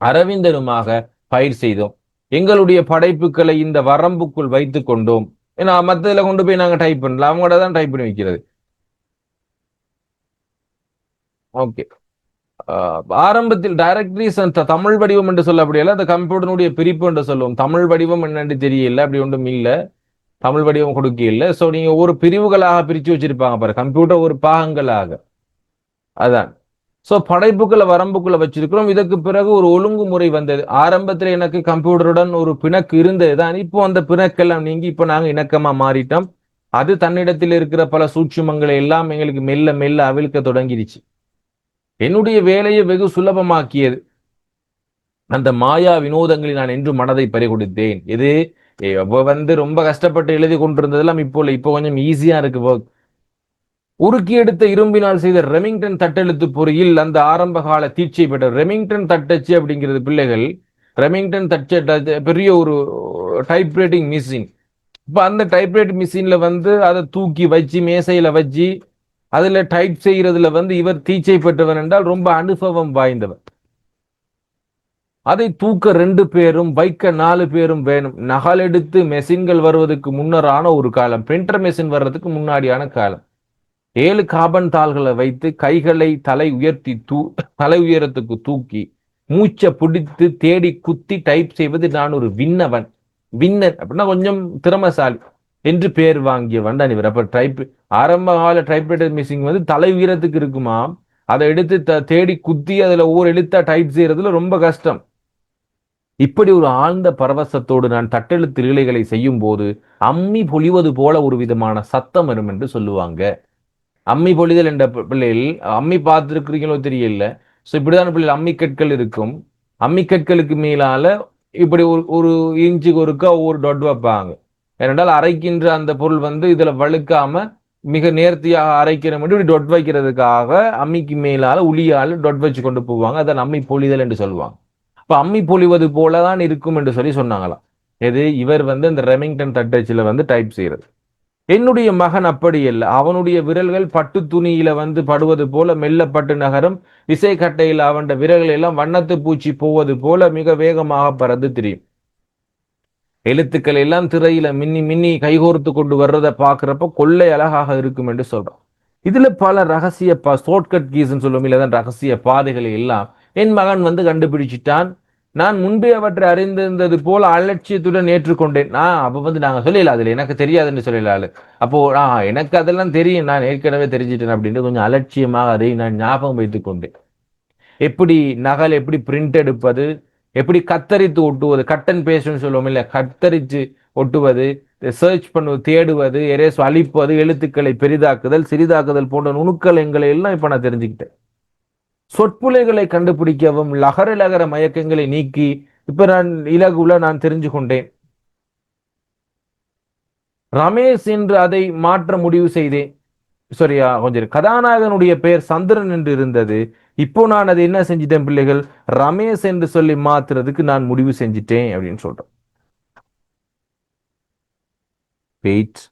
அரவிந்தனுமாக பயிர் செய்தோம். எங்களுடைய படைப்புகளை இந்த வரம்புக்குள் வைத்துக் கொண்டோம். ஏன்னா மத்ததுல கொண்டு போய் நாங்க டைப் பண்ணல, அவங்களோட தான் டைப் பண்ணி வைக்கிறது. ஓகே. ஆரம்பத்தில் டைரக்டரிஸ் தமிழ் வடிவம் என்று சொல்லப்படியல, அந்த கம்ப்யூட்டருடைய பிரிப்பு என்று சொல்லுவோம். தமிழ் வடிவம் என்னன்னு தெரியல, அப்படி ஒன்றும் இல்லை. தமிழ் வடிவம் கொடுக்க இல்லை. ஸோ நீங்க ஒரு பிரிவுகளாக பிரிச்சு வச்சிருப்பாங்க பாரு, கம்ப்யூட்டர் ஒரு பாகங்களாக. அதான். ஸோ படைப்புகளை வரம்புக்குள்ள வச்சிருக்கிறோம். இதற்கு பிறகு ஒரு ஒழுங்குமுறை வந்தது. ஆரம்பத்தில் எனக்கு கம்ப்யூட்டருடன் ஒரு பிணக்கு இருந்தது தான். இப்போ அந்த பிணக்கெல்லாம் நீங்கி இப்போ நாங்கள் இணக்கமா மாறிட்டோம். அது தன்னிடத்தில் இருக்கிற பல சூட்சுமங்களை எல்லாம் எங்களுக்கு மெல்ல மெல்ல அவிழ்க்க தொடங்கிடுச்சு. என்னுடைய வேலையை வெகு சுலபமாக்கியது. அந்த மாயா வினோதங்களில் நான் என்று மனதை பறிகொடுத்தேன். இது வந்து ரொம்ப கஷ்டப்பட்டு எழுதி கொண்டிருந்ததெல்லாம் இப்போ கொஞ்சம் ஈஸியா இருக்கு ஒர்க். உருக்கி எடுத்த இரும்பினால் செய்த ரெமிங்டன் தட்டெழுத்து பொறியில் அந்த ஆரம்ப கால தீட்சை பெற்ற ரெமிங்டன் தட்டச்சு அப்படிங்கிறது பிள்ளைகள். ரெமிங்டன் தட்ட பெரிய ஒரு டைப்ரைட்டிங் மிஷின். இப்ப அந்த டைப்ரைட்டிங் மிஷின்ல வந்து அதை தூக்கி வச்சு மேசையில வச்சு அதுல டைப் செய்யறதுல வந்து இவர் தீட்சை பெற்றவர் என்றால் ரொம்ப அனுபவம் வாய்ந்தவர். அதை தூக்க 2 பேரும், வைக்க 4 பேரும் வேணும். நகல் எடுத்து மெஷின்கள் வருவதற்கு முன்னரான ஒரு காலம், பிரிண்டர் மெஷின் வர்றதுக்கு முன்னாடியான காலம். 7 கார்பன் தாள்களை வைத்து கைகளை தலை உயரத்துக்கு தூக்கி மூச்சை பிடித்து தேடி குத்தி டைப் செய்வது நான் ஒரு விண்ணவன். விண்ணன் அப்படின்னா கொஞ்சம் திறமசாலி என்று பேர் வாங்கியவன் தான் இவர். அப்ப ஆரம்ப கால டைப்ரைட்டர் மிஷின் வந்து தலை உயரத்துக்கு இருக்குமா, அதை எடுத்து தேடி குத்தி அதுல ஒவ்வொரு எழுத்தா டைப் செய்யறதுல ரொம்ப கஷ்டம். இப்படி ஒரு ஆழ்ந்த பரவசத்தோடு நான் தட்டெழுத்து லீலைகளை செய்யும் போது அம்மி பொழிவது போல ஒரு விதமான சத்தம் வரும் என்று சொல்லுவாங்க. அம்மி பொழிதல் என்ற பிள்ளைகள் அம்மி பார்த்துருக்கிறீங்களோ தெரியல. ஸோ இப்படிதான் பிள்ளைகள் அம்மி கற்கள் இருக்கும். அம்மி கற்களுக்கு மேலால இப்படி ஒரு இன்ச்சுக்கு ஒருக்கா ஒவ்வொரு டொட் வைப்பாங்க. ஏனென்றால் அரைக்கின்ற அந்த பொருள் வந்து இதுல வழுக்காம மிக நேர்த்தியாக அரைக்கிற மட்டும் இப்படி டொட் வைக்கிறதுக்காக அம்மிக்கு மேலால உளியால டொட் வச்சு கொண்டு போவாங்க. அதான் அம்மி பொழிதல் என்று சொல்லுவாங்க. இப்ப அம்மி பொழிவது போலதான் இருக்கும் என்று சொன்னாங்களாம். எது இவர் வந்து இந்த ரெமிங்டன் தட்டச்சில வந்து டைப் செய்யறது. என்னுடைய மகன் அப்படி அல்ல. அவனுடைய விரல்கள் பட்டு துணியில வந்து படுவது போல மெல்லப்பட்டு நகரும். விசை கட்டையில் அவன் விரல்கள் எல்லாம் வண்ணத்து பூச்சி போவது போல மிக வேகமாக பறந்து தெரியும். எழுத்துக்கள் எல்லாம் திரையில மின்னி மின்னி கைகோர்த்து கொண்டு வர்றதை பார்க்கிறப்ப கொள்ளை அழகாக இருக்கும் என்று சொல்றான். இதுல பல ரகசிய ஷார்ட்கட் கீஸ்ன்னு சொல்லுவோம், இல்லதான் ரகசிய பாதைகளை எல்லாம் என் மகன் வந்து கண்டுபிடிச்சிட்டான். நான் முன்பே அவற்றை அறிந்திருந்தது போல அலட்சியத்துடன் ஏற்றுக்கொண்டேன். அப்ப வந்து நாங்க சொல்லல, அதுல எனக்கு தெரியாதுன்னு சொல்லலாரு. அப்போ எனக்கு அதெல்லாம் தெரியும், நான் ஏற்கனவே தெரிஞ்சிட்டேன் அப்படின்ட்டு கொஞ்சம் அலட்சியமாக அதை நான் ஞாபகம் வைத்துக் கொண்டேன். எப்படி நகல், எப்படி பிரிண்ட் எடுப்பது, எப்படி கத்தரித்து ஒட்டுவது, கட் அண்ட் பேஸ்ட்னு சொல்லுவோம் இல்ல, கத்தரித்து ஒட்டுவது, சர்ச் பண்ணுவது, தேடுவது, எரேஸ் அழிப்பது, எழுத்துக்களை பெரிதாக்குதல் சிறிதாக்குதல் போன்ற நுணுக்கல் எங்களை எல்லாம் இப்ப நான் தெரிஞ்சுக்கிட்டேன். சொற்புலைகளை கண்டுபிடிக்கவும் லகர மயக்கங்களை நீக்கி இப்ப நான் இலகுல நான் தெரிஞ்சு கொண்டேன். ரமேஷ் என்று அதை மாற்ற முடிவு செய்தேன். சரியா, கொஞ்சம் கதாநாயகனுடைய பெயர் சந்திரன் என்று இருந்தது. இப்போ நான் அதை என்ன செஞ்சிட்டேன் பிள்ளைகள், ரமேஷ் என்று சொல்லி மாத்துறதுக்கு நான் முடிவு செஞ்சிட்டேன் அப்படின்னு சொல்றேன். வெயிட்.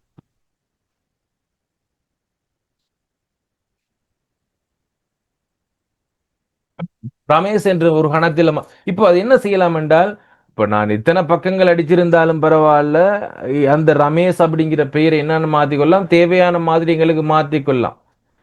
ரமேஷ் என்று ஒரு கணத்தில் இப்போ அது என்ன செய்யலாம் என்றால், இப்ப நான் இத்தனை பக்கங்கள் அடிச்சிருந்தாலும் பரவாயில்ல, அந்த ரமேஷ் அப்படிங்கிற பெயரை என்னன்னு மாத்திக்கொள்ளலாம், தேவையான மாதிரி எங்களுக்கு மாத்திக்கொள்ளலாம்.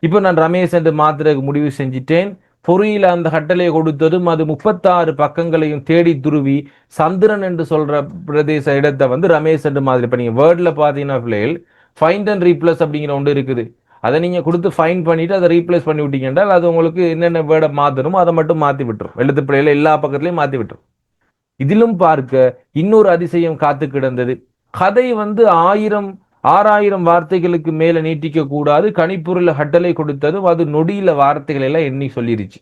இப்ப நான் ரமேஷ் என்று மாத்திரக்கு முடிவு செஞ்சிட்டேன். பொறியில அந்த கட்டளையை கொடுத்ததும் அது 36 பக்கங்களையும் தேடி துருவி சந்திரன் என்று சொல்ற பிரதேச இடத்தை வந்து ரமேஷ் என்று மாதிரி. இப்ப நீங்க வேர்ட்ல பாத்தீங்கன்னா பிள்ளைகள் ஃபைண்ட் அண்ட் ரீப்ளேஸ் அப்படிங்கிற ஒன்று இருக்குது. அதை நீங்க கொடுத்து ஃபைன் பண்ணிட்டு அதை ரீப்ளேஸ் பண்ணி விட்டீங்க என்றால் அது உங்களுக்கு என்னென்ன வேர்டை மாத்தணுமோ அதை மட்டும் மாத்தி விட்டுரும். எழுத்து பிள்ளைகளை எல்லா பக்கத்திலையும் மாத்தி விட்டுரும். இதிலும் பார்க்க இன்னொரு அதிசயம் காத்து கிடந்தது. கதை வந்து 6000 வார்த்தைகளுக்கு மேல நீட்டிக்க கூடாது. கணிப்பொருள் கட்டளை கொடுத்ததும் அது நொடியில வார்த்தைகள் எல்லாம் எண்ணி சொல்லிருச்சு.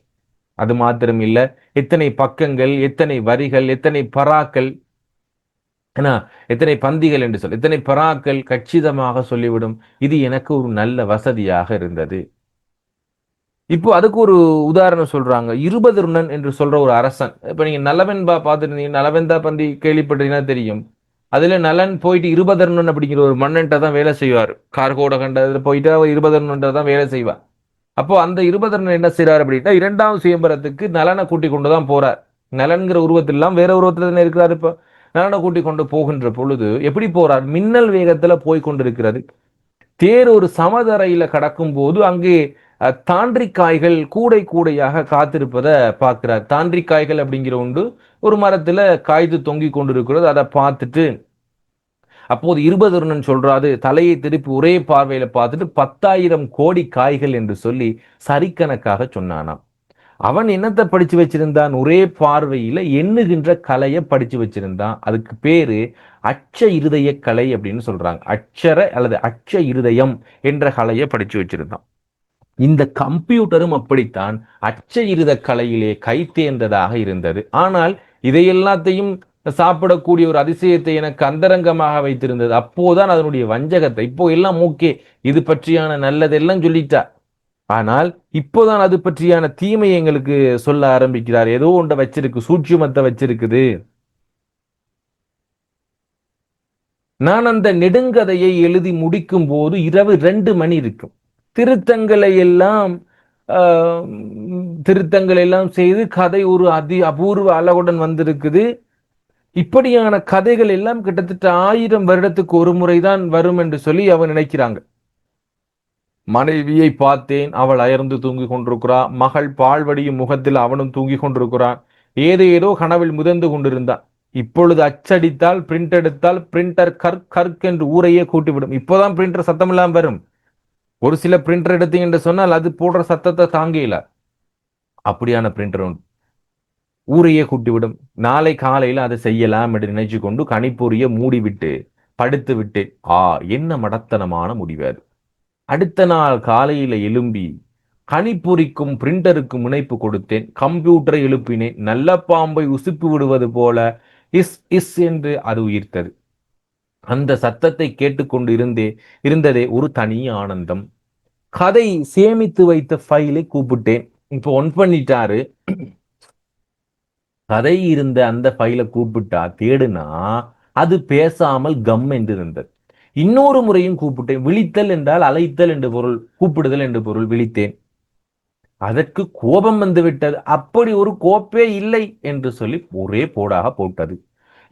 அது மாத்திரம் இல்ல, எத்தனை பக்கங்கள், எத்தனை வரிகள், எத்தனை பராக்கள், எத்தனை பந்திகள் என்று சொல்லி எத்தனை பராக்கள் கச்சிதமாக சொல்லிவிடும். இது எனக்கு ஒரு நல்ல வசதியாக இருந்தது. இப்போ அதுக்கு ஒரு உதாரணம் சொல்றாங்க. 20 ருணன் என்று சொல்ற ஒரு அரசன். இப்ப நீங்க நலவென்பா பார்த்துருந்தீங்க, நலவெந்தா பந்தி கேள்விப்பட்டீங்கன்னா தெரியும். அதுல நலன் போயிட்டு 20 ருணன் அப்படிங்கிற ஒரு மன்னன்ட்ட தான் வேலை செய்வார். கார்கோட கண்டதுல போயிட்டு அவர் 20 ருணன் தான் வேலை செய்வார். அப்போ அந்த 20 ருணன் என்ன செய்யறாரு அப்படின்னா, 2ஆம் சுயம்பரத்துக்கு நலனை கூட்டி கொண்டுதான் போறார். நலன்கிற உருவத்திலாம் வேற உருவத்துல தானே இருக்கிறார். இப்போ நலனை கூட்டி கொண்டு போகின்ற பொழுது எப்படி போறார், மின்னல் வேகத்துல போய் கொண்டிருக்கிறது. தேர் ஒரு சமதரையில கடக்கும் போது அங்கே தாண்டிக்காய்கள் கூடை கூடையாக காத்திருப்பதை பார்க்கிறார். தாண்டிக்காய்கள் அப்படிங்கிற ஒன்று ஒரு மரத்துல காய்த்து தொங்கி கொண்டிருக்கிறது. அதை பார்த்துட்டு அப்போது 20 ருணன் சொல்றாரு, தலையை திருப்பி ஒரே பார்வையில பார்த்துட்டு 10,000 கோடி காய்கள் என்று சொல்லி சரிக்கணக்காக சொன்னானாம். அவன் என்னத்தை படிச்சு வச்சிருந்தான், ஒரே பார்வையில எண்ணுகின்ற கலையை படிச்சு வச்சிருந்தான். அதுக்கு பேரு அட்ச இருதய கலை அப்படின்னு சொல்றாங்க. அட்சர அல்லது அட்ச இருதயம் என்ற கலையை படிச்சு வச்சிருந்தான். இந்த கம்ப்யூட்டரும் அப்படித்தான் அட்ச இருத கலையிலே கைத்தேர்ந்ததாக இருந்தது. ஆனால் இதை எல்லாத்தையும் சாப்பிடக்கூடிய ஒரு அதிசயத்தை எனக்கு அந்தரங்கமாக வைத்திருந்தது. அப்போதான் அதனுடைய வஞ்சகத்தை, இப்போ எல்லாம் ஓகே, இது பற்றியான நல்லதெல்லாம் சொல்லிட்டா, ஆனால் இப்போதான் அது பற்றியான தீமையை எங்களுக்கு சொல்ல ஆரம்பிக்கிறார். ஏதோ ஒன்றை வச்சிருக்கு, சூட்சுமத்தை வச்சிருக்குது. நான் அந்த நெடுங்கதையை எழுதி முடிக்கும் போது இரவு 2 மணி இருக்கும். திருத்தங்களை எல்லாம் திருத்தங்கள் எல்லாம் செய்து கதை ஒரு அபூர்வ அழகுடன் வந்திருக்குது. இப்படியான கதைகள் எல்லாம் கிட்டத்தட்ட 1000 வருடத்துக்கு ஒரு முறைதான் வரும் என்று சொல்லி அவன் நினைக்கிறாங்க. மனைவியை பார்த்தேன், அவள் அயர்ந்து தூங்கிக் கொண்டிருக்கிறான். மகள் பால்வடியும் முகத்தில் அவனும் தூங்கிக் கொண்டிருக்கிறான். ஏதோ கனவில் முதந்து கொண்டிருந்தான். இப்பொழுது அச்சடித்தால், பிரிண்ட் எடுத்தால், பிரிண்டர் கர்க் கர்க் என்று ஊரையே கூட்டிவிடும். இப்போதான் பிரிண்டர் சத்தம் எல்லாம் வரும். ஒரு சில பிரிண்டர் எடுத்தீங்க என்று சொன்னால் அது போடுற சத்தத்தை தாங்கல. அப்படியான பிரிண்டர் உண்டு. ஊரையே கூட்டிவிடும். நாளை காலையில் அதை செய்யலாம் என்று நினைச்சு கொண்டு கணிப்பொறியை மூடிவிட்டு படுத்து விட்டு என்ன மடத்தனமான முடிவாரு. அடுத்த நாள் காலையில எழும்பி கணிப்பொறிக்கும் பிரிண்டருக்கும் இணைப்பு கொடுத்தேன். கம்ப்யூட்டரை எழுப்பினேன். நல்ல பாம்பை உசுப்பி விடுவது போல இஸ் இஸ் என்று அது உயிர்த்தது. அந்த சத்தத்தை கேட்டுக்கொண்டு இருந்ததே ஒரு தனி ஆனந்தம். கதை சேமித்து வைத்த ஃபைலை கூப்பிட்டேன். இப்போ ஒன் பண்ணிட்டாரு. கதை இருந்த அந்த ஃபைலை கூப்பிட்டா தேடுனா அது பேசாமல் கம் என்று இருந்தது. இன்னொரு முறையும் கூப்பிட்டேன். விழித்தல் என்றால் அழைத்தல் என்று பொருள், கூப்பிடுதல் என்று பொருள். விழித்தேன். அதற்கு கோபம் வந்து விட்டது. அப்படி ஒரு கோப்பே இல்லை என்று சொல்லி ஒரே போடாக போட்டது.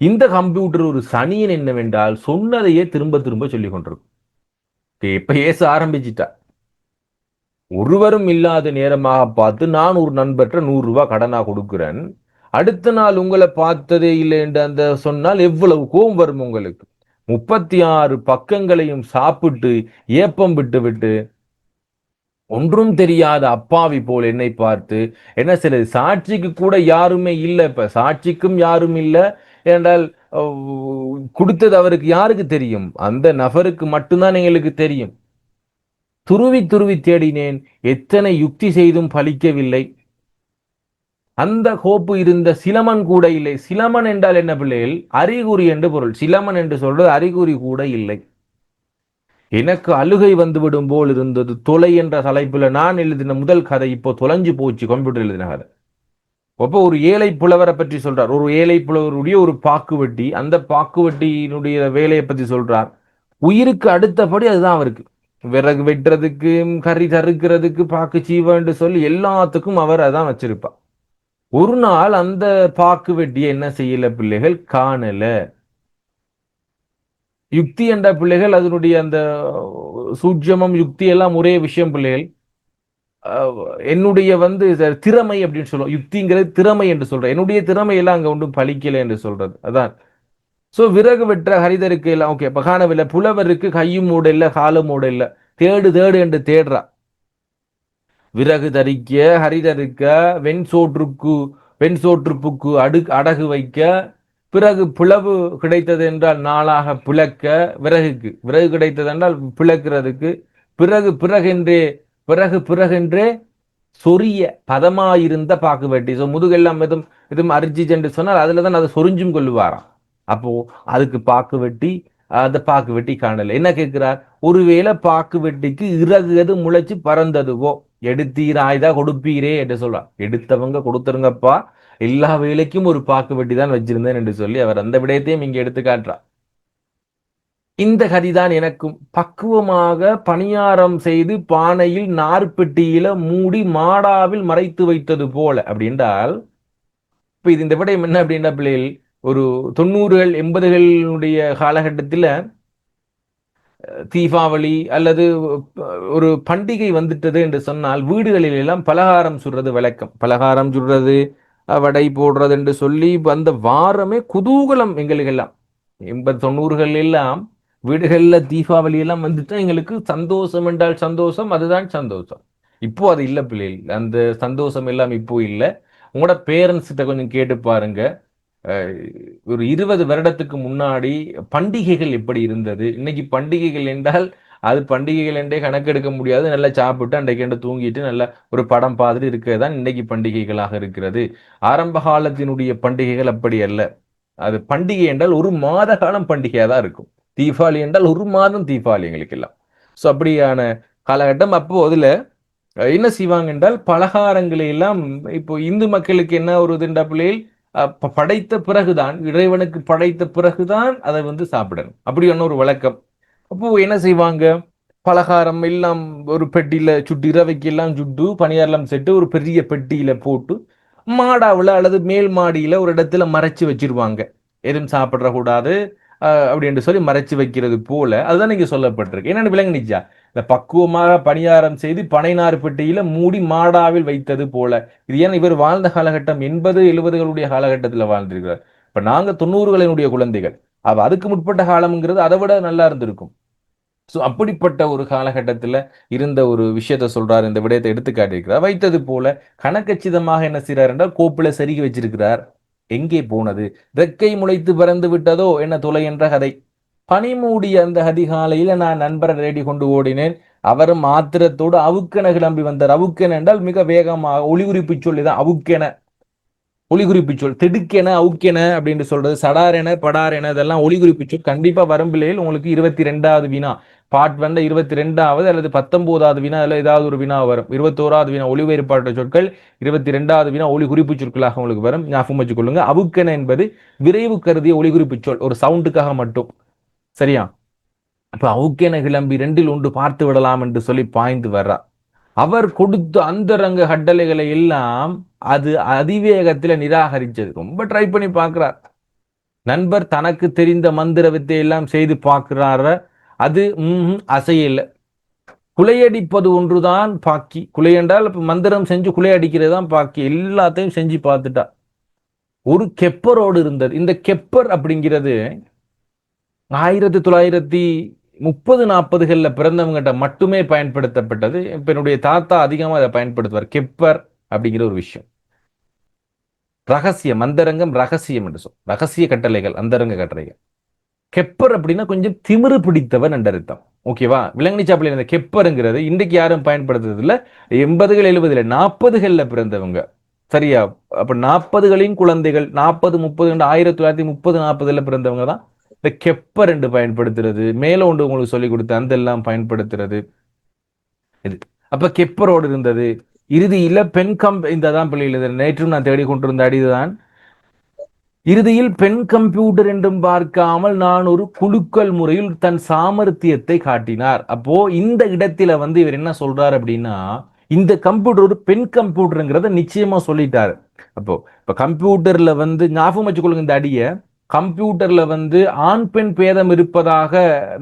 இந்த கம்ப்யூட்டர் ஒரு சனியன் என்னவென்றால் சொன்னதையே திரும்ப திரும்ப சொல்லிக் கொண்டிருக்கும். இப்ப ஏச ஆரம்பிச்சிட்டா. ஒருவரும் இல்லாத நேரமாக பார்த்து நான் ஒரு நண்பற்ற 100 ரூபாய் கடனா கொடுக்கிறேன், அடுத்த நாள் உங்களை பார்த்ததே இல்லை என்று அந்த சொன்னால் எவ்வளவு கோபம் வரும் உங்களுக்கு. 36 பக்கங்களையும் சாப்பிட்டு ஏப்பம் விட்டு விட்டு ஒன்றும் தெரியாத அப்பாவி போல் என்னை பார்த்து என்ன சில சாட்சிக்கு கூட யாருமே இல்லை. இப்ப சாட்சிக்கும் யாரும் இல்லை என்றால் கொடுத்தது அவருக்கு யாருக்கு தெரியும்? அந்த நபருக்கு மட்டும்தான் எங்களுக்கு தெரியும். துருவி துருவி தேடினேன். எத்தனை யுக்தி செய்தும் பலிக்கவில்லை. அந்த கோப்பு இருந்த சிலமன் கூட இல்லை. சிலமன் என்றால் என்ன பிள்ளைகள்? அறிகுறி என்று பொருள். சிலமன் என்று சொல்றது அறிகுறி கூட இல்லை. எனக்கு அழுகை வந்துவிடும் போல் இருந்தது. தொலை என்ற தலைப்புல நான் எழுதின முதல் கதை இப்போ தொலைஞ்சு போச்சு. கம்ப்யூட்டர் எழுதின கதை. அப்போ ஒரு ஏழை புலவரை பற்றி சொல்றார். ஒரு ஏழை புலவருடைய ஒரு பாக்குவட்டி, அந்த பாக்குவட்டியினுடைய வேலையை பற்றி சொல்றார். உயிருக்கு அடுத்தபடி அதுதான் அவருக்கு. விறகு வெட்டுறதுக்கு, கறி தறுக்கிறதுக்கு, பாக்கு சீவன்னு சொல்லி எல்லாத்துக்கும் அவர் அதான் வச்சிருப்பார். ஒரு நாள் அந்த பாக்கு வெட்டியை என்ன செய்யல பிள்ளைகள், காணல. யுக்தி என்ற பிள்ளைகள் அதனுடைய அந்த சூட்சமம் யுக்தி எல்லாம் ஒரே விஷயம் பிள்ளைகள். என்னுடைய திறமை அப்படின்னு சொல்லுவோம். யுக்திங்கிறது திறமை என்று சொல்றேன். என்னுடைய திறமை எல்லாம் அங்க ஒன்றும் பலிக்கல என்று சொல்றது அதான். சோ விறகு வெற்ற ஹரிதருக்கு எல்லாம் ஓகே பகானவில்லை. புலவருக்கு கையும் மூட இல்ல, காலும் மூட இல்ல. தேடு தேடு என்று தேடுறா. விறகு தரிக்க, ஹரிதருக்க, வெண்சோற்றுப்புக்கு அடகு வைக்க, பிறகு பிளவு கிடைத்தது என்றால் நாளாக பிளக்க, விறகு கிடைத்தது என்றால் பிளக்கிறதுக்கு, பிறகென்றே சொரிய பதமாயிருந்த பாக்கு வெட்டி. முதுகெல்லாம் எதுவும் அரிஜி என்று சொன்னால் அதுலதான் அதை சொரிஞ்சும் கொள்ளுவாராம். அப்போ அதுக்கு பாக்கு வெட்டி, அந்த பாக்கு வெட்டி காணல. என்ன கேட்கிறார்? ஒருவேளை பாக்கு வெட்டிக்கு இறகு எது முளைச்சு பறந்ததுவோ, எடுத்தீராய்தா கொடுப்பீரே என்று சொல்றார். எடுத்தவங்க கொடுத்துருங்கப்பா, எல்லா வேலைக்கும் ஒரு பாக்கு வெட்டி தான் வச்சிருந்தேன் என்று சொல்லி அவர் அந்த விடயத்தையும் இங்க எடுத்து காட்டுறார். இந்த கதிதான் எனக்கும். பக்குவமாக பணியாரம் செய்து பானையில் நார்பெட்டியில மூடி மாடாவில் மறைத்து வைத்தது போல அப்படின்றால், இப்ப இது இந்த விடயம் என்ன அப்படின்னா பிள்ளைகள், ஒரு 90கள் 80களுடைய காலகட்டத்தில் தீபாவளி அல்லது ஒரு பண்டிகை வந்துட்டது என்று சொன்னால் வீடுகளில் எல்லாம் பலகாரம் சுடுறது வழக்கம். பலகாரம் சுடுறது, வடை போடுறது என்று சொல்லி அந்த வாரமே குதூகலம் எங்களுக்கெல்லாம். 80 90கள் எல்லாம் வீடுகளில் தீபாவளி எல்லாம் வந்துட்டா எங்களுக்கு சந்தோஷம் என்றால் சந்தோஷம், அதுதான் சந்தோஷம். இப்போ அது இல்லை பிள்ளைகள். அந்த சந்தோஷம் எல்லாம் இப்போ இல்லை. உங்களோட பேரண்ட்ஸ் கிட்ட கொஞ்சம் கேட்டு பாருங்க. ஒரு 20 வருடத்துக்கு முன்னாடி பண்டிகைகள் எப்படி இருந்தது? இன்னைக்கு பண்டிகைகள் என்றால் அது பண்டிகைகள் என்றே கணக்கெடுக்க முடியாது. நல்லா சாப்பிட்டு அன்றைக்கு தூங்கிட்டு நல்ல ஒரு படம் பார்த்துட்டு இருக்கிறது தான் இன்னைக்கு பண்டிகைகளாக இருக்கிறது. ஆரம்ப காலத்தினுடைய பண்டிகைகள் அப்படி அல்ல. அது பண்டிகை என்றால் ஒரு மாத காலம் பண்டிகையாக தான் இருக்கும். தீபாவளி என்றால் ஒரு மாதம் தீபாவளி எங்களுக்கு எல்லாம். ஸோ அப்படியான காலகட்டம். அப்போ அதுல என்ன செய்வாங்க என்றால் பலகாரங்களை எல்லாம் இப்போ இந்து மக்களுக்கு என்ன ஒரு இதுண்டா பிள்ளைகள், படைத்த பிறகுதான், இறைவனுக்கு படைத்த பிறகுதான் அதை சாப்பிடணும். அப்படி ஒரு வழக்கம். அப்போ என்ன செய்வாங்க, பலகாரம் எல்லாம் ஒரு பெட்டியில சுட்டு இரவைக்கு எல்லாம் சுட்டு பணியாரெல்லாம் செட்டு ஒரு பெரிய பெட்டியில போட்டு மாடாவில் அல்லது மேல் மாடியில ஒரு இடத்துல மறைச்சு வச்சிருவாங்க. எதுவும் சாப்பிட கூடாது அப்படின்னு சொல்லி மறைச்சு வைக்கிறது போல அதுதான் நீங்க சொல்லப்பட்டிருக்கு. என்னன்னு விளங்குனிச்சா? இந்த பக்குவமாக பணியாரம் செய்து பனைநார் பெட்டியில மூடி மாடாவில் வைத்தது போல. இது ஏன் இவர் வாழ்ந்த காலகட்டம் 80 70களுடைய காலகட்டத்தில் வாழ்ந்திருக்கிறார். இப்ப நாங்க 90களினுடைய குழந்தைகள். அதுக்கு முற்பட்ட காலம்ங்கிறது அதை விட நல்லா இருந்திருக்கும். ஸோ அப்படிப்பட்ட ஒரு காலகட்டத்தில் இருந்த ஒரு விஷயத்த சொல்றார், இந்த விடயத்தை எடுத்து காட்டியிருக்கிறார். வைத்தது போல கணக்கச்சிதமாக என்ன செய்யறார் என்றால் கோப்புல செருகி வச்சிருக்கிறார். எங்கே போனது? ரெக்கை முளைத்து பறந்து விட்டதோ என்ன தொலை என்ற கதை. பனிமூடிய அந்த அதிகாலையில நான் நண்பரை ரெடி கொண்டு ஓடினேன். அவரும் ஆத்திரத்தோடு அவுக்கென கிளம்பி வந்தார். அவுக்கென என்றால் மிக வேகமாக ஒளிகுறிப்பு சொல்லிதான் அவுக்கென, ஒளிகுறிப்பு சொல். திடுக்கென அவுக்கென அப்படின்னு சொல்றது, சடாரென படாரென, இதெல்லாம் ஒளிகுறிப்பு சொல். கண்டிப்பா வரும் பிள்ளையில் உங்களுக்கு 22வது வினா பார்ட் 1 22வது அல்லது 19வது வினா அதில் ஏதாவது ஒரு வினா வரும். 21வது வினா ஒளி வேறுபாட்டு சொற்கள், 22வது வினா ஒளி குறிப்பு சொற்களாக உங்களுக்கு வரும். ஞாபகம் வச்சுக்கொள்ளுங்க. அவுக்கென என்பது விரைவு கருதிய ஒளிகுறிப்பு சொல், ஒரு சவுண்டுக்காக மட்டும். சரியா? அப்ப அவுக்கென கிளம்பி 2ல் 1 பார்த்து விடலாம் என்று சொல்லி பாய்ந்து வர்றா. அவர் கொடுத்த அந்தரங்க கட்டளைகளை எல்லாம் அது அதிவேகத்துல நிராகரிச்சது. ரொம்ப ட்ரை பண்ணி பார்க்கிறார். நண்பர் தனக்கு தெரிந்த மந்திர வித்தை எல்லாம் செய்து பார்க்கிறார. அது அசையல. குலையடிப்பது ஒன்றுதான் பாக்கி. குலை என்றால் மந்திரம் செஞ்சு குலையடிக்கிறது தான் பாக்கி. எல்லாத்தையும் செஞ்சு பார்த்துட்டா. ஒரு கெப்பரோடு இருந்தது. இந்த கெப்பர் அப்படிங்கிறது 1930 40களில் பிறந்தவங்கிட்ட மட்டுமே பயன்படுத்தப்பட்டது. இப்ப என்னுடைய தாத்தா அதிகமாக அதை பயன்படுத்துவார். கெப்பர் அப்படிங்கிற ஒரு விஷயம் ரகசியம், அந்தரங்கம் ரகசியம் என்று சொல். ரகசிய கட்டளைகள், அந்தரங்க கட்டளைகள். கெப்பர் அப்படின்னா கொஞ்சம் திமிரு பிடித்தவன் என்ற அர்த்தம். ஓகேவா? விலங்கினிச்சாப்பில் இந்த கெப்பருங்கிறது இன்றைக்கு யாரும் பயன்படுத்துறது இல்லை. 80கள் 70ல 40களில் பிறந்தவங்க. சரியா? அப்ப 40களின் குழந்தைகள் 40 30 1930 40ல பிறந்தவங்க தான் இந்த கெப்பர் என்று பயன்படுத்துறது. மேல ஒன்று உங்களுக்கு சொல்லி கொடுத்து அந்த எல்லாம் பயன்படுத்துறது இது. அப்ப கெப்பரோடு இருந்தது. இறுதியில பெண் இந்த தான் பிள்ளைகள் நேற்றும் நான் தேடி கொண்டிருந்த அடிதான். இறுதியில் பெண் கம்ப்யூட்டர் என்றும் பார்க்காமல் நான் ஒரு குலுக்கல் முறையில் தன் சாமர்த்தியத்தை காட்டினார். அப்போ இந்த இடத்துல இவர் என்ன சொல்றாரு அப்படின்னா, இந்த கம்ப்யூட்டர் ஒரு பெண் கம்ப்யூட்டருங்கிறத நிச்சயமா சொல்லிட்டாரு. அப்போ இப்ப கம்ப்யூட்டர்ல ஞாபகம் வச்சுக்கொள்ளுங்க இந்த அடிய. கம்ப்யூட்டர்ல ஆண் பெண் பேதம் இருப்பதாக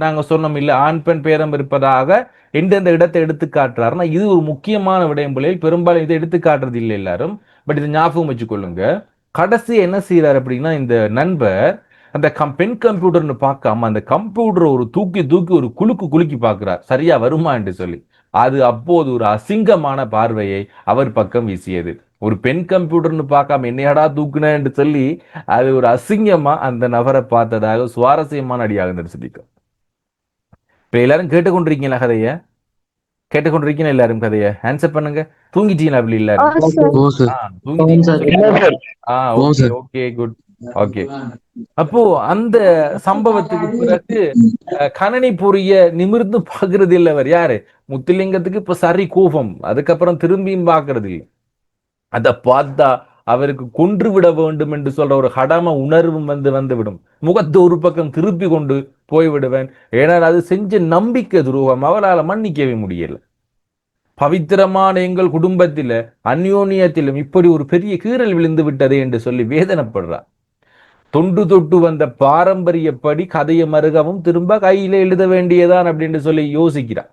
நாங்க சொன்னோம் இல்ல, ஆண் பெண் பேதம் இருப்பதாக எந்தெந்த இடத்தை எடுத்து காட்டுறாருன்னா இது ஒரு முக்கியமான விடயம் பிள்ளைகள். பெரும்பாலும் இதை எடுத்து காட்டுறது இல்லை எல்லாரும். பட் இதை ஞாபகம் வச்சுக்கொள்ளுங்க. கடைசி என்ன செய்யறாரு அப்படின்னா, இந்த நண்பர் அந்த பெண் கம்ப்யூட்டர்னு பார்க்காம அந்த கம்ப்யூட்டர் ஒரு தூக்கி ஒரு குலுக்கி பார்க்கிறார், சரியா வருமா என்று சொல்லி. அது அப்போது ஒரு அசிங்கமான பார்வையை அவர் பக்கம் வீசியது. ஒரு பெண் கம்ப்யூட்டர்னு பார்க்காம என்னையாடா தூக்குன என்று சொல்லி அது ஒரு அசிங்கமா அந்த நபரை பார்த்ததாக சுவாரஸ்யமான அடியாக தெரிஞ்சுட்டோம். இப்ப எல்லாரும் கேட்டுக்கொண்டிருக்கீங்களா கதைய? கேட்டுக்கொண்டிருக்கீங்க எல்லாரும் கதைய? ஆன்சர் பண்ணுங்க. தூங்கிட்டீங்களா அப்படி இல்ல? Okay good. ஓகே. அப்போ அந்த சம்பவத்துக்கு பிறகு கணனி பொரிய நிமிர்ந்து பாக்குறது இல்லை. அவர் யாரு? முத்துலிங்கத்துக்கு இப்ப சரி கோபம். அதுக்கப்புறம் திரும்பியும் பாக்குறது இல்லை. அதை பார்த்தா அவருக்கு கொன்று விட வேண்டும் என்று சொல்ற ஒரு கடமை உணர்வும் வந்துவிடும். முகத்தை ஒரு பக்கம் திருப்பி கொண்டு போய்விடுவேன். ஏனால் அது செஞ்ச நம்பிக்கை துரோகம் அவரால் மன்னிக்கவே முடியல. பவித்திரமான எங்கள் குடும்பத்தில அந்யோன்யத்திலும் இப்படி ஒரு பெரிய கீறல் விழுந்து விட்டதே என்று சொல்லி வேதனைப்படுறார். தொண்டு தொட்டு வந்த பாரம்பரியப்படி கதையை மருகவும் திரும்ப கையில எழுத வேண்டியதான் அப்படின்னு சொல்லி யோசிக்கிறார்.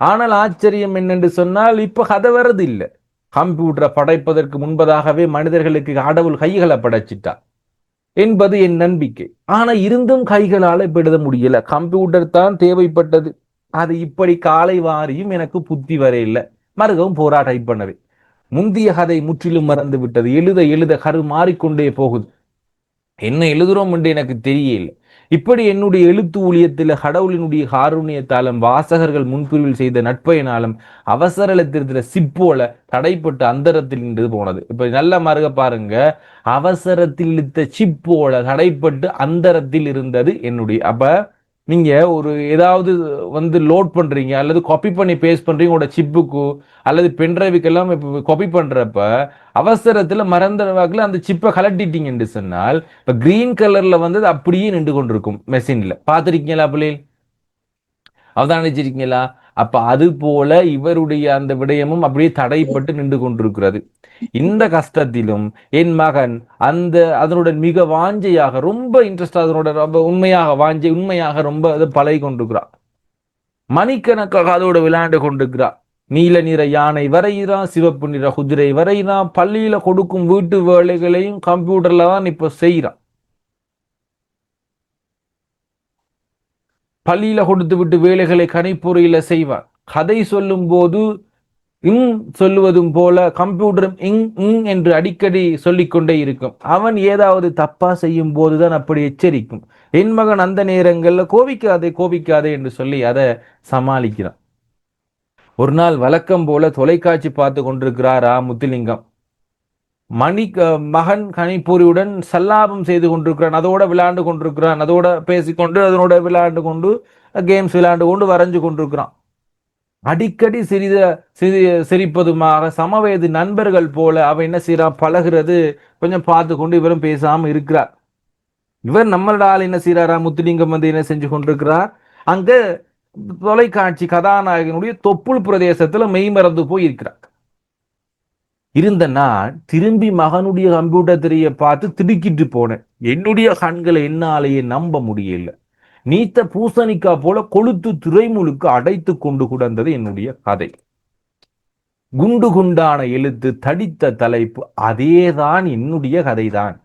ஆனால் ஆச்சரியம் என்னென்று சொன்னால் இப்ப கதை வர்றது இல்லை. கம்ப்யூட்டரை படைப்பதற்கு முன்பதாகவே மனிதர்களுக்கு கடவுள் கைகளை படைச்சிட்டார் என்பது என் நம்பிக்கை. ஆனா இருந்தும் கைகளால் இப்ப எழுத முடியல. கம்ப்யூட்டர் தான் தேவைப்பட்டது. அது இப்படி காலை வாரியும் எனக்கு புத்தி வரையில்லை. மறுகவும் போரா டைப் பண்ணவே. முந்திய கதை முற்றிலும் மறந்து விட்டது. எழுத கரு மாறிக்கொண்டே போகுது. என்ன எழுதுறோம் என்று எனக்கு தெரியல. இப்படி என்னுடைய எழுத்து ஊழியத்தில் கடவுளினுடைய காருண்யத்தாலும் வாசகர்கள் முன்பிரிவில் செய்த நட்பையினாலும் அவசர எழுத்திருக்கிற சிப்போல தடைப்பட்டு அந்தரத்தில் நின்று போனது. இப்ப நல்ல மருக பாருங்க. அவசரத்தில் இழுத்த சிப்போல தடைப்பட்டு அந்தரத்தில் இருந்தது என்னுடைய. அப்ப நீங்க ஒரு ஏதாவது லோட் பண்றீங்க அல்லது காப்பி பண்ணி பேஸ்ட் பண்றீங்க உங்களோட சிப்புக்கு அல்லது பென்டிரைவுக்கு எல்லாம் காப்பி பண்றப்ப அவசரத்துல மறந்த வாக்குல அந்த சிப்பை கலட்டிட்டீங்கன்னு சொன்னால் இப்ப கிரீன் கலர்ல அப்படியே நின்று கொண்டிருக்கும் மெஷின்ல. பாத்திருக்கீங்களா பிள்ளைகள்? அவதானிச்சிருக்கீங்களா? அப்ப அது போல இவருடைய அந்த விடயமும் அப்படியே தடைப்பட்டு நின்று கொண்டிருக்கிறது. இந்த கஷ்டத்திலும் என் மகன் அதனுடன் மிக வாஞ்சையாக ரொம்ப இன்ட்ரெஸ்ட், அதனோட ரொம்ப உண்மையாக வாஞ்சை உண்மையாக ரொம்ப அதை பழகி கொண்டிருக்கிறான். மணிக்கணக்காக அதோட விளையாண்டு கொண்டிருக்கிறான். நீல நிற யானை வரைகிறான், சிவப்பு நிற குதிரை வரைகிறான். பள்ளியில கொடுக்கும் வீட்டு வேலைகளையும் கம்ப்யூட்டர்ல தான் இப்ப செய்யறான். பள்ளியில கொடுத்து விட்டு வேலைகளை கணிப்பொறியில செய்வார். கதை சொல்லும் போது சொல்லுவதும் போல கம்ப்யூட்டரும் என்று அடிக்கடி சொல்லிக்கொண்டே இருக்கும். அவன் ஏதாவது தப்பா செய்யும் போதுதான் அப்படி எச்சரிக்கும். என் மகன் அந்த நேரங்கள்ல கோபிக்காதே கோபிக்காதே என்று சொல்லி அதை சமாளிக்கிறான். ஒரு நாள் வழக்கம் போல தொலைக்காட்சி பார்த்து கொண்டிருக்கிறாரா முத்துலிங்கம். மகன் கணிப்பொறியுடன் சல்லாபம் செய்து கொண்டிருக்கிறான், அதோட விளையாண்டு கொண்டிருக்கிறான், அதோட பேசிக்கொண்டு அதனோட விளையாண்டு கொண்டு கேம்ஸ் விளையாண்டு கொண்டு வரைஞ்சு கொண்டிருக்கிறான். அடிக்கடி சிரிப்பதுமாக சமவயது நண்பர்கள் போல அவன் என்ன செய்யறான், பழகிறது கொஞ்சம் பார்த்து கொண்டு இவரும் பேசாம இருக்கிறார். இவர் நம்மளோட ஆள் என்ன செய்யறாரா, முத்துலிங்கம் வந்து என்ன செஞ்சு கொண்டிருக்கிறார், அங்க தொலைக்காட்சி கதாநாயகனுடைய தொப்புள் பிரதேசத்துல மெய்மறந்து போய் இருக்கிறார். இருந்த நான் திரும்பி மகனுடைய கம்ப்யூட்டர் திரைய பார்த்து திடுக்கிட்டு போனேன். என்னுடைய கண்களை என்னாலேயே நம்ப முடியல. நீத்த பூசணிக்கா போல கொளுத்து திரைமுழுக்கு அடைத்து கொண்டு கிடந்தது என்னுடைய கதை. குண்டு குண்டான எழுத்து, தடித்த தலைப்பு, அதேதான் என்னுடைய கதைதான்.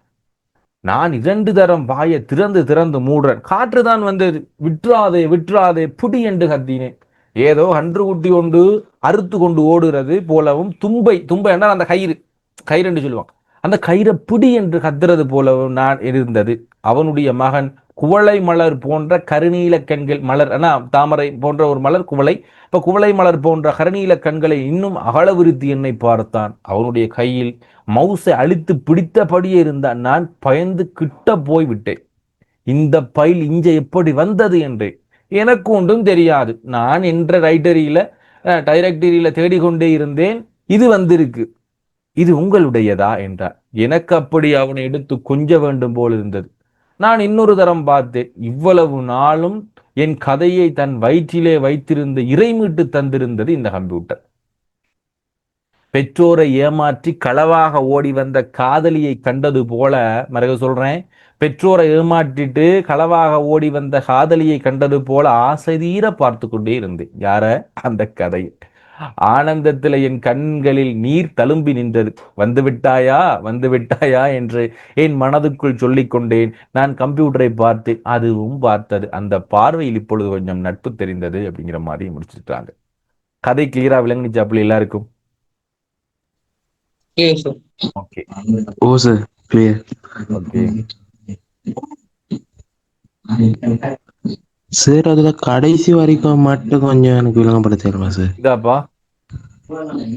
நான் 2 தரம் வாயை திறந்து திறந்து மூடுறேன். காற்றுதான் வந்தது. விற்றாதே விற்றாதே புடி என்று கத்தினேன். ஏதோ அன்று குட்டி கொண்டு அறுத்து கொண்டு ஓடுகிறது போலவும், தும்பை என்றால் அந்த கயிறு என்று சொல்லுவான், அந்த கயிறை பிடி என்று கத்துறது போலவும் நான் இருந்தது. அவனுடைய மகன் குவளை மலர் போன்ற கருநீல கண்கள், மலர் தாமரை போன்ற ஒரு மலர் குவளை, இப்ப குவளை மலர் போன்ற கருநீல கண்களை இன்னும் அகலவிருத்தி என்னை பார்த்தான். அவனுடைய கையில் மவுசை அழித்து பிடித்தபடியே இருந்தான். நான் பயந்து கிட்ட போய் விட்டேன். இந்த பைல் இஞ்ச எப்படி வந்தது என்று எனக்கு ஒன்றும் தெரியாது. நான் என்ற டைரக்டரியில தேடிக்கொண்டே இருந்தேன். இது வந்திருக்கு, இது உங்களுடையதா என்றார். எனக்கு அப்படி அவனை எடுத்து கொஞ்ச வேண்டும் போல் இருந்தது. நான் இன்னொரு தரம் பார்த்தேன். இவ்வளவு நாளும் என் கதையை தன் வயிற்றிலே வைத்திருந்த இறைமீட்டு தந்திருந்தது இந்த கம்ப்யூட்டர். பெற்றோரை ஏமாற்றி களவாக ஓடி வந்த காதலியை கண்டது போல, மறக்க சொல்றேன், பெற்றோரை ஏமாற்றிட்டு களவாக ஓடி வந்த காதலியை கண்டது போல ஆசை தீர பார்த்து கொண்டே இருந்தேன். யார? அந்த கதை. ஆனந்தத்தில் என் கண்களில் நீர் தழும்பி நின்றது. வந்து விட்டாயா வந்து விட்டாயா என்று என் மனதுக்குள் சொல்லிக் கொண்டேன். நான் கம்ப்யூட்டரை பார்த்தேன், அதுவும் பார்த்தது. அந்த பார்வையில் இப்பொழுது கொஞ்சம் நட்பு தெரிந்தது அப்படிங்கிற மாதிரி முடிச்சிருக்காங்க. கதை கிளியரா விளங்குச்சு அப்படி எல்லாருக்கும்? ஓகே ஓ சார், கிளியர். ஓகே சார், அதுல கடைசி வரைக்கும் மட்டும் கொஞ்சம் எனக்கு விளங்கப்படுத்திடுமா சார்? இதாப்பா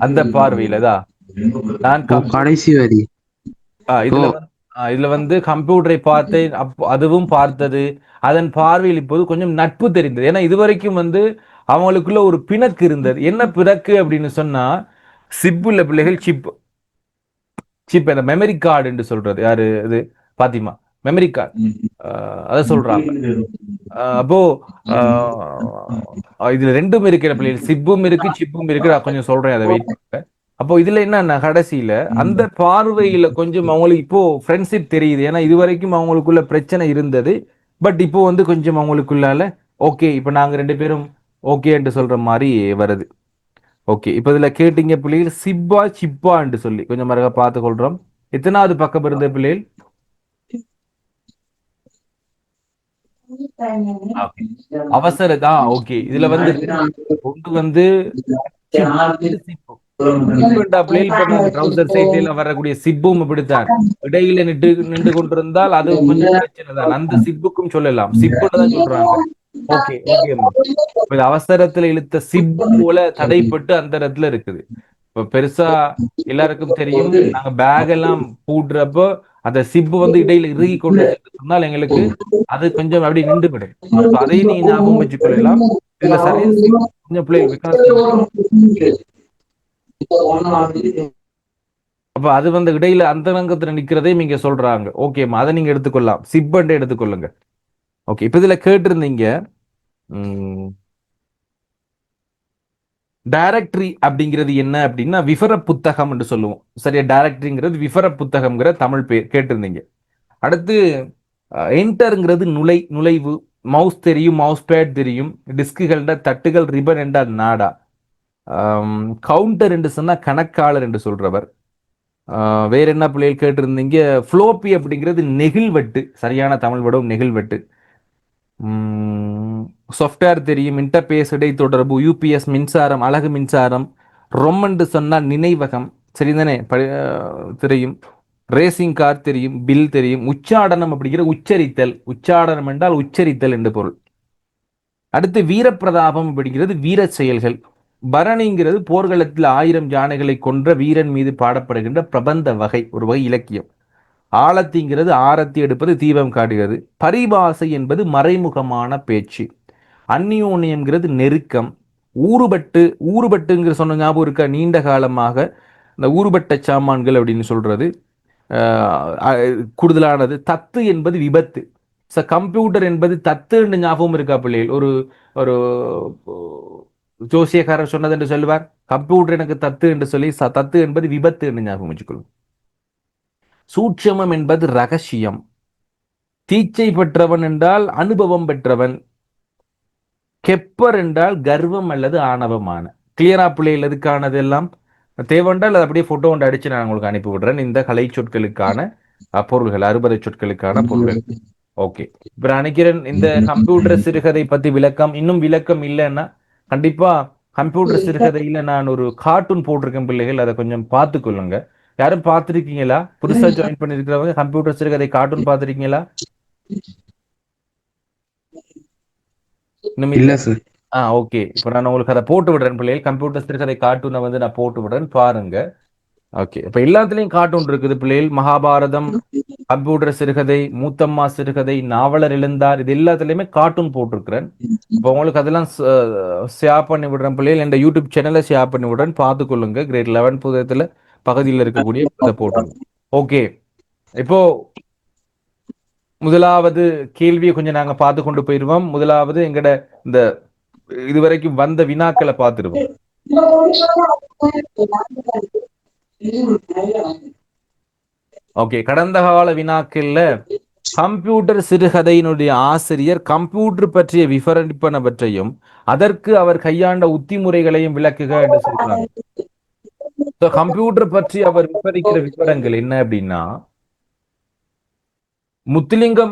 அந்த பார்வையிலதா நான் கடைசி வரி இதுல வந்து கம்ப்யூட்டரை பார்த்தேன், அதுவும் பார்த்தது. அதன் பார்வையில் இப்போது கொஞ்சம் நட்பு தெரிந்தது. ஏன்னா இதுவரைக்கும் வந்து அவங்களுக்குள்ள ஒரு பிணக்கு இருந்தது. என்ன பிணக்கு அப்படின்னு சொன்னா, சிப்புல பிள்ளைகள் சிப் அந்த மெமரி கார்டு என்று சொல்றது யாரு? இது பாத்திமா மெமரி கார்டு, அதை சொல்றாங்க. அப்போ இதுல ரெண்டும் இருக்கிற பிள்ளைகள், சிப்பும் இருக்கு சிப்பும் இருக்கு. நான் கொஞ்சம் சொல்றேன், அதை வெயிட் பண்ணுங்க. அப்போ இதுல என்ன கடைசியில அந்த பார்வையில கொஞ்சம் அவங்களுக்கு இப்போ ஃப்ரெண்ட்ஷிப் தெரியுது. ஏன்னா இது வரைக்கும் அவங்களுக்குள்ள பிரச்சனை இருந்தது. பட் இப்போ வந்து கொஞ்சம் அவங்களுக்குள்ளால ஓகே, இப்ப நாங்க 2 பேரும் ஓகே என்று சொல்ற மாதிரி வருது. ஓகே, இப்ப இதுல கேட்டீங்க பிள்ளைகள், சிப்பா சிப்பா என்று சொல்லி கொஞ்சம் மறக்க பார்த்து கொள்றோம். எத்தனாவது பக்கம் இருந்த பிள்ளைகள்? அவசரதான். ஓகே, இதுல வந்து ஒன்று வந்து வரக்கூடிய சிப்பும் இப்படித்தான் இடையில நின்று கொண்டிருந்தால் அது கொஞ்சம் பிரச்சனை தான். அந்த சிப்புக்கும் சொல்லலாம், சிப்புன்னு தான் சொல்றாங்க. ஓகே ஓகேம்மா. அவசரத்துல இழுத்த சிப்பு போல தடைப்பட்டு அந்த இடத்துல இருக்குது. இப்ப பெருசா எல்லாருக்கும் தெரியும், நாங்க பேக் எல்லாம் பூட்டுறப்போ அந்த சிப்பு வந்து இடையில இறுகி கொண்டு சொன்னால் எங்களுக்கு அது கொஞ்சம் அப்படி நின்று விடும். அதையும் நீங்க ஞாபகம் வச்சுக் கொள்ளலாம். இதுல சரியா கொஞ்சம் பிள்ளைகள் விகாஸ் அப்ப அது வந்து இடையில அந்த ரங்கத்துல நிக்கிறதே நீங்க சொல்றாங்க. ஓகேம்மா, அதை நீங்க எடுத்துக்கொள்ளலாம், சிப்பண்டே எடுத்துக்கொள்ளுங்க. ஓகே, இப்ப இதுல கேட்டிருந்தீங்க டைரக்டரி அப்படிங்கிறது என்ன அப்படின்னா விவர புத்தகம் என்று சொல்லுவோம். சரியா, டைரக்டரிங்கிறது விவர புத்தகம்ங்கிற தமிழ் பேர் கேட்டிருந்தீங்க. அடுத்து என்டருங்கிறது நுழைவு. மவுஸ் தெரியும், மவுஸ் பேட் தெரியும், டிஸ்குகள் தட்டுகள், ரிபன் என்றால் நாடா. கவுண்டர் என்று சொன்னா கணக்காளர் என்று சொல்றவர். வேற என்ன பிள்ளைகள் கேட்டிருந்தீங்க? ஃப்ளோப்பி அப்படிங்கிறது நெகிழ்வெட்டு. சரியான தமிழ் படம் நெகிழ்வெட்டு. சாஃப்ட்வேர் தெரியும், இன்டர்பேஸ் இடைத்தொடர்பு, யூபிஎஸ் மின்சாரம், அழகு மின்சாரம். ரொம் என்று சொன்னால் நினைவகம். சரிதானே, தெரியும். ரேசிங் கார் தெரியும், பில் தெரியும். உச்சாடனம் அப்படிங்கிற உச்சரித்தல். உச்சாடனம் என்றால் உச்சரித்தல் என்று பொருள். அடுத்து வீரப்பிரதாபம் அப்படிங்கிறது வீர செயல்கள். பரணிங்கிறது போர்க்களத்தில் 1000 யானைகளை கொன்ற வீரன் மீது பாடப்படுகின்ற பிரபந்த வகை, ஒரு வகை இலக்கியம். ஆழத்திங்கிறது ஆரத்தி எடுப்பது, தீபம் காட்டுகிறது. பரிபாசை என்பது மறைமுகமான பேச்சு. அந்நியோன்யம்ங்கிறது நெருக்கம். ஊறுபட்டுங்கிற சொன்ன ஞாபகம் இருக்க, நீண்ட காலமாக இந்த ஊறுபட்ட சாமான்கள் அப்படின்னு சொல்றது கூடுதலானது. தத்து என்பது விபத்து. கம்ப்யூட்டர் என்பது தத்து ஞாபகம் இருக்கா பிள்ளைகள்? ஒரு ஒரு ஜோசியக்காரர் சொன்னது என்று சொல்லுவார், கம்ப்யூட்டர் எனக்கு தத்து என்று சொல்லி. தத்து என்பது விபத்து என்று ஞாபகம் வச்சுக்கொள்ளும். சூட்சமம் என்பது ரகசியம். தீச்சை பெற்றவன் என்றால் அனுபவம் பெற்றவன். கெப்பர் என்றால் கர்வம் அல்லது ஆணவமான. கிளியரா பிள்ளைகள் எதுக்கானது எல்லாம் தேவைன்றால் அது அப்படியே போட்டோ ஒன்று அடிச்சு நான் உங்களுக்கு அனுப்பி விடுறேன். இந்த கலை சொற்களுக்கான பொருள்கள், 60 சொற்களுக்கான பொருள்கள். ஓகே, இப்ப நான் நினைக்கிறேன் இந்த கம்ப்யூட்டர் சிறுகதை பத்தி விளக்கம், இன்னும் விளக்கம் இல்லைன்னா கண்டிப்பா கம்ப்யூட்டர் சிறுகதையில நான் ஒரு கார்ட்டூன் போட்டிருக்கேன் பிள்ளைகள், அதை கொஞ்சம் பார்த்து கொள்ளுங்க. யாரும் பார்த்திருக்கீங்களா? புதுசா ஜாயின் பண்ணிருக்கிறவங்க கம்ப்யூட்டர் சிறுகதை கார்ட்டூன் பார்த்திருக்கீங்களா? இல்ல சார். ஓகே, இப்போ நான் உங்களுக்கு அதை போட்டு விடுறேன் பிள்ளைகள். கம்ப்யூட்டர் சிறுகதை கார்ட்டூனை வந்து நான் போட்டு விடுறேன், பாருங்க. ஓகே, இப்ப எல்லாத்துலயும் கார்ட்டூன் இருக்குது பிள்ளைகள். மகாபாரதம், கம்ப்யூட்டர் சிறுகதை, மூத்தம்மா சிறுகதை, நாவலர் எழுந்தார், இது எல்லாத்துலயுமே கார்ட்டூன் போட்டிருக்கிறேன். இப்போ உங்களுக்கு அதெல்லாம் ஷேர் பண்ணி விடுறேன் பிள்ளைகள். என் யூடியூப் சேனலை ஷேர் பண்ணி விடுறேன், பார்த்துக்கொள்ளுங்க. கிரேட் 11 புத்தகத்துல பகுதியில் இருக்கக்கூடிய இதை போட்டுருங்க. ஓகே, இப்போ முதலாவது கேள்வியை கொஞ்சம் நாங்க பார்த்து கொண்டு போயிருவோம். முதலாவது எங்கட இந்த இதுவரைக்கும் வந்த வினாக்களை பார்த்துருவோம். ஓகே, கடந்த கால வினாக்கள்ல கம்ப்யூட்டர் சிறுகதையினுடைய ஆசிரியர் கம்ப்யூட்டர் பற்றிய விவரிப்பனவற்றையும் அதற்கு அவர் கையாண்ட உத்திமுறைகளையும் விளக்குக என்று சொல்றாங்க. கம்ப்யூட்டர் பற்றி அவர் விவரிக்கிற விவரங்கள் என்ன அப்படின்னா, முத்துலிங்கம்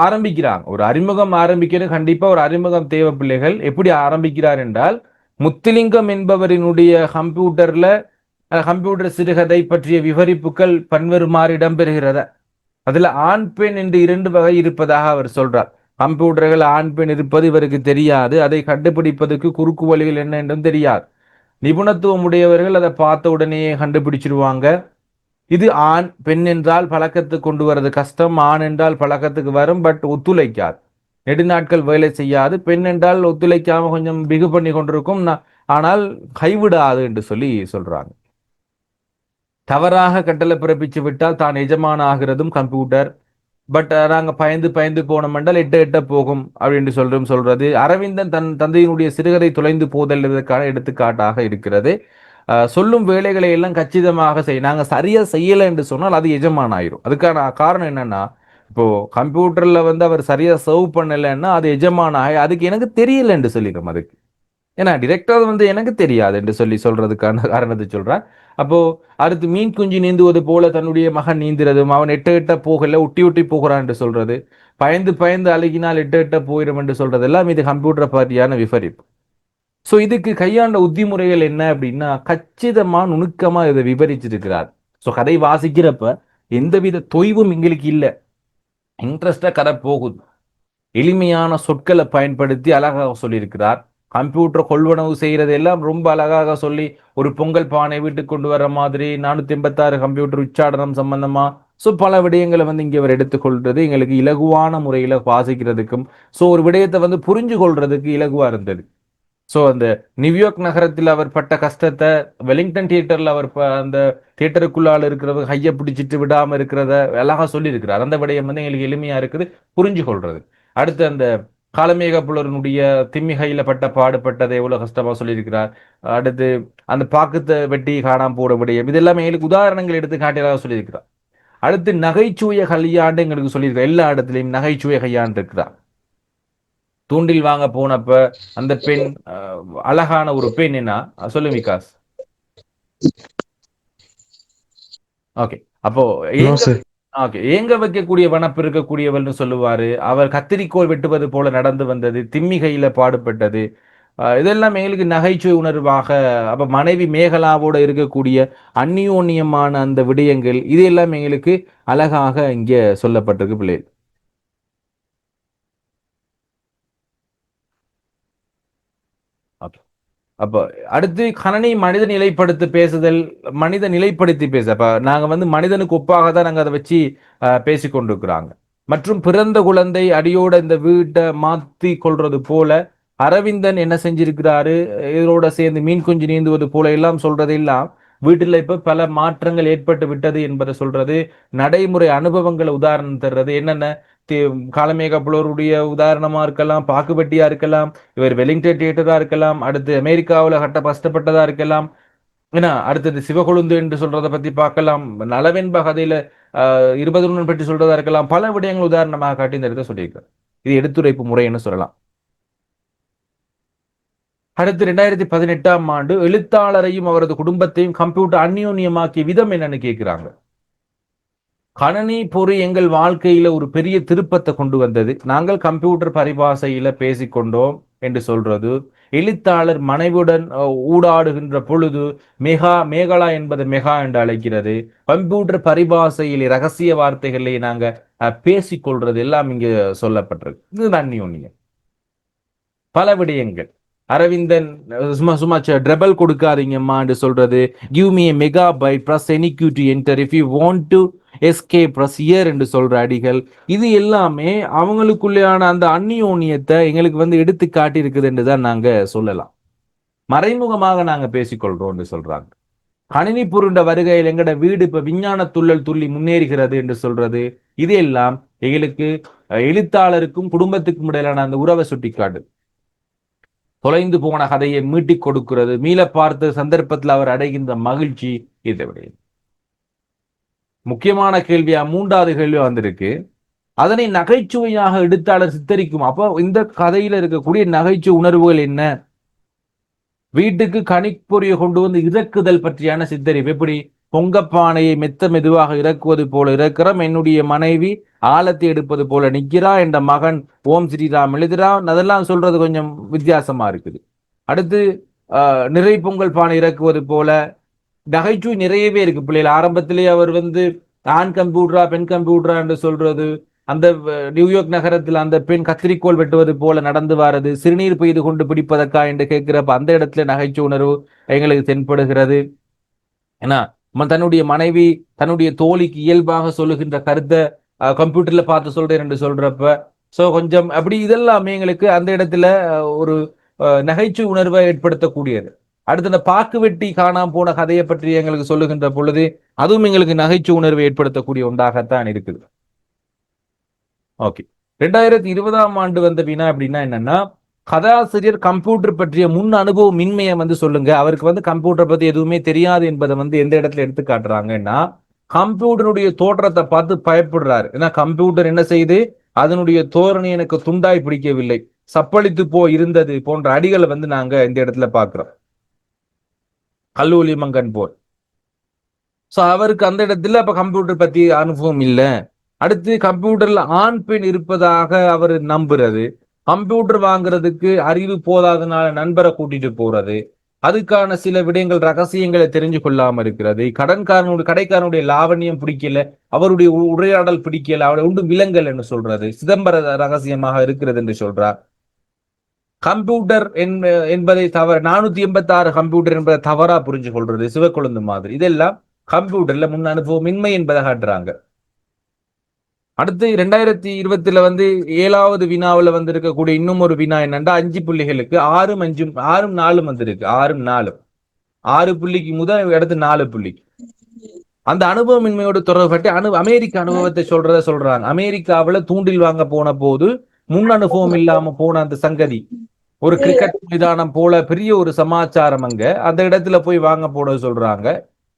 ஆரம்பிக்கிறாங்க. ஒரு அறிமுகம் ஆரம்பிக்கிறது, கண்டிப்பா ஒரு அறிமுகம் தேவை பிள்ளைகள். எப்படி ஆரம்பிக்கிறார் என்றால், முத்துலிங்கம் என்பவரினுடைய கம்ப்யூட்டர் சிறுகதை பற்றிய விவரிப்புகள் பன்வருமாறு இடம்பெறுகிறத. அதுல ஆண் பெண் என்று 2 வகை இருப்பதாக அவர் சொல்றார். கம்ப்யூட்டர்கள் ஆண் பெண் இருப்பது இவருக்கு தெரியாது. அதை கண்டுபிடிப்பதற்கு குறுக்கு வழிகள் என்ன என்றும் தெரியாது. நிபுணத்துவம் உடையவர்கள் அதை பார்த்த உடனே கண்டுபிடிச்சிருவாங்க. இது ஆண். பெண் என்றால் பழக்கத்துக்கு கொண்டு வர்றது கஷ்டம். ஆண் என்றால் பழக்கத்துக்கு வரும், பட் ஒத்துழைக்காது, நெடுநாட்கள் வேலை செய்யாது. பெண் என்றால் ஒத்துழைக்காம கொஞ்சம் பிகு பண்ணி கொண்டிருக்கும், ஆனால் கைவிடாது என்று சொல்லி சொல்றாங்க. தவறாக கட்டளை பிறப்பிச்சு விட்டால் தான் எஜமான ஆகிறதும் கம்ப்யூட்டர். பட் நாங்க பயந்து போனோம் என்றால் எட்ட போகும் அப்படின்னு சொல்றது. அரவிந்தன் தன் தந்தையினுடைய சிறுகதை தொலைந்து போதல் இதற்கான எடுத்துக்காட்டாக இருக்கிறது. சொல்லும் வேலைகளை எல்லாம் கச்சிதமாக நாங்க சரியா செய்யலை என்று சொன்னால் அது எஜமான ஆயிரும். அதுக்கான காரணம் என்னன்னா, இப்போ கம்ப்யூட்டர்ல வந்து அவர் சரியா சர்வ் பண்ணலைன்னா அது எஜமான ஆகி அதுக்கு எனக்கு தெரியல என்று சொல்லிடும். அதுக்கு ஏன்னா டிரெக்டர் வந்து எனக்கு தெரியாது என்று சொல்றதுக்கான காரணத்தை சொல்றான். அப்போ அடுத்து மீன் குஞ்சு நீந்துவது போல தன்னுடைய மகன் நீந்துறதும், அவன் எட்ட போகல ஒட்டி போகிறான் என்று சொல்றது, பயந்து அழுகினால் எட்ட போயிடும் என்று சொல்றதெல்லாம் இது கம்ப்யூட்டர் பற்றியான விவரிப்பு. ஸோ இதுக்கு கையாண்ட உத்திமுறைகள் என்ன அப்படின்னா, கச்சிதமா நுணுக்கமா இதை விவரிச்சிருக்கிறார். ஸோ கதை வாசிக்கிறப்ப எந்தவித தொய்வும் எங்களுக்கு இல்லை, இன்ட்ரெஸ்டா கதை போகுது. எளிமையான சொற்களை பயன்படுத்தி அழகாக சொல்லியிருக்கிறார். கம்ப்யூட்டர் கொள்வனவு செய்யறது எல்லாம் ரொம்ப அழகாக சொல்லி, ஒரு பொங்கல் பானை வீட்டுக்கு கொண்டு வர மாதிரி 486 கம்ப்யூட்டர் உச்சாடனம் சம்பந்தமா பல விடயங்களை வந்து இங்கே அவர் எடுத்துக்கொள்றது எங்களுக்கு இலகுவான முறையில வாசிக்கிறதுக்கும், ஒரு விடயத்தை வந்து புரிஞ்சு கொள்றதுக்கு இலகுவா இருந்தது. அந்த நியூயார்க் நகரத்தில் அவர் பட்ட கஷ்டத்தை, வெலிங்டன் தியேட்டர்ல அவர் அந்த தியேட்டருக்குள்ளால் இருக்கிறவங்க கையை பிடிச்சிட்டு விடாம இருக்கிறத அழகா சொல்லி இருக்கிறார். அந்த விடயம் வந்து எங்களுக்கு எளிமையா இருக்குது புரிஞ்சு கொள்றது. அடுத்து அந்த காலமேக புலரனுடைய திம்மிகையில பட்ட பாடுபட்டதை எவ்வளவு கஷ்டமா சொல்லியிருக்கிறார். அடுத்து அந்த பாக்கத்தை வெட்டி காணாம போட விடயம், இதெல்லாம் எங்களுக்கு உதாரணங்கள் எடுத்து காட்டியதாக சொல்லியிருக்கிறார். அடுத்து நகைச்சுவையை கையாண்டு எங்களுக்கு சொல்லியிருக்கிறார். எல்லா இடத்துலையும் நகைச்சுவையை கையாண்டு இருக்கிறார். தூண்டில் வாங்க போனப்ப அந்த பெண் அழகான ஒரு பெண் என்ன சொல்லு விகாஸ். ஓகே, அப்போ ஓகே, ஏங்க வைக்கக்கூடிய வனப்பு இருக்கக்கூடியவள்னு சொல்லுவாரு. அவர் கத்திரிக்கோள் வெட்டுவது போல நடந்து வந்தது, திம்மிகையில பாடுபட்டது, இதெல்லாம் எங்களுக்கு நகைச்சுவை உணர்வாக. அப்ப மனைவி மேகலாவோட இருக்கக்கூடிய அந்நியோன்யமான அந்த விடயங்கள் இதெல்லாம் எங்களுக்கு அழகாக இங்க சொல்லப்பட்டிருக்கு பிள்ளைகள். அப்போ அடுத்து கணனி மனித நிலைப்படுத்தி பேசுதல், மனித நிலைப்படுத்தி பேச. அப்ப நாங்க மனிதனுக்கு ஒப்பாக தான் நாங்க அதை வச்சு பேசி கொண்டிருக்கிறாங்க. மற்றும் பிறந்த குழந்தை அடியோட இந்த வீட்டை மாத்தி கொள்றது போல அரவிந்தன் என்ன செஞ்சிருக்கிறாரு, இதோட சேர்ந்து மீன் குஞ்சு நீந்துவது போல எல்லாம் சொல்றது எல்லாம் வீட்டில் இப்ப பல மாற்றங்கள் ஏற்பட்டு விட்டது என்பதை சொல்றது, நடைமுறை அனுபவங்களை உதாரணம் தர்றது. என்னென்ன காலமேக புலருடைய உதாரணமா இருக்கலாம், பாக்குப்பட்டியா இருக்கலாம், இவர் வெலிங்டன் தியேட்டரா இருக்கலாம், அடுத்து அமெரிக்காவில் கஷ்டப்பட்டதா இருக்கலாம், ஏன்னா அடுத்தது சிவகொழுந்து என்று சொல்றதை பத்தி பார்க்கலாம், நலவென்ப கதையில 20 பற்றி சொல்றதா இருக்கலாம். பல விடயங்கள் உதாரணமாக காட்டி இந்த இடத்த சொல்லியிருக்கார். இது எடுத்துரைப்பு முறைன்னு சொல்லலாம். அடுத்து 2018ஆம் ஆண்டு எழுத்தாளரையும் அவரது குடும்பத்தையும் கம்ப்யூட்டர் அந்யோன்யமாக்கிய விதம் என்னன்னு கேட்கிறாங்க. கணனி பொறி எங்கள் வாழ்க்கையில ஒரு பெரிய திருப்பத்தை கொண்டு வந்தது. நாங்கள் கம்ப்யூட்டர் பரிபாஷையில பேசிக்கொண்டோம் என்று சொல்றது. எழுத்தாளர் மனைவியுடன் ஊடாடுகின்ற பொழுது மேகலா என்பது மெகா என்று அழைக்கிறது. கம்ப்யூட்டர் பரிபாஷையில் ரகசிய வார்த்தைகளை நாங்க பேசிக்கொள்றது எல்லாம் இங்க சொல்லப்பட்டிருக்கு. இது அந்யோன்யம். பல விடயங்கள் அரவிந்தன் சும்மா ட்ரபிள் கொடுக்காதீங்கம்மா என்று சொல்றது. Give me a megabyte press any key to enter if you want to escape press here என்று சொல்ற அடிகள், இது எல்லாமே அவங்களுக்குள்ளேயான அந்த அந்நியோன்யத்தை எங்களுக்கு எடுத்து காட்டி இருக்குது என்று தான் நாங்க சொல்லலாம். மறைமுகமாக நாங்க பேசிக்கொள்றோம் என்று சொல்றாங்க. கணினி புருண்ட வருகையில் எங்கட வீடு இப்ப விஞ்ஞான துள்ளல் துள்ளி முன்னேறுகிறது என்று சொல்றது, இது எல்லாம் எங்களுக்கு எழுத்தாளருக்கும் குடும்பத்துக்கும் இடையிலான அந்த உறவை சுட்டிக்காட்டு. தொலைந்து போன கதையை மீட்டிக் கொடுக்கிறது, மீள பார்த்த சந்தர்ப்பத்தில் அவர் அடைகின்ற மகிழ்ச்சி, இதை விட முக்கியமான கேள்வியா 3வது கேள்வி வந்திருக்கு. அதனை நகைச்சுவையாக எழுத்தாளர் சித்தரிக்கும். அப்போ இந்த கதையில இருக்கக்கூடிய நகைச்சுவை உணர்வுகள் என்ன? வீட்டுக்கு கணிப்பொறியை கொண்டு வந்து இறக்குதல் பற்றியான சித்தரிப்பு. எப்படி பொங்கப்பானையை மெதுவாக இறக்குவது போல இறக்கிறோம், என்னுடைய மனைவி ஆழத்தை எடுப்பது போல நிற்கிறா, என்ற மகன் ஓம் ஸ்ரீராம் எழுதுறான், அதெல்லாம் சொல்றது கொஞ்சம் வித்தியாசமா இருக்குது. அடுத்து நிறை பொங்கல் பானை இறக்குவது போல நகைச்சுவை நிறையவே இருக்கு பிள்ளைகள். ஆரம்பத்திலே அவர் ஆண் கம்ப்யூட்டரா பெண் கம்ப்யூட்டரா என்று சொல்றது, அந்த நியூயார்க் நகரத்தில் அந்த பெண் கத்திரிக்கோள் வெட்டுவது போல நடந்து வாரது, சிறுநீர் பெய்து கொண்டு பிடிப்பதற்கா என்று கேட்கிறப்ப அந்த இடத்துல நகைச்சுவை உணர்வு எங்களுக்கு தென்படுகிறது. ஏன்னா தன்னுடைய மனைவி தன்னுடைய தோழிக்கு இயல்பாக சொல்லுகின்ற கருத்தை கம்ப்யூட்டர்ல பார்த்து சொல்றேன் என்று சொல்றப்ப சோ கொஞ்சம் அப்படி இதெல்லாமே எங்களுக்கு அந்த இடத்துல ஒரு நகைச்சுவை உணர்வை ஏற்படுத்தக்கூடியது. அடுத்து இந்த பாக்கு வெட்டி காணாம போன கதையை பற்றி எங்களுக்கு சொல்லுகின்ற பொழுது அதுவும் எங்களுக்கு நகைச்சுவை உணர்வை ஏற்படுத்தக்கூடிய ஒன்றாகத்தான் இருக்குது. ஓகே, 2020ஆம் ஆண்டு வந்த வினா அப்படின்னா என்னன்னா, கதாசிரியர் கம்ப்யூட்டர் பற்றிய முன் அனுபவம் மின்மையை சொல்லுங்க. அவருக்கு கம்ப்யூட்டர் பத்தி எதுவுமே தெரியாது என்பதை எந்த இடத்துல எடுத்து காட்டுறாங்கன்னா, கம்ப்யூட்டருடைய தோற்றத்தை பார்த்து பயப்படுறாரு. ஏன்னா கம்ப்யூட்டர் என்ன செய்து அதனுடைய தோரணை எனக்கு துண்டாய் பிடிக்கவில்லை, சப்பளித்து இருந்தது போன்ற அடிகளை நாங்க இந்த இடத்துல பாக்குறோம். கல்லூலி மங்கன் போர். சோ அவருக்கு அந்த இடத்துல அப்ப கம்ப்யூட்டர் பத்தி அனுபவம் இல்லை. அடுத்து கம்ப்யூட்டர்ல ஆண் பெண் இருப்பதாக அவர் நம்புறது, கம்ப்யூட்டர் வாங்குறதுக்கு அறிவு போதாதனால நண்பரை கூட்டிட்டு போறது, அதுக்கான சில விடயங்கள் ரகசியங்களை தெரிஞ்சு கொள்ளாம இருக்கிறது, கடைக்காரனுடைய லாவண்யம் பிடிக்கல, அவருடைய உரையாடல் பிடிக்கல, அவருடைய உண்டு விலங்கல் என்று சொல்றது, சிதம்பர ரகசியமாக இருக்கிறது என்று சொல்றார். கம்ப்யூட்டர் என்பதை தவறு 486 கம்ப்யூட்டர் என்பதை தவறா புரிஞ்சு கொள்றது, சிவக்கொழுந்து மாதிரி, இதெல்லாம் கம்ப்யூட்டர்ல முன் அனுபவம் இன்மை என்பதை காட்டுறாங்க. அடுத்து 2020 7வது வினாவில் இருக்கக்கூடிய இன்னும் ஒரு வினா என்னன்னா, 5 புள்ளிகளுக்கு 6 4 வந்திருக்கு. 6 புள்ளிக்கு முதல் இடத்து 4 புள்ளிக்கு அந்த அனுபவமின்மையோடு தொடர்பட்டு அமெரிக்க அனுபவத்தை சொல்றாங்க. அமெரிக்காவில் தூண்டில் வாங்க போன போது முன் அனுபவம் இல்லாம போன அந்த சங்கதி. ஒரு கிரிக்கெட் மைதானம் போல பெரிய ஒரு சமாச்சாரம் அங்க அந்த இடத்துல போய் வாங்க போட சொல்றாங்க.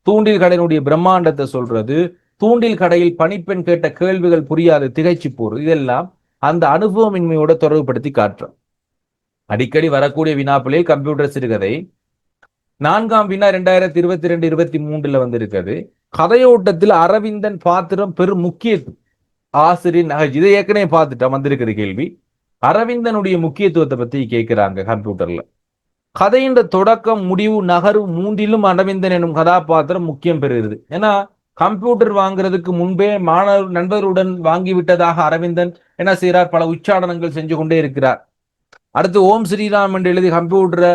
தூண்டில் கடையினுடைய பிரம்மாண்டத்தை சொல்றது, தூண்டில் கடையில் பணிப்பெண் கேட்ட கேள்விகள் புரியாது திகைச்சு போறது, இதெல்லாம் அந்த அனுபவமின்மையோட தொடர்புபடுத்தி காட்டுறோம். அடிக்கடி வரக்கூடிய வினாப்பிலே கம்ப்யூட்டர் சிறுகதை 4ஆம் வினா 2022-23 வந்திருக்கிறது. கதையோட்டத்தில் அரவிந்தன் பாத்திரம் பெரும் முக்கியத்துவம். ஆசிரியர் நகைச்சு இதை ஏற்கனவே பார்த்துட்டோம். வந்திருக்கிற கேள்வி அரவிந்தனுடைய முக்கியத்துவத்தை பத்தி கேட்கிறாங்க கம்ப்யூட்டர்ல. கதையின் தொடக்கம் முடிவு நகர்வு மூன்றிலும் அரவிந்தன் எனும் கதாபாத்திரம் முக்கியம் பெறுகிறது. ஏன்னா கம்ப்யூட்டர் வாங்குறதுக்கு முன்பே மாணவர் நண்பருடன் வாங்கிவிட்டதாக அரவிந்தன் என்ன செய்யறார், பல உச்சாடனங்கள் செஞ்சு கொண்டே இருக்கிறார். அடுத்து ஓம் ஸ்ரீராம் என்று எழுதி கம்ப்யூட்டரை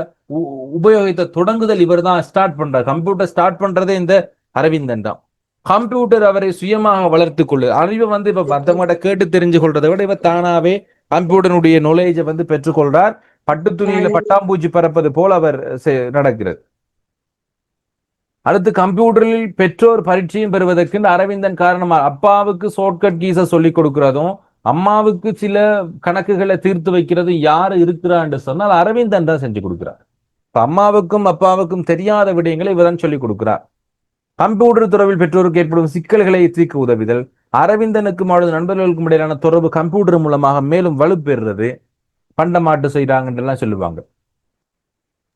உபயோகித்த தொடங்குதல் இவர் தான் ஸ்டார்ட் பண்றார். கம்ப்யூட்டர் ஸ்டார்ட் பண்றதே இந்த அரவிந்தன் தான். கம்ப்யூட்டர் அவரை சுயமாக வளர்த்து கொள்ளு அறிவை இப்ப மற்றவங்கள்ட்ட கேட்டு தெரிஞ்சு கொள்றதை விட இவர் தானாவே கம்ப்யூட்டருடைய நாலேஜை பெற்றுக்கொள்றார். பட்டு துணியில பட்டாம்பூச்சி பறப்பது போல அவர் நடக்கிறது. அடுத்து கம்ப்யூட்டரில் பெற்றோர் பரீட்சையும் பெறுவதற்கு இந்த அரவிந்தன் காரணமா அப்பாவுக்கு ஷார்ட்கட் கீஸை சொல்லிக் கொடுக்கிறதும் அம்மாவுக்கு சில கணக்குகளை தீர்த்து வைக்கிறதும் யாரு இருக்கிறான்னு சொன்னால் அரவிந்தன் தான் செஞ்சு கொடுக்கிறார். அம்மாவுக்கும் அப்பாவுக்கும் தெரியாத விடயங்களை இவர் தான் சொல்லிக் கொடுக்கிறார். கம்ப்யூட்டர் துறவில் பெற்றோருக்கு ஏற்படும் சிக்கல்களை தீர்க்க உதவுதல், அரவிந்தனுக்கும் அவரது நண்பர்களுக்கும் இடையிலான தொடர்பு கம்ப்யூட்டர் மூலமாக மேலும் வலுப்பெறுறது, பண்டமாட்டு செய்யறாங்கன்றெல்லாம் சொல்லுவாங்க.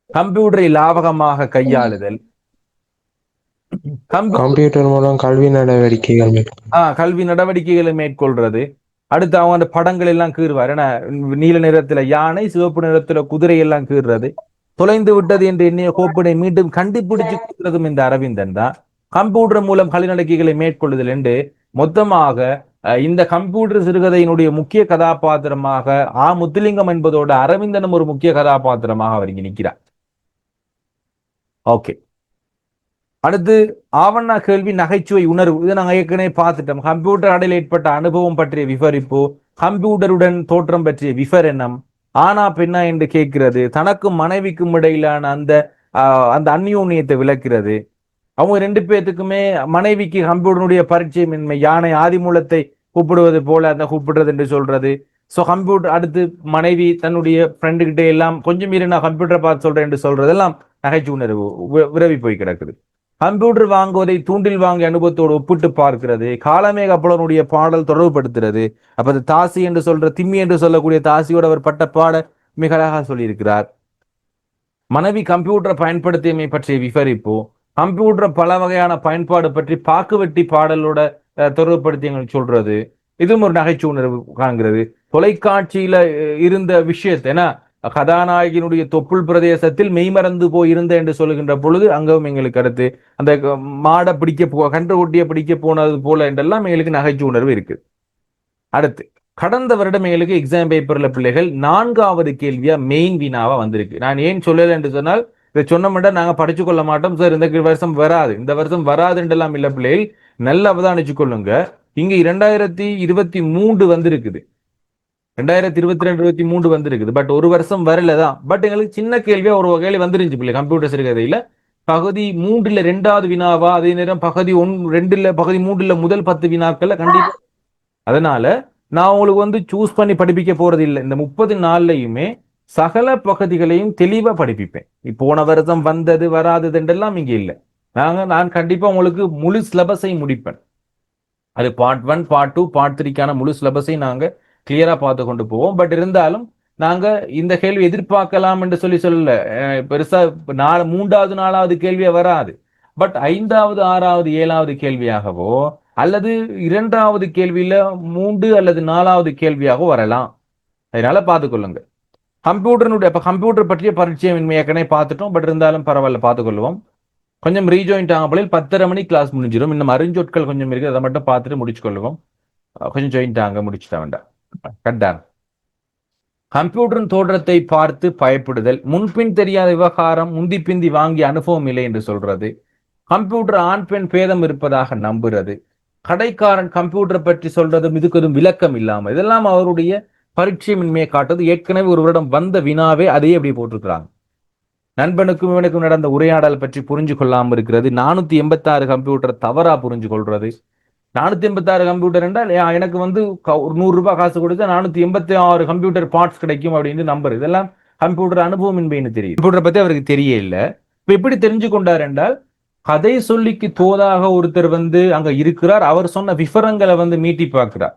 கம்ப்யூட்டரை லாபகமாக கையாளுதல், கம்ப்யூட்டர் மூலம் கல்வி நடவடிக்கைகளை மேற்கொள்றது. அடுத்து அவங்க அந்த படங்கள் எல்லாம் கீறுவார். ஏன்னா நீல நிறத்துல யானை, சிவப்பு நிறத்துல குதிரை எல்லாம் கீறுறது, தொலைந்து விட்டது என்று எண்ணிய கோப்பினை மீண்டும் கண்டுபிடிச்சு கொடுக்கிறதும் இந்த அரவிந்தன் தான். கம்ப்யூட்டர் மூலம் கல்வி நடவடிக்கைகளை மேற்கொள்ளுதல் என்று மொத்தமாக இந்த கம்ப்யூட்டர் சிறுகதையினுடைய முக்கிய கதாபாத்திரமாக முத்துலிங்கம் என்பதோட அரவிந்தனும் ஒரு முக்கிய கதாபாத்திரமாக அவர் இங்க நிற்கிறார். ஓகே, அடுத்து ஆவண்ணா கேள்வி நகைச்சுவை உணர்வு. இதை நாங்கள் ஏற்கனவே பார்த்துட்டோம். கம்ப்யூட்டர் அடையில் ஏற்பட்ட அனுபவம் பற்றிய விவரிப்பு, கம்ப்யூட்டருடன் தோற்றம் பற்றிய விவரணம், ஆனா பெண்ணா என்று கேட்கிறது, தனக்கும் மனைவிக்கும் இடையிலான அந்த அந்யோன்யத்தை விளக்கிறது. அவங்க ரெண்டு பேர்த்துக்குமே மனைவிக்கு கம்ப்யூட்டருடைய பரிச்சயமின்மை, யானை ஆதிமூலத்தை கூப்பிடுவது போல அந்த கூப்பிடுறது என்று சொல்றது. ஸோ கம்ப்யூட்டர் அடுத்து மனைவி தன்னுடைய ஃப்ரெண்டுகிட்ட எல்லாம் கொஞ்சம் மீறி நான் கம்ப்யூட்டரை பார்த்து சொல்றேன் என்று சொல்றதெல்லாம் நகைச்சு உணர்வு விரவி போய் கிடக்குது. கம்ப்யூட்டர் வாங்குவதை தூண்டில் வாங்கிய அனுபவத்தோடு ஒப்பிட்டு பார்க்கிறது, காலமேக அப்பளனுடைய பாடல் தொடர்புபடுத்துறது. அப்ப அது தாசி என்று சொல்ற திம்மி என்று சொல்லக்கூடிய தாசியோடு அவர் பட்ட பாட மிக அழகாக சொல்லியிருக்கிறார். மனைவி கம்ப்யூட்டரை பயன்படுத்தியமை பற்றிய விவரிப்பு, கம்ப்யூட்டர் பல வகையான பயன்பாடு பற்றி பாக்குவெட்டி பாடலோட தொடர்புபடுத்தி சொல்றது, இதுவும் ஒரு நகைச்சுவை உணர்வு காண்கிறது. தொலைக்காட்சியில இருந்த விஷயத்தை ஏன்னா கதாநாயகனுடைய தொப்புள் பிரதேசத்தில் மெய்மறந்து போயிருந்த என்று சொல்லுகின்ற பொழுது அங்கவும் எங்களுக்கு அடுத்து அந்த மாடை கன்று ஒட்டிய பிடிக்க போனது போல என்றெல்லாம் எங்களுக்கு நகைச்சுவை உணர்வு இருக்கு. அடுத்து கடந்த வருடம் எங்களுக்கு எக்ஸாம் பேப்பர்ல பிள்ளைகள் 4வது கேள்வியா மெயின் வினாவா வந்திருக்கு. நான் ஏன் சொல்லலை என்று சொன்னால் இதை சொன்னோம்னா நாங்க படிச்சு கொள்ள மாட்டோம் சார், இந்த வருஷம் வராது, இந்த வருஷம் வராதுன்றெல்லாம் இல்ல பிள்ளைகள், நல்லா அவதானிச்சு கொள்ளுங்க. இங்க 2023 வந்திருக்குது, 2022-23 வந்திருக்குது. பட் ஒரு வருஷம் வரலதான். பட் எங்களுக்கு சின்ன கேள்வியா ஒரு வகையில வந்துருந்துச்சு பிள்ளை கம்ப்யூட்டர் சிறுகதையில. பகுதி 3ல 2வது வினாவா, அதே நேரம் பகுதி 2ல பகுதி 3ல முதல் 10 வினாக்கள்ல கண்டிப்பா. அதனால நான் உங்களுக்கு சூஸ் பண்ணி படிப்பிக்க போறது இல்லை. இந்த 30 நாள்லையுமே சகல பகுதிகளையும் தெளிவா படிப்பிப்பேன். போன வருஷம் வந்தது வராதது என்றெல்லாம் இங்க இல்லை. நான் கண்டிப்பா உங்களுக்கு முழு சிலபஸை முடிப்பேன். அது பார்ட் 1, பார்ட் 2, பார்ட் 3க்கான முழு சிலபஸை நாங்க கிளியரா பார்த்து கொண்டு போவோம். பட் இருந்தாலும் நாங்க இந்த கேள்வி எதிர்பார்க்கலாம் என்று சொல்லல. பெருசா 3வது 4வது கேள்வியா வராது. பட் 5வது 6வது 7வது கேள்வியாகவோ அல்லது 2வது கேள்வியில 3 அல்லது 4வது கேள்வியாகவோ வரலாம். அதனால பார்த்துக்கொள்ளுங்க. கம்ப்யூட்டர் பற்றிய பரிச்சயம் ஏற்கனவே பார்த்துட்டோம். பட் இருந்தாலும் பரவாயில்ல, பார்த்துக்கொள்வோம். கொஞ்சம் ரீஜாயின்ட் ஆகும் போல 10:30 மணி கிளாஸ் முடிஞ்சிடும். இன்னும் அறிஞ்சொற்கள் கொஞ்சம் இருக்கு, அதை மட்டும் பார்த்துட்டு முடிச்சுக்கொள்வோம். கொஞ்சம் ஜாயின்ட் ஆங்க, முடிச்சுட்டா வேண்டாம். கட்டான் கம்ப்யூட்டரின் தோற்றத்தை பார்த்து பயப்படுதல், முன்பின் தெரியாத விவகாரம், முந்தி பிந்தி வாங்கிய அனுபவம் இல்லை என்று சொல்றது, கம்ப்யூட்டர் ஆண் பெண் பேதம் இருப்பதாக நம்புறது, கடைக்காரன் கம்ப்யூட்டரை பற்றி சொல்றதும் இதுக்கு விளக்கம் இல்லாம, இதெல்லாம் அவருடைய பரிச்சயமின்மையை காட்டுறது. ஏற்கனவே ஒரு வருடம் வந்த வினாவே அதையே அப்படி போட்டிருக்கிறாங்க. நண்பனுக்கும் இவனுக்கும் நடந்த உரையாடல் பற்றி புரிஞ்சு கொள்ளாம இருக்கிறது, 486 கம்ப்யூட்டர் தவறா புரிஞ்சு கொள்றது, 486 கம்ப்யூட்டர் என்றால் எனக்கு வந்து ஒரு 100 ரூபாய் காசு கொடுத்தா 486 கம்ப்யூட்டர் பார்ட்ஸ் கிடைக்கும் அப்படின்னு நம்பர். இதெல்லாம் கம்ப்யூட்டர் அனுபவமின்மைன்னு தெரியும். கம்ப்யூட்டரை பத்தி அவருக்கு தெரிய இல்லை. இப்ப எப்படி தெரிஞ்சு கொண்டார் என்றால், கதை சொல்லிக்கு தோதாக ஒருத்தர் வந்து அங்க இருக்கிறார், அவர் சொன்ன விவரங்களை வந்து மீட்டி பார்க்கிறார்,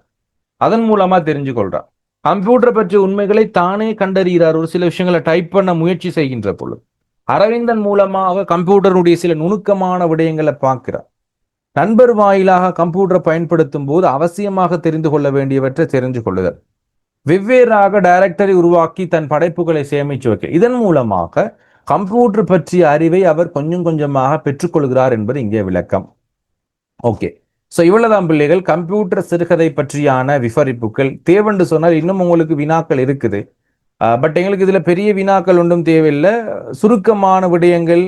அதன் மூலமா தெரிஞ்சு கொள்றார். கம்ப்யூட்டர் பற்றிய உண்மைகளை தானே கண்டறிகிறார். ஒரு சில விஷயங்களை டைப் பண்ண முயற்சி செய்கின்ற பொழுது அரவிந்தன் மூலமாக கம்ப்யூட்டருடைய சில நுணுக்கமான விடயங்களை பார்க்கிறார். நண்பர் வாயிலாக கம்ப்யூட்டரை பயன்படுத்தும் போது அவசியமாக தெரிந்து கொள்ள வேண்டியவற்றை தெரிந்து கொள்ளுதல், வெவ்வேறாக டைரக்டரை உருவாக்கி தன் படைப்புகளை சேமிச்சு வைக்க, இதன் மூலமாக கம்ப்யூட்டர் பற்றிய அறிவை அவர் கொஞ்சம் கொஞ்சமாக பெற்றுக்கொள்கிறார் என்பது இங்கே விளக்கம். ஓகே, ஸோ இவ்வளவுதான் பிள்ளைகள் கம்ப்யூட்டர் சிறுகதை பற்றியான விவரிப்புகள். தேவென்று சொன்னால் இன்னும் உங்களுக்கு வினாக்கள் இருக்குது, பட் எங்களுக்கு இதுல பெரிய வினாக்கள் ஒன்றும் தேவையில்லை. சுருக்கமான விடயங்கள்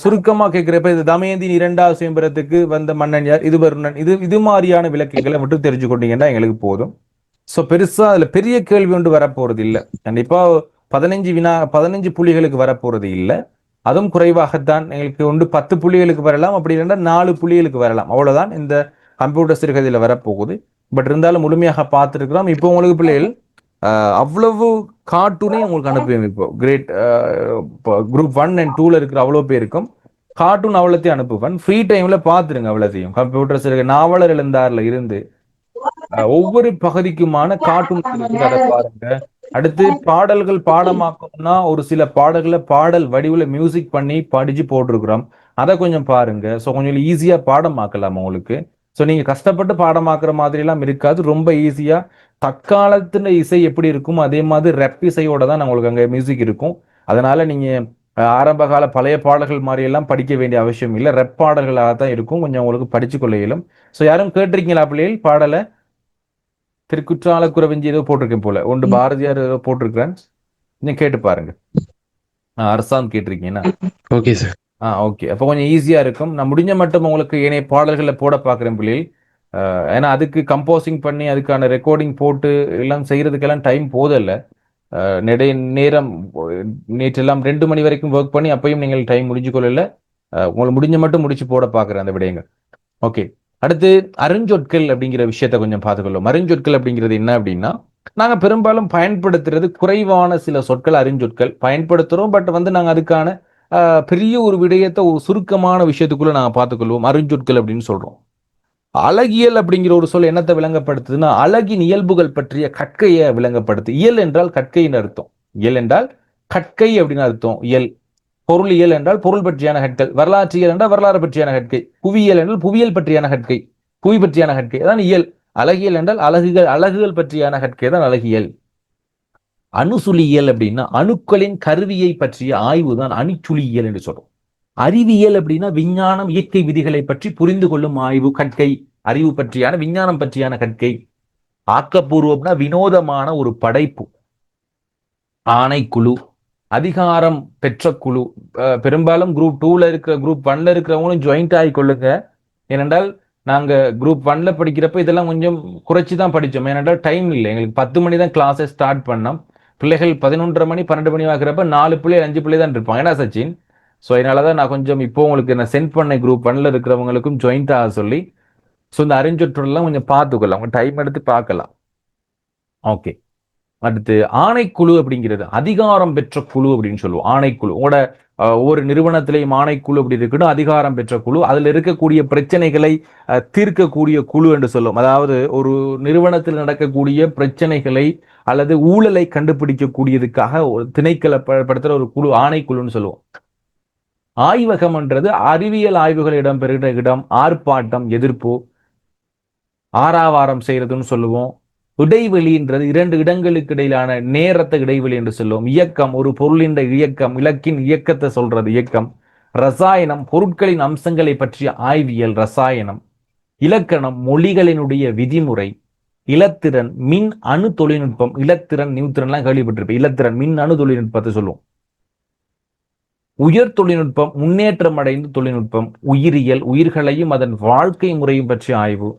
சுருக்கமா கேட்கிறப்ப இது தமயந்தின் 2வது சுயம்பரத்துக்கு வந்த மன்னன் யார், இது வருணன், இது மாதிரியான விளக்கங்களை மட்டும் தெரிஞ்சு கொண்டீங்கன்னா எங்களுக்கு போதும். ஸோ பெருசா அதுல பெரிய கேள்வி ஒன்று வரப்போறது இல்லை. கண்டிப்பா 15 புள்ளிகளுக்கு வரப்போறது இல்லை, அதுவும் குறைவாகத்தான். எங்களுக்கு ஒன்று 10 புள்ளிகளுக்கு வரலாம், அப்படி இல்லைன்னா 4 புள்ளிகளுக்கு வரலாம். அவ்வளவுதான் இந்த கம்ப்யூட்டர் சிறுகதையில வரப்போகுது. பட் இருந்தாலும் முழுமையாக பார்த்துருக்கிறோம். இப்போ உங்களுக்கு பிள்ளைகள் அவ்வளவு கார்ட்டூனே உங்களுக்கு அனுப்புவேன். இப்போ கிரேட் குரூப் 1 and 2ல இருக்கிற அவ்வளோ பேருக்கும் கார்ட்டூன் அவ்வளோத்தையும் அனுப்புவேன். ஃப்ரீ டைம்ல பார்த்துருங்க அவ்வளோத்தையும். கம்ப்யூட்டர் சிறுகதை நாவலர் எழுந்தார்ல இருந்து ஒவ்வொரு பகுதிக்குமான கார்ட்டூன் அதை பாருங்க. அடுத்து பாடல்கள் பாடமாக்கணும்னா ஒரு சில பாடல்களை பாடல் வடிவுல மியூசிக் பண்ணி படிச்சு போட்டிருக்கிறோம், அதை கொஞ்சம் பாருங்க. ஸோ கொஞ்சம் ஈஸியா பாடமாக்கலாம் உங்களுக்கு. ஸோ நீங்க கஷ்டப்பட்டு பாடமாக்குற மாதிரி எல்லாம் இருக்காது, ரொம்ப ஈஸியா தற்காலத்துல இசை எப்படி இருக்கும் அதே மாதிரி ரெப் இசையோட தான் உங்களுக்கு அங்க மியூசிக் இருக்கும். அதனால நீங்க ஆரம்ப கால பழைய பாடல்கள் மாதிரி எல்லாம் படிக்க வேண்டிய அவசியம் இல்லை, ரெப் பாடல்களாக தான் இருக்கும், கொஞ்சம் உங்களுக்கு படிச்சு கொள்ள இயலும். ஸோ யாரும் கேட்டிருக்கீங்களா பிள்ளைகள் பாடலை? திருக்குற்றால குறவஞ்சி ஏதோ போட்டிருக்கேன் போல, ஒன்று பாரதியார் ஏதோ போட்டிருக்கிறேன், நீங்க கேட்டு பாருங்க. அரசாங்கம் கேட்டிருக்கீங்கன்னா ஓகே சார். ஓகே, அப்போ கொஞ்சம் ஈஸியா இருக்கும். நான் முடிஞ்ச மட்டும் உங்களுக்கு ஏனைய பாடல்களை போட பார்க்குறேன் பிள்ளைகள். ஏன்னா அதுக்கு கம்போசிங் பண்ணி அதுக்கான ரெக்கார்டிங் போட்டு எல்லாம் செய்யறதுக்கெல்லாம் டைம் போதில்லை. நிறைய நேரம் நேற்றெல்லாம் 2 மணி வரைக்கும் ஒர்க் பண்ணி அப்பயும் நீங்கள் டைம் முடிஞ்சு கொள்ளல. உங்களுக்கு முடிஞ்ச மட்டும் முடிச்சு போட பார்க்குறேன் அந்த விடயங்கள். ஓகே, அடுத்து அருஞ்சொற்கள் அப்படிங்கிற விஷயத்த கொஞ்சம் பார்த்துக்கொள்ளும். அருஞ்சொற்கள் அப்படிங்கிறது என்ன அப்படின்னா, நாங்க பெரும்பாலும் பயன்படுத்துறது குறைவான சில சொற்கள் அருஞ்சொற்கள் பயன்படுத்துறோம். பட் வந்து நாங்க அதுக்கான பெரிய ஒரு விடயத்தை ஒரு சுருக்கமான விஷயத்துக்குள்ள நாங்க பார்த்துக்கொள்வோம், அருஞ்சொற்கள் அப்படின்னு சொல்றோம். அழகியல் அப்படிங்கிற ஒரு சொல் என்னத்தை விளங்கப்படுத்துதுன்னா, அழகின் இயல்புகள் பற்றிய கற்கையை விளங்கப்படுத்து. இயல் என்றால் கற்கைன்னு அர்த்தம். இயல் என்றால் கற்கை அப்படின்னு அர்த்தம். இயல் பொருளியல் என்றால் பொருள் பற்றியான கற்கள், வரலாற்றியல் என்றால் வரலாறு பற்றியான கற்கை, புவியியல் என்றால் புவியியல் பற்றியான கற்கை, புவி பற்றியான கற்கை, அதான் இயல். அழகியல் என்றால் அழகுகள் பற்றியான கற்கை தான் அழகியல். அணுசுழியியல் அப்படின்னா அணுக்களின் கருவியை பற்றிய ஆய்வு தான் அணுச்சுழியியல் என்று சொல்றோம். அறிவியல் அப்படின்னா விஞ்ஞானம், இயற்கை விதிகளை பற்றி புரிந்து கொள்ளும் ஆய்வு, கற்கை, அறிவு பற்றியான விஞ்ஞானம் பற்றியான கற்கை. ஆக்கப்பூர்வம்னா வினோதமான ஒரு படைப்பு. ஆணைக்குழு, அதிகாரம் பெற்ற குழு. பெரும்பாலும் குரூப் 2ல இருக்கிற குரூப் 1ல இருக்கிறவங்களும் ஜாயிண்ட் ஆகி கொள்ளுங்க. ஏனென்றால் நாங்க குரூப் 1ல படிக்கிறப்ப இதெல்லாம் கொஞ்சம் குறைச்சி தான் படித்தோம். ஏனென்றால் டைம் இல்லை, எங்களுக்கு 10 மணி தான் கிளாஸை ஸ்டார்ட் பண்ணோம். பிள்ளைகள் 11:30 மணி 12 மணி ஆகிறப்ப 4 பிள்ளை 5 பிள்ளை தான் இருப்பாங்க. ஏன்னா சச்சின், ஸோ அதனாலதான் நான் கொஞ்சம் இப்போ உங்களுக்கு நான் சென்ட் பண்ணேன் குரூப் 1ல இருக்கிறவங்களுக்கும் ஜாயிண்ட் ஆக சொல்லி. ஸோ இந்த அருஞ்சொற்றெல்லாம் கொஞ்சம் பார்த்துக்கலாம், அவங்க டைம் எடுத்து பார்க்கலாம். ஓகே, அடுத்து ஆணைக்குழு அப்படிங்கிறது அதிகாரம் பெற்ற குழு அப்படின்னு சொல்லுவோம். ஆணைக்குழு உங்களோட ஒவ்வொரு நிறுவனத்திலையும் ஆணைக்குழு அப்படி இருக்கட்டும், அதிகாரம் பெற்ற குழு, அதுல இருக்கக்கூடிய பிரச்சனைகளை தீர்க்கக்கூடிய குழு என்று சொல்லுவோம். அதாவது ஒரு நிறுவனத்தில் நடக்கக்கூடிய பிரச்சனைகளை அல்லது ஊழலை கண்டுபிடிக்கக்கூடியதுக்காக ஒரு திணைக்களப்படுத்துற ஒரு குழு ஆணைக்குழுன்னு சொல்லுவோம். ஆய்வகம் என்றது அறிவியல் ஆய்வுகள் இடம்பெறுகிற இடம், ஆர்ப்பாட்டம், எதிர்ப்பு, ஆறாவாரம் செய்யறதுன்னு சொல்லுவோம். இடைவெளின்றது 2 இடங்களுக்கு இடையிலான நேரத்தை இடைவெளி என்று சொல்லுவோம். இயக்கம், ஒரு பொருளின் இயக்கம், இலக்கின் இயக்கத்தை சொல்றது இயக்கம். ரசாயனம், பொருட்களின் அம்சங்களை பற்றிய ஆய்வியல், ரசாயனம். இலக்கணம், மொழிகளினுடைய விதிமுறை. இலத்திறன், மின் அணு தொழில்நுட்பம். இலத்திறன், நியூத்திரன்லாம் கேள்விப்பட்டிருப்பேன். இலத்திறன், மின் அணு தொழில்நுட்பத்தை சொல்லுவோம். உயர் தொழில்நுட்பம், முன்னேற்றம் அடைந்த தொழில்நுட்பம். உயிரியல், உயிர்களையும் அதன் வாழ்க்கை முறையும் பற்றிய ஆய்வு.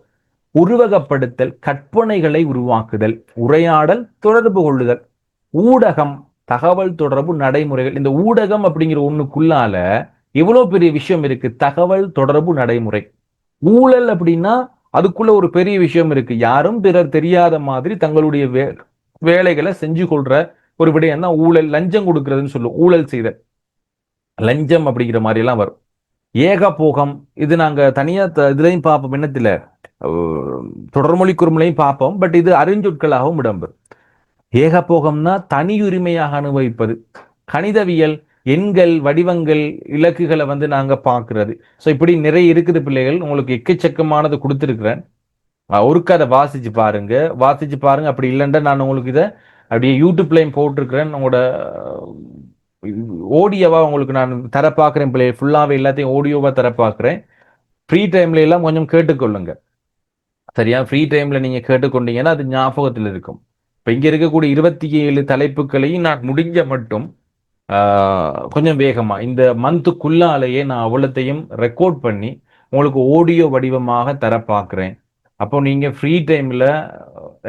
உருவகப்படுத்தல், கற்பனைகளை உருவாக்குதல். உரையாடல், தொடர்பு கொள்ளுதல். ஊடகம், தகவல் தொடர்பு நடைமுறைகள். இந்த ஊடகம் அப்படிங்கிற ஒண்ணுக்குள்ளால எவ்வளவு பெரிய விஷயம் இருக்கு, தகவல் தொடர்பு நடைமுறை. ஊழல் அப்படின்னா அதுக்குள்ள ஒரு பெரிய விஷயம் இருக்கு. யாரும் பிறர் தெரியாத மாதிரி தங்களுடைய வேலைகளை செஞ்சு கொள்ற ஒரு விடயம் தான் ஊழல். லஞ்சம் கொடுக்கறதுன்னு சொல்லுவோம், ஊழல் செய்த லஞ்சம் அப்படிங்கிற மாதிரி எல்லாம் வரும். ஏகபோகம் இது நாங்க தனியா இதுலையும் பார்ப்போம், என்னத்துல தொடர்மொழி குறுமலையும் பார்ப்போம். பட் இது அறிஞ்சொற்களாகவும் இடம்பெறும். ஏகபோகம்னா தனியுரிமையாக அனுபவிப்பது. கணிதவியல் எண்கள், வடிவங்கள், இலக்குகளை வந்து நாங்க பார்க்கிறது. ஸோ இப்படி நிறைய இருக்குது பிள்ளைகள். உங்களுக்கு எக்கச்சக்கமானது கொடுத்துருக்கிறேன். ஒருக்கு அதை வாசிச்சு பாருங்க, அப்படி இல்லைன்னா நான் உங்களுக்கு இதை அப்படியே யூடியூப்லையும் போட்டிருக்கிறேன். உங்களோட ஆடியோவா உங்களுக்கு நான் தர பார்க்குறேன் பிள்ளைகள். ஃபுல்லாகவே எல்லாத்தையும் ஆடியோவா தர பார்க்குறேன். ஃப்ரீ டைம்ல எல்லாம் கொஞ்சம் கேட்டுக்கொள்ளுங்க, சரியா? ஃப்ரீ டைம்ல நீங்க கேட்டுக்கொண்டீங்கன்னா அது ஞாபகத்தில் இருக்கும். இப்போ இங்க இருக்கக்கூடிய 27 தலைப்புகளையும் நான் முடிஞ்ச மட்டும் கொஞ்சம் வேகமா இந்த மந்த்துக்குள்ளாலேயே நான் அவ்வளத்தையும் ரெக்கார்ட் பண்ணி உங்களுக்கு ஆடியோ வடிவமாக தர பார்க்குறேன். அப்போ நீங்க ஃப்ரீ டைம்ல,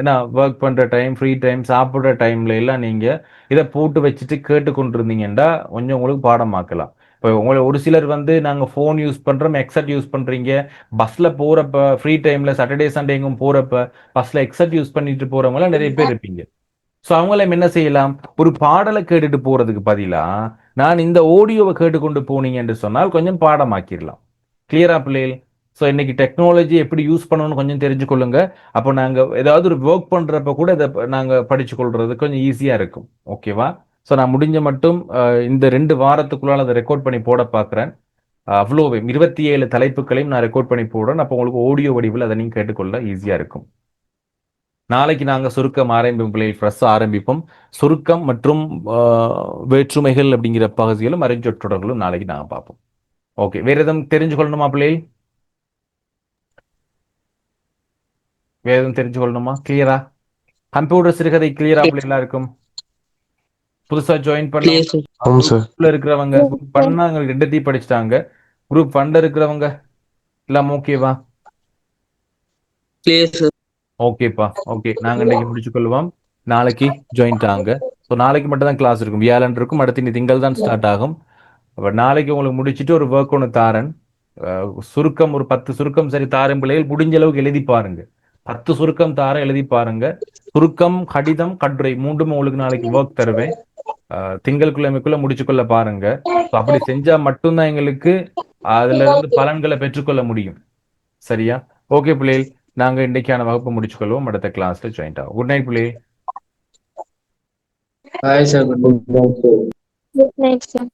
ஏன்னா ஒர்க் பண்ற டைம், ஃப்ரீ டைம், சாப்பிட்ற டைம்ல எல்லாம் நீங்க இதை போட்டு வச்சுட்டு கேட்டுக்கொண்டிருந்தீங்கன்னா கொஞ்சம் உங்களுக்கு பாடமாக்கலாம். இப்போ உங்களை ஒரு சிலர் வந்து நாங்கள் ஃபோன் யூஸ் பண்ணுறோம், எக்ஸட் யூஸ் பண்ணுறீங்க, பஸ்ஸில் போகிறப்ப, ஃப்ரீ டைமில் சாட்டர்டே சண்டே எங்கும் போகிறப்ப பஸ்ஸில் எக்ஸட் யூஸ் பண்ணிட்டு போகிறவங்களாம் நிறைய பேர் இருப்பீங்க. ஸோ அவங்களாம் என்ன செய்யலாம், ஒரு பாடலை கேட்டுட்டு போகிறதுக்கு பதிலாக நான் இந்த ஆடியோவை கேட்டுக்கொண்டு போனீங்க என்று சொன்னால் கொஞ்சம் பாடமாக்கிடலாம். கிளியரா பிள்ளைகள்? ஸோ இன்னைக்கு டெக்னாலஜி எப்படி யூஸ் பண்ணணும்னு கொஞ்சம் தெரிஞ்சுக்கொள்ளுங்க. அப்போ நாங்கள் ஏதாவது ஒரு ஒர்க் பண்ணுறப்ப கூட இதை நாங்கள் படிச்சு கொள்றது கொஞ்சம் ஈஸியாக இருக்கும். ஓகேவா? ஸோ நான் முடிஞ்ச மட்டும் இந்த 2 வாரத்துக்குள்ளால அதை ரெக்கார்ட் பண்ணி போட பார்க்குறேன். அவ்வளோ 27 தலைப்புகளையும் நான் ரெக்கார்ட் பண்ணி போடுறேன். அப்போ உங்களுக்கு ஆடியோ வடிவில் அதை நீங்கள் கேட்டுக்கொள்ள ஈஸியாக இருக்கும். நாளைக்கு நாங்கள் சுருக்கம் ஆரம்பிப்போம் பிள்ளைகள், ஃப்ரெஷ்ஷாக ஆரம்பிப்போம். சுருக்கம் மற்றும் வேற்றுமைகள் அப்படிங்கிற பகுதிகளும் அறிஞ்சொற்றொடர்களும் நாளைக்கு நாங்கள் பார்ப்போம். ஓகே, வேற எதுவும் தெரிஞ்சுக்கொள்ளணுமா பிள்ளைகள்? வேற எதுவும் தெரிஞ்சுக்கொள்ளணுமா? கிளியரா? கம்ப்யூட்டர் சிறுகதை கிளியரா பிள்ளைகளா இருக்கும்? புதுசா ஜாயின் பண்ண இருக்கிறவங்க, குரூப் பண்ணாங்க, 2 படிச்சுட்டாங்க. குரூப் 1 இருக்கிறவங்க எல்லாம் ஓகேவா? ஓகேப்பா, ஓகே. நாங்க இன்னைக்கு முடிச்சுக்கொள்வோம். நாளைக்கு ஜாயின் ஆங்க. ஸோ நாளைக்கு மட்டும் தான் கிளாஸ் இருக்கும், வியாழன் இருக்கும். அடுத்து இனி திங்கள் தான் ஸ்டார்ட் ஆகும். நாளைக்கு உங்களுக்கு முடிச்சுட்டு ஒரு ஒர்க் ஒன்று தாரன். சுருக்கம் ஒரு 10 சுருக்கம் சரி தாரன் பிள்ளைகள், முடிஞ்ச அளவுக்கு எழுதி பாருங்க. 10 சுருக்கம் தார எழுதி பாருங்க. சுருக்கம், கடிதம், கட்டுரை 3ம் உங்களுக்கு நாளைக்கு ஒர்க் தருவேன். திங்கட்கிழமைக்குள்ள முடிச்சுக்கொள்ள பாருங்க. அப்படி செஞ்சா மட்டும்தான் எங்களுக்கு அதுல இருந்து பலன்களை பெற்றுக்கொள்ள முடியும். சரியா? ஓகே பிள்ளைகள், நாங்க இன்னைக்கான வகுப்பு முடிச்சுக்கொள்வோம். அடுத்த கிளாஸ்ல ஜாயின் ஆகும். குட் நைட் பிள்ளைகள். Hi sir, good night. Good night, sir.